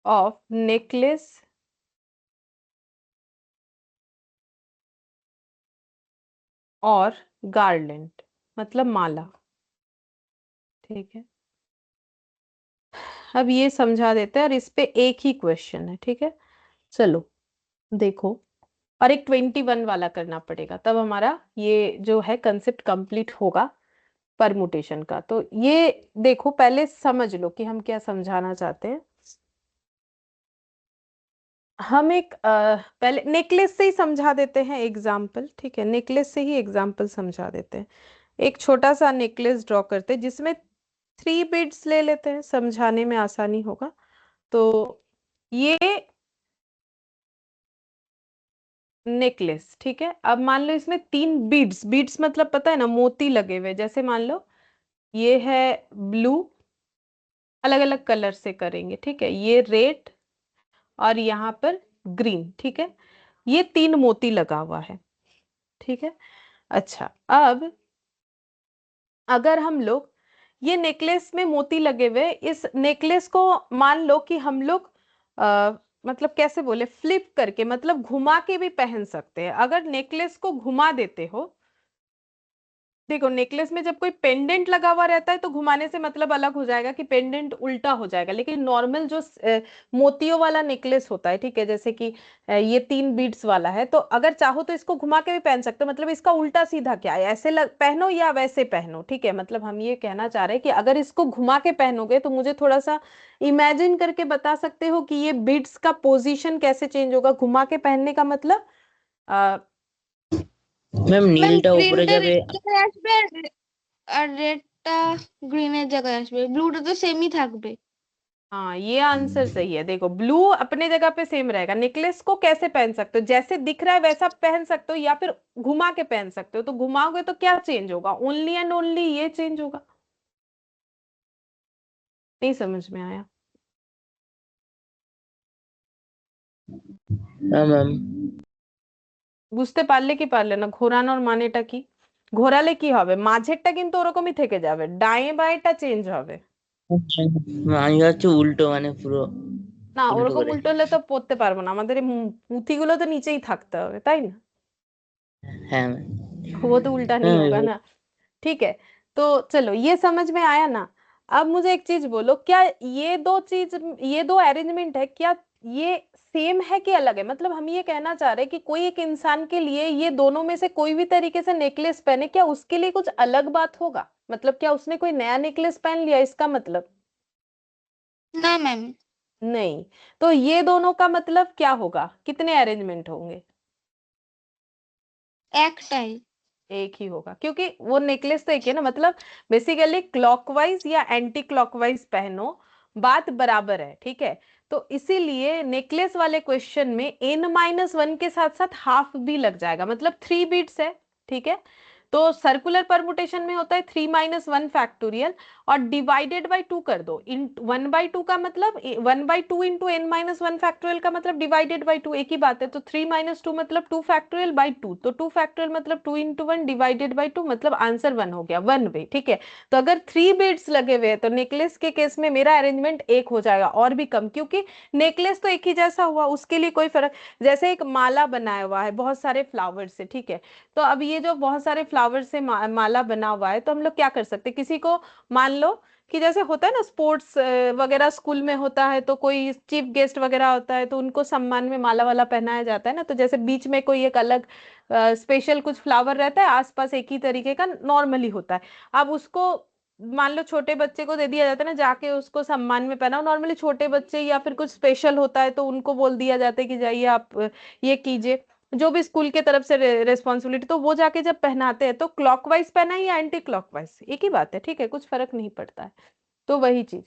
of necklace और गार्लैंड, मतलब माला। ठीक है, अब ये समझा देते हैं और इस पे एक ही क्वेश्चन है। ठीक है, चलो देखो, और एक 21 वाला करना पड़ेगा, तब हमारा ये जो है कंसेप्ट कंप्लीट होगा परमुटेशन का। तो ये देखो, पहले समझ लो कि हम क्या समझाना चाहते हैं। हम एक पहले नेकलेस से ही समझा देते हैं एग्जाम्पल। ठीक है, नेकलेस से ही एग्जाम्पल समझा देते हैं। एक छोटा सा नेकलेस ड्रॉ करते हैं जिसमें 3 बीड्स ले लेते हैं, समझाने में आसानी होगा। तो ये नेकलेस, ठीक है, अब मान लो इसमें 3 बीड्स, बीड्स मतलब पता है ना, मोती लगे हुए। जैसे मान लो ये है ब्लू, अलग अलग कलर से करेंगे। ठीक है, ये रेड और यहाँ पर ग्रीन। ठीक है, ये 3 मोती लगा हुआ है। ठीक है, अच्छा, अब अगर हम लोग ये नेकलेस में मोती लगे हुए, इस नेकलेस को मान लो कि हम लोग मतलब कैसे बोले, फ्लिप करके, मतलब घुमा के भी पहन सकते हैं। अगर नेकलेस को घुमा देते हो, देखो नेकलेस में जब कोई पेंडेंट लगा हुआ रहता है तो घुमाने से मतलब अलग हो जाएगा कि पेंडेंट उल्टा हो जाएगा। लेकिन नॉर्मल जो मोतियों वाला नेकलेस होता है, ठीक है, जैसे कि ये 3 बीड्स वाला है, तो अगर चाहो तो इसको घुमा के भी पहन सकते हो। मतलब इसका उल्टा सीधा क्या है, ऐसे पहनो या वैसे पहनो। ठीक है, मतलब हम ये कहना चाह रहे हैं कि अगर इसको घुमा के पहनोगे तो मुझे थोड़ा सा इमेजिन करके बता सकते हो कि ये बीड्स का पोजिशन कैसे चेंज होगा घुमा के पहनने का मतलब।
ম্যাম নীলটা উপরে
গ্রিনটা
যাবে।
রেড জায়গায় আসবে আর রেডটা গ্রিনের জায়গায় আসবে, ব্লুটা তো সেমই থাকবে।
हाँ, ये आंसर सही है। देखो ब्लू अपने जगह पे सेम रहेगा। नेकलेस को कैसे पहन सकते हो, जैसे दिख रहा है वैसा पहन सकते हो या फिर घुमा के पहन सकते हो। तो घुमाओगे तो क्या चेंज होगा, ओनली एंड ओनली ये चेंज होगा। नहीं समझ में आया?
হ্যাঁ ম্যাম।
বুঝতে পারলে কি পারলে না, ঘোরানোর মানেটা কি? ঘোরালে কি হবে, মাঝেরটা কিন্তু ওরকমই থেকে যাবে, ডায়ে বাঁয়েটা চেঞ্জ হবে।
আমি ভাবছি উল্টো, মানে পুরো
না,
উল্টো
ওরকম
করে।
উল্টো হলে তো পড়তে পারবো না, আমাদের এই পুঁথিগুলো তো নিচেই থাকতে হবে, তাই না?
হ্যাঁ ম্যাম।
वो तो उल्टा नहीं होगा
ম্যাম
ना। ठीक है, तो चलो ये समझ में आया ना। अब मुझे एक चीज बोलो, क्या ये दो चीज, ये दो अरेंजमेंट है, क्या ये सेम है कि अलग है? मतलब हम ये कहना चाह रहे हैं कि कोई एक इंसान के लिए ये दोनों में से कोई भी तरीके से नेकलेस पहने, क्या उसके लिए कुछ अलग बात होगा? मतलब क्या उसने कोई नया नेकलेस पहन लिया, इसका मतलब?
না ম্যাম,
नहीं। तो ये दोनों का मतलब क्या होगा, कितने अरेंजमेंट होंगे?
একটাই।
एक ही होगा, क्योंकि वो नेकलेस तो एक है ना। मतलब बेसिकली क्लॉकवाइज या एंटी क्लॉकवाइज पहनो, बात बराबर है। ठीक है, तो इसीलिए नेकलेस वाले क्वेश्चन में n-1 के साथ साथ हाफ भी लग जाएगा, मतलब 3 बीट्स है। ठीक है, तो सर्कुलर परमुटेशन में होता है 3-1 फैक्टोरियल और डिवाइडेड बाई 2 कर दो। इन 1/2 का मतलब 1/2 इंटू n-1 फैक्टोरियल का मतलब डिवाइडेड बाई 2, एक ही बात है। तो 3-2 मतलब 2 फैक्टोरियल बाई 2, तो 2 फैक्टोरियल मतलब 2 इंटू 1 डिवाइडेड बाई 2, मतलब आंसर 1 हो गया, 1 वे। ठीक है, तो अगर 3 बीड्स लगे हुए हैं तो नेकलेस के केस में मेरा अरेंजमेंट एक हो जाएगा और भी कम, क्योंकि नेकलेस तो एक ही जैसा हुआ, उसके लिए कोई फर्क। जैसे एक माला बनाया हुआ है बहुत सारे फ्लावर से, ठीक है, तो अब ये जो बहुत सारे फ्लावर से माला बना हुआ है, तो हम लोग क्या कर सकते हैं, किसी को मान लो कि जैसे होता है ना स्पोर्ट्स वगैरह स्कूल में होता है, तो कोई चीफ गेस्ट वगैरह होता है तो उनको सम्मान में माला वाला पहनाया जाता है ना। तो जैसे बीच में कोई एक अलग स्पेशल कुछ फ्लावर रहता है, आसपास एक ही तरीके का नॉर्मली होता है। अब उसको मान लो छोटे बच्चे को दे दिया जाता है ना, जाके उसको सम्मान में पहनाओ। नॉर्मली छोटे बच्चे या फिर कुछ स्पेशल होता है तो उनको बोल दिया जाता है कि जाइए आप ये कीजिए, जो भी स्कूल के तरफ से रेस्पॉन्सिबिलिटी, तो वो जाके जब पहनाते हैं तो क्लॉकवाइज पहना है या एंटी क्लॉकवाइज, एक ही बात है। ठीक है, कुछ फर्क नहीं पड़ता है। तो वही चीज,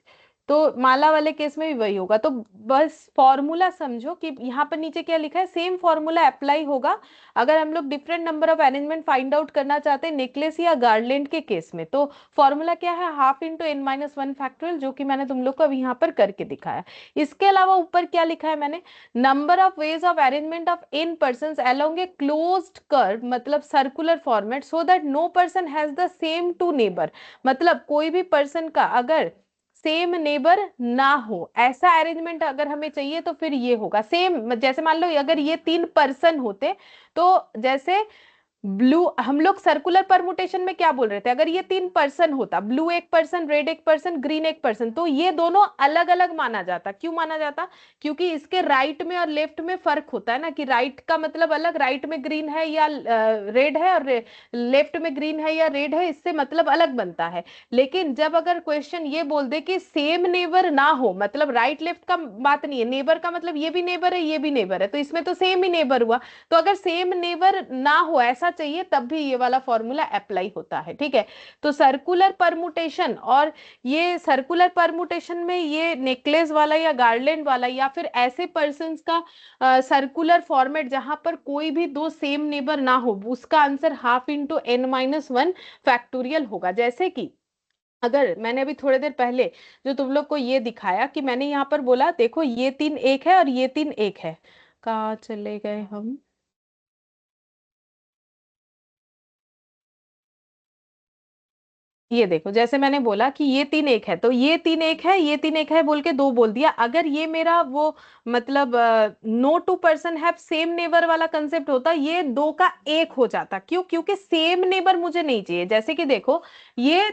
तो माला वाले केस में भी वही होगा। तो बस फॉर्मूला समझो कि यहाँ पर नीचे क्या लिखा है, सेम फॉर्मूला अप्लाई होगा अगर हम लोग different number of arrangement find out करना चाहते हैं नेकलेस या गार्लैंड के केस में। तो फॉर्मूला क्या है, half into n minus one factorial, जो कि मैंने तुम लोग को अभी यहाँ पर करके दिखाया। इसके अलावा ऊपर क्या लिखा है मैंने, number of ways of arrangement of n person along a closed curve, मतलब circular format, so that no person has the same two neighbour. मतलब कोई भी पर्सन का अगर सेम नेबर ना हो, ऐसा अरेंजमेंट अगर हमें चाहिए तो फिर ये होगा सेम। जैसे मान लो अगर ये 3 पर्सन होते, तो जैसे ब्लू, हम लोग सर्कुलर परमुटेशन में क्या बोल रहे थे, अगर ये 3 पर्सन होता, ब्लू एक पर्सन, रेड एक पर्सन, ग्रीन एक पर्सन, तो ये दोनों अलग अलग माना जाता। क्यों माना जाता, क्योंकि इसके राइट में और लेफ्ट में फर्क होता है ना, कि राइट का मतलब अलग, राइट में ग्रीन है या रेड है, और लेफ्ट में ग्रीन है या रेड है, इससे मतलब अलग बनता है। लेकिन जब अगर क्वेश्चन ये बोल दे कि सेम नेबर ना हो, मतलब राइट लेफ्ट का बात नहीं है, नेबर का मतलब ये भी नेबर है ये भी नेबर है, तो इसमें तो सेम ही नेबर हुआ। तो अगर सेम नेबर ना हो ऐसा चाहिए, तब भी ये वाला फॉर्मूला अप्लाई होता है, ठीक है। तो सर्कुलर परमुटेशन, और ये सर्कुलर परमुटेशन में ये नेकलेस वाला या गार्लैंड वाला या फिर ऐसे पर्सन्स का सर्कुलर फॉर्मेट जहां पर कोई भी दो सेम नेबर ना हो, उसका answer half into n minus one factorial होगा। जैसे कि अगर मैंने अभी थोड़ी देर पहले जो तुम लोग को ये दिखाया कि मैंने यहाँ पर बोला देखो ये 3 1 है और ये 3 1 है, कहाँ चले गए हम, ये देखो जैसे मैंने बोला कि ये 3 1 है, तो ये 3 1 है, ये 3 1 है बोल के दो बोल दिया। अगर ये मेरा वो मतलब no two person have same neighbour वाला कंसेप्ट होता, ये दो का एक हो जाता। क्यों, क्योंकि सेम नेबर मुझे नहीं चाहिए। जैसे कि देखो ये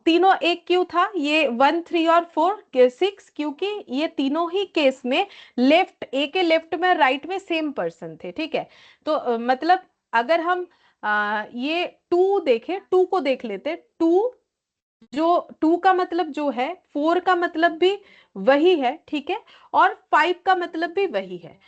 तीनों एक क्यों था, ये 1 3 और 4 6, क्योंकि ये तीनों ही केस में लेफ्ट, ए के लेफ्ट में राइट में सेम पर्सन थे, ठीक है। तो मतलब अगर हम ये टू देखे, टू को देख लेते, टू जो 2 का मतलब जो है 4 का मतलब भी वही है, ठीक है, और 5 का मतलब भी वही है।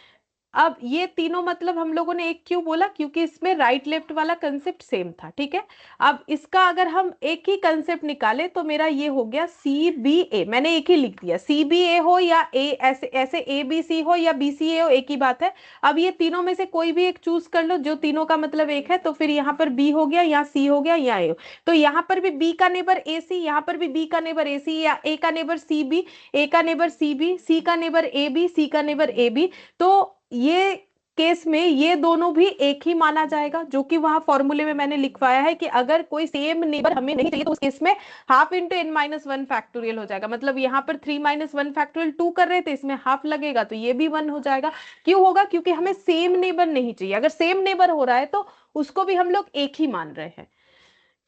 अब ये तीनों मतलब हम लोगों ने एक क्यों बोला, क्योंकि इसमें राइट लेफ्ट वाला कंसेप्ट सेम था, ठीक है। अब इसका अगर हम एक ही कंसेप्ट निकाले तो मेरा ये हो गया सी बी ए, मैंने एक ही लिख दिया, सी बी ए हो या ए, ऐसे ऐसे ए बी सी हो या बी सी ए हो, एक ही बात है। अब ये तीनों में से कोई भी एक चूज कर लो, जो तीनों का मतलब एक है, तो फिर यहाँ पर बी हो गया, यहाँ सी हो गया, यहाँ ए हो। तो यहाँ पर भी बी का नेबर ए सी, यहाँ पर भी बी का नेबर ए सी, या ए का नेबर सी बी, ए का नेबर सी बी, सी का नेबर ए बी, सी का नेबर ए बी। तो ये केस में ये दोनों भी एक ही माना जाएगा, जो कि वहां फॉर्मूले में मैंने लिखवाया है कि अगर कोई सेम नेबर हमें नहीं चाहिए तो उस केस में half into n minus one factorial हो जाएगा। मतलब यहाँ पर 3 माइनस वन फैक्टोरियल 2 कर रहे थे, इसमें हाफ लगेगा तो ये भी 1 हो जाएगा। क्यों होगा, क्योंकि हमें सेम नेबर नहीं चाहिए। अगर सेम नेबर हो रहा है तो उसको भी हम लोग एक ही मान रहे हैं।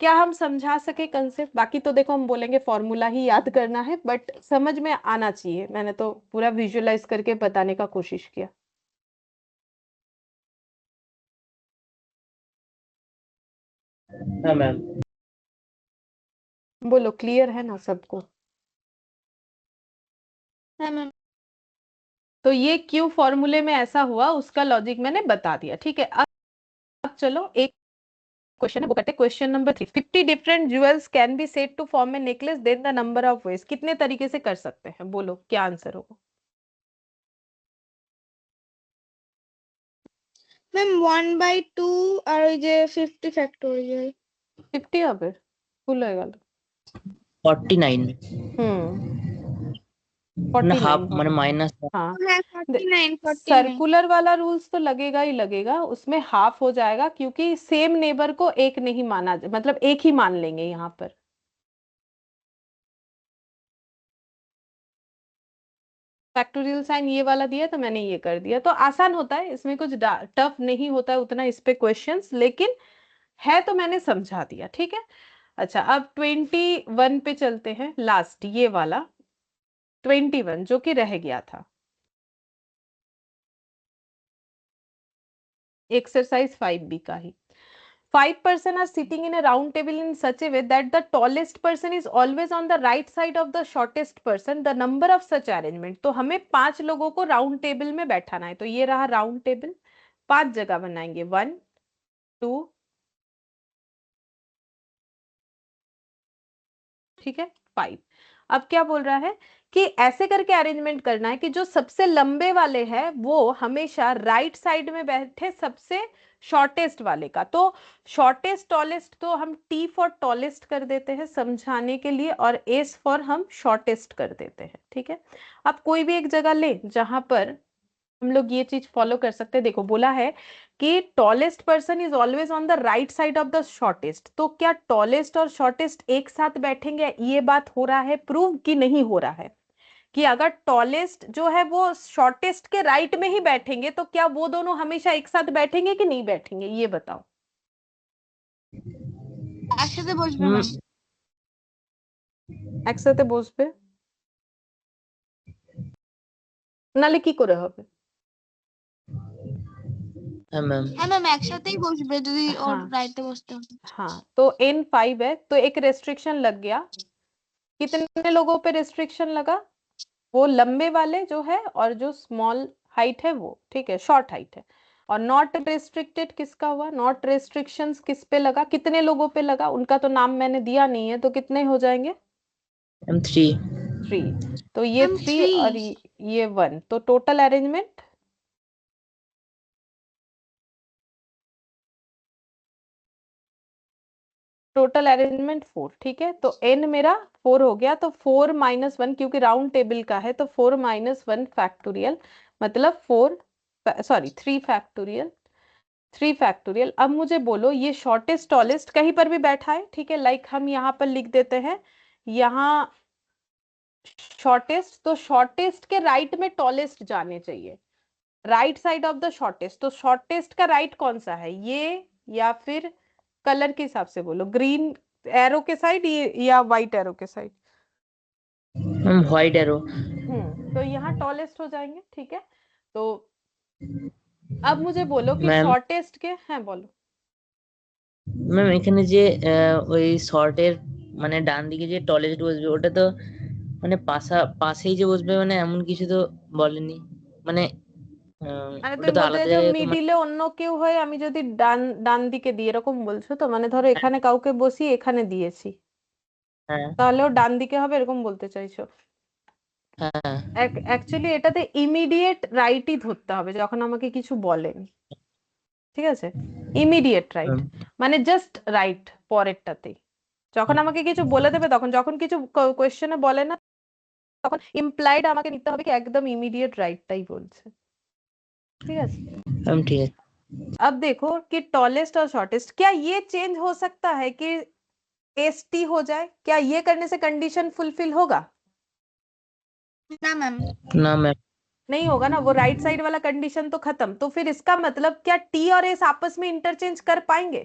क्या हम समझा सके कंसेप्ट? बाकी तो देखो हम बोलेंगे फॉर्मूला ही याद करना है, बट समझ में आना चाहिए। मैंने तो पूरा विजुअलाइज करके बताने का कोशिश किया।
हाँ मैम।
बोलो, क्लियर है ना सबको?
हाँ मैम।
तो ये क्यों फॉर्मूले में ऐसा हुआ उसका लॉजिक मैंने बता दिया, ठीक है। अब चलो एक क्वेश्चन है वो करते हैं। Question number 3, 50 different jewels can be set to form a necklace, then the number of ways. कितने तरीके से कर सकते हैं, बोलो क्या आंसर होगा?
मैम 1/2 আর ওই যে 50 ফ্যাক্টোরিয়াল।
50 হবে, ভুল হয়ে গেল।
49
হুম,
মানে হাফ
49
মানে
হবে।
माइनस।
हाँ,
হ্যাঁ 49
सर्कुलर वाला रूल्स तो लगेगा ही लगेगा, उसमें हाफ हो जाएगा, क्योंकि सेम नेबर को एक नहीं माना, मतलब एक ही मान लेंगे यहाँ पर। फैक्टोरियल साइन ये वाला दिया तो मैंने ये कर दिया, तो आसान होता है, इसमें कुछ टफ नहीं होता है उतना इस पे क्वेश्चंस, लेकिन है तो मैंने समझा दिया, ठीक है। अच्छा, अब 21 पे चलते हैं, लास्ट ये वाला 21 जो कि रह गया था, एक्सरसाइज 5B का ही। 5 person are sitting in a round table in such a way that the tallest person is always on the right side of the shortest person. The number of such arrangement, तो हमें 5 लोगों को राउंड टेबल में बैठाना है। तो ये रहा राउंड टेबल, 5 जगह बनाएंगे, 1 2, ठीक है, 5। अब क्या बोल रहा है कि ऐसे करके अरेंजमेंट करना है कि जो सबसे लंबे वाले हैं वो हमेशा राइट साइड में बैठे सबसे शॉर्टेस्ट वाले का। तो शॉर्टेस्ट टॉलेस्ट तो हम टी फॉर टॉलेस्ट कर देते हैं समझाने के लिए, और एस फॉर हम शॉर्टेस्ट कर देते हैं, ठीक है। अब कोई भी एक जगह ले जहां पर हम लोग ये चीज फॉलो कर सकते हैं। देखो बोला है कि tallest person is always on the right side of the shortest. तो क्या टॉलेस्ट और शॉर्टेस्ट एक साथ बैठेंगे, ये बात हो रहा है प्रूव कि नहीं हो रहा है? कि अगर टॉलेस्ट जो है वो शॉर्टेस्ट के राइट में ही बैठेंगे तो क्या वो दोनों हमेशा एक साथ बैठेंगे कि नहीं बैठेंगे, ये बताओ।
একসাথে বসবে
হুম,
ম্যাম।
একসাথে বসবে, নালে কি করে হবে?
হ্যাঁ ম্যাম।
হ্যাঁ ম্যাম, একসাথেই বসবে যদি ওর
हाँ
রাইটে বসতে হবে।
हाँ, तो N5 है तो एक रेस्ट्रिक्शन लग गया। कितने लोगों पे रेस्ट्रिक्शन लगा? वो लंबे वाले जो है और जो स्मॉल हाइट है वो, ठीक है, शॉर्ट हाइट है। और नॉट रेस्ट्रिक्टेड किसका हुआ? नॉट रेस्ट्रिक्शंस किस पे लगा, कितने लोगों पे लगा? उनका तो नाम मैंने दिया नहीं है, तो कितने हो जाएंगे?
मैम 3।
3। तो ये
मैम
3 और
3।
ये 1, तो टोटल अरेंजमेंट टोटल अरेंजमेंट 4, ठीक है। तो n मेरा 4 हो गया, तो 4 - 1, क्योंकि राउंड टेबल का है तो 4 - 1 फैक्टोरियल मतलब 3 फैक्टोरियल। 3 फैक्टोरियल। अब मुझे बोलो ये शॉर्टेस्ट टॉलेस्ट कहीं पर भी बैठा है, ठीक है, लाइक हम यहाँ पर लिख देते हैं यहाँ शॉर्टेस्ट, तो शॉर्टेस्ट के राइट में टॉलेस्ट जाने चाहिए, right side of the shortest. तो शॉर्टेस्ट का राइट कौन सा है, ये या फिर कलर के हिसाब से बोलो, ग्रीन एरो के साइड या व्हाइट एरो के साइड?
Ma'am white arrow.
तो यहाँ टॉलेस्ट हो जाएंगे, ठीक है। तो अब मुझे बोलो कि
मैम
शॉर्टेस्ट के हैं, बोलो।
ম্যাম এখানে যে ওই শর্টের মানে ডান দিকে যে টলেস্ট বসবে ওটা তো মানে পাশেই যে বসবে মানে এমন কিছু তো বলেনি, মানে
মানে
ওটা
তুমি
তো
বলতে
আলাদা
চাইছো
জায়গায় তো
মিডিলে অন্য কেউ হয়, আমি যদি ডান ডান দিকে দিই এরকম বলছো তো? মানে ধরো এখানে কাউকে বসিয়ে এখানে দিয়েছি,
হ্যাঁ
তাহলেও ডান দিকে হবে এরকম বলতে চাইছো?
হ্যাঁ
অ্যাকচুয়ালি এটাতে ইমিডিয়েট রাইটই ধরতে হবে যখন আমাকে কিছু বলেন, ঠিক আছে। Immediate right
ma'am.
মানে জাস্ট রাইট পরেরটাতেই। যখন আমাকে কিছু বলে দেবে তখন, যখন কিছু কোয়েশ্চেনে বলে না তখন ইমপ্লাইড আমাকে নিতে হবে কি একদম ইমিডিয়েট রাইটটাই বলছে, ঠিক আছে।
ম্যাম ঠিক আছে।
अब देखो कि टॉलेस्ट और शॉर्टेस्ट, क्या ये चेंज हो सकता है कि एसटी हो जाए? क्या ये करने से कंडीशन फुलफिल होगा?
না ম্যাম।
না ম্যাম।
नहीं होगा ना, वो राइट साइड वाला कंडीशन तो खत्म। तो फिर इसका मतलब क्या टी और एस आपस में इंटरचेंज कर पाएंगे?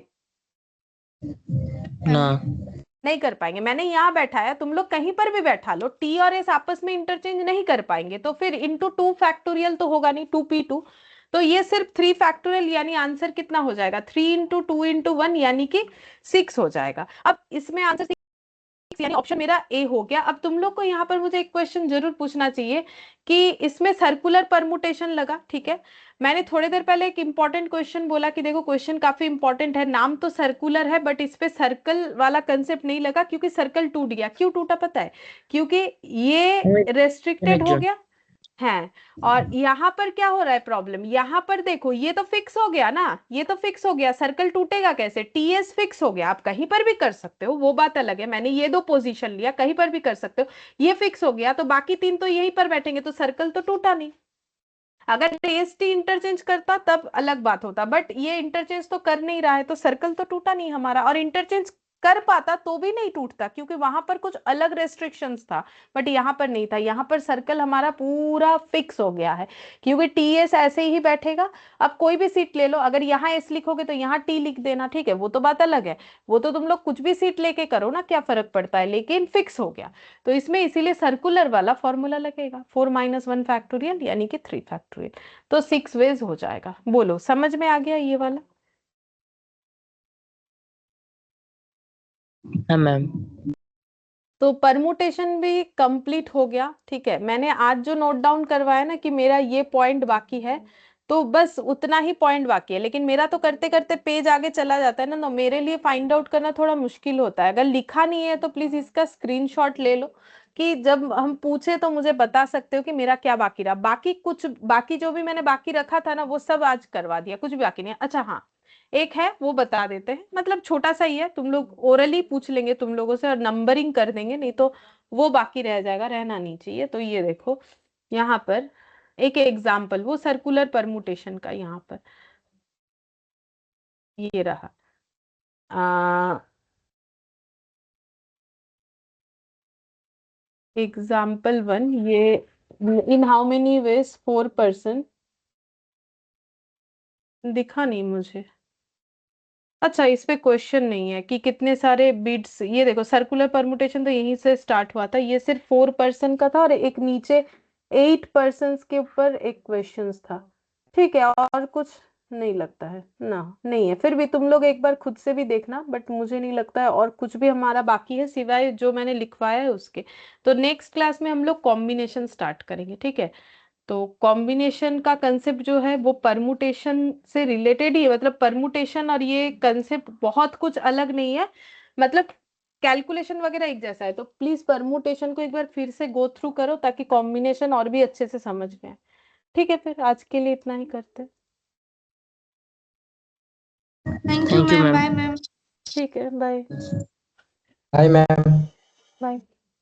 না
नहीं कर पाएंगे। मैंने यहाँ बैठाया, तुम लोग कहीं पर भी बैठा लो, टी और एस आपस में इंटरचेंज नहीं कर पाएंगे। तो फिर इंटू 2 फैक्टोरियल तो होगा नहीं, 2p2। तो ये सिर्फ 3 फैक्टोरियल, यानी आंसर कितना हो जाएगा? 3 × 2 × 1 यानी कि 6 हो जाएगा। अब इसमें आंसर यानी ऑप्शन मेरा ए हो गया। अब तुम लोग को यहाँ पर मुझे एक क्वेश्चन जरूर पूछना चाहिए कि इसमें सर्कुलर परमुटेशन लगा, ठीक है। मैंने थोड़ी देर पहले एक इंपॉर्टेंट क्वेश्चन बोला कि देखो क्वेश्चन काफी इंपॉर्टेंट है, नाम तो सर्कुलर है बट इस पे सर्कल वाला कंसेप्ट नहीं लगा, क्योंकि सर्कल टूट गया। क्यों टूटा पता है? क्योंकि ये रेस्ट्रिक्टेड हो गया है। और यहाँ पर क्या हो रहा है प्रॉब्लम, यहाँ पर देखो ये तो फिक्स हो गया ना, ये तो फिक्स हो गया, सर्कल टूटेगा कैसे? टीएस फिक्स हो गया, आप कहीं पर भी कर सकते हो, वो बात अलग है। मैंने ये 2 पोजीशन लिया, कहीं पर भी कर सकते हो, ये फिक्स हो गया, तो बाकी 3 तो यहीं पर बैठेंगे, तो सर्कल तो टूटा नहीं। अगर टीएसटी इंटरचेंज करता तब अलग बात होता, बट ये इंटरचेंज तो कर नहीं रहा है, तो सर्कल तो टूटा नहीं हमारा। और इंटरचेंज कर पाता तो भी नहीं टूटता, क्योंकि वहां पर कुछ अलग रेस्ट्रिक्शंस था, बट यहाँ पर नहीं था। यहाँ पर सर्कल हमारा पूरा फिक्स हो गया है, क्योंकि टीएस ऐसे ही बैठेगा। अब कोई भी सीट ले लो, अगर यहाँ एस लिखोगे तो यहाँ टी लिख देना, ठीक है, वो तो बात अलग है, वो तो तुम लोग कुछ भी सीट लेके करो ना, क्या फर्क पड़ता है, लेकिन फिक्स हो गया। तो इसमें इसीलिए सर्कुलर वाला फॉर्मूला लगेगा, 4 - 1 फैक्टोरियल यानी कि 3 फैक्टोरियल। तो 6 वेज हो जाएगा। बोलो समझ में आ गया ये वाला?
हाँ मैम।
तो परमुटेशन भी कंप्लीट हो गया, ठीक है। मैंने आज जो नोट डाउन करवाया ना कि मेरा ये पॉइंट बाकी है, तो बस उतना ही पॉइंट बाकी है, लेकिन मेरा तो करते करते पेज आगे चला जाता है ना, तो मेरे लिए फाइंड आउट करना थोड़ा मुश्किल होता है। अगर लिखा नहीं है तो प्लीज इसका स्क्रीनशॉट ले लो, कि जब हम पूछे तो मुझे बता सकते हो कि मेरा क्या बाकी रहा। बाकी जो भी मैंने बाकी रखा था ना वो सब आज करवा दिया, कुछ भी बाकी नहीं है। अच्छा हाँ, एक है वो बता देते हैं, मतलब छोटा सा ही है, तुम लोग ओरली पूछ लेंगे तुम लोगों से और नंबरिंग कर देंगे, नहीं तो वो बाकी रह जाएगा, रहना नहीं चाहिए। तो ये देखो यहाँ पर एक एग्जाम्पल वो सर्कुलर परमुटेशन का, यहाँ पर ये रहा एग्जाम्पल 1, ये इन हाउ मेनी वेज 4 पर्सन, दिखा नहीं मुझे। अच्छा, इस पे क्वेश्चन नहीं है कि कितने सारे बिट्स, ये देखो सर्कुलर परमुटेशन तो यहीं से स्टार्ट हुआ था, ये सिर्फ 4 पर्सन का था और एक नीचे 8 पर्सन के ऊपर एक क्वेश्चन था। ठीक है, और कुछ नहीं लगता है ना, नहीं है। फिर भी तुम लोग एक बार खुद से भी देखना, बट मुझे नहीं लगता है और कुछ भी हमारा बाकी है सिवाय जो मैंने लिखवाया है उसके। तो नेक्स्ट क्लास में हम लोग कॉम्बिनेशन स्टार्ट करेंगे, ठीक है। तो कॉम्बिनेशन का कंसेप्ट जो है वो परमुटेशन से रिलेटेड ही है, मतलब परमुटेशन और ये कंसेप्ट बहुत कुछ अलग नहीं है, मतलब कैलकुलेशन वगैरह एक जैसा है। तो प्लीज परमुटेशन को एक बार फिर से गो थ्रू करो ताकि कॉम्बिनेशन और भी अच्छे से समझ में आए। ठीक है, फिर आज के लिए इतना ही करते हैं।
Thank you
thank you
ma'am,
ma'am.
Bye ma'am.
ठीक है, बाय
हाय मैम।
बाय।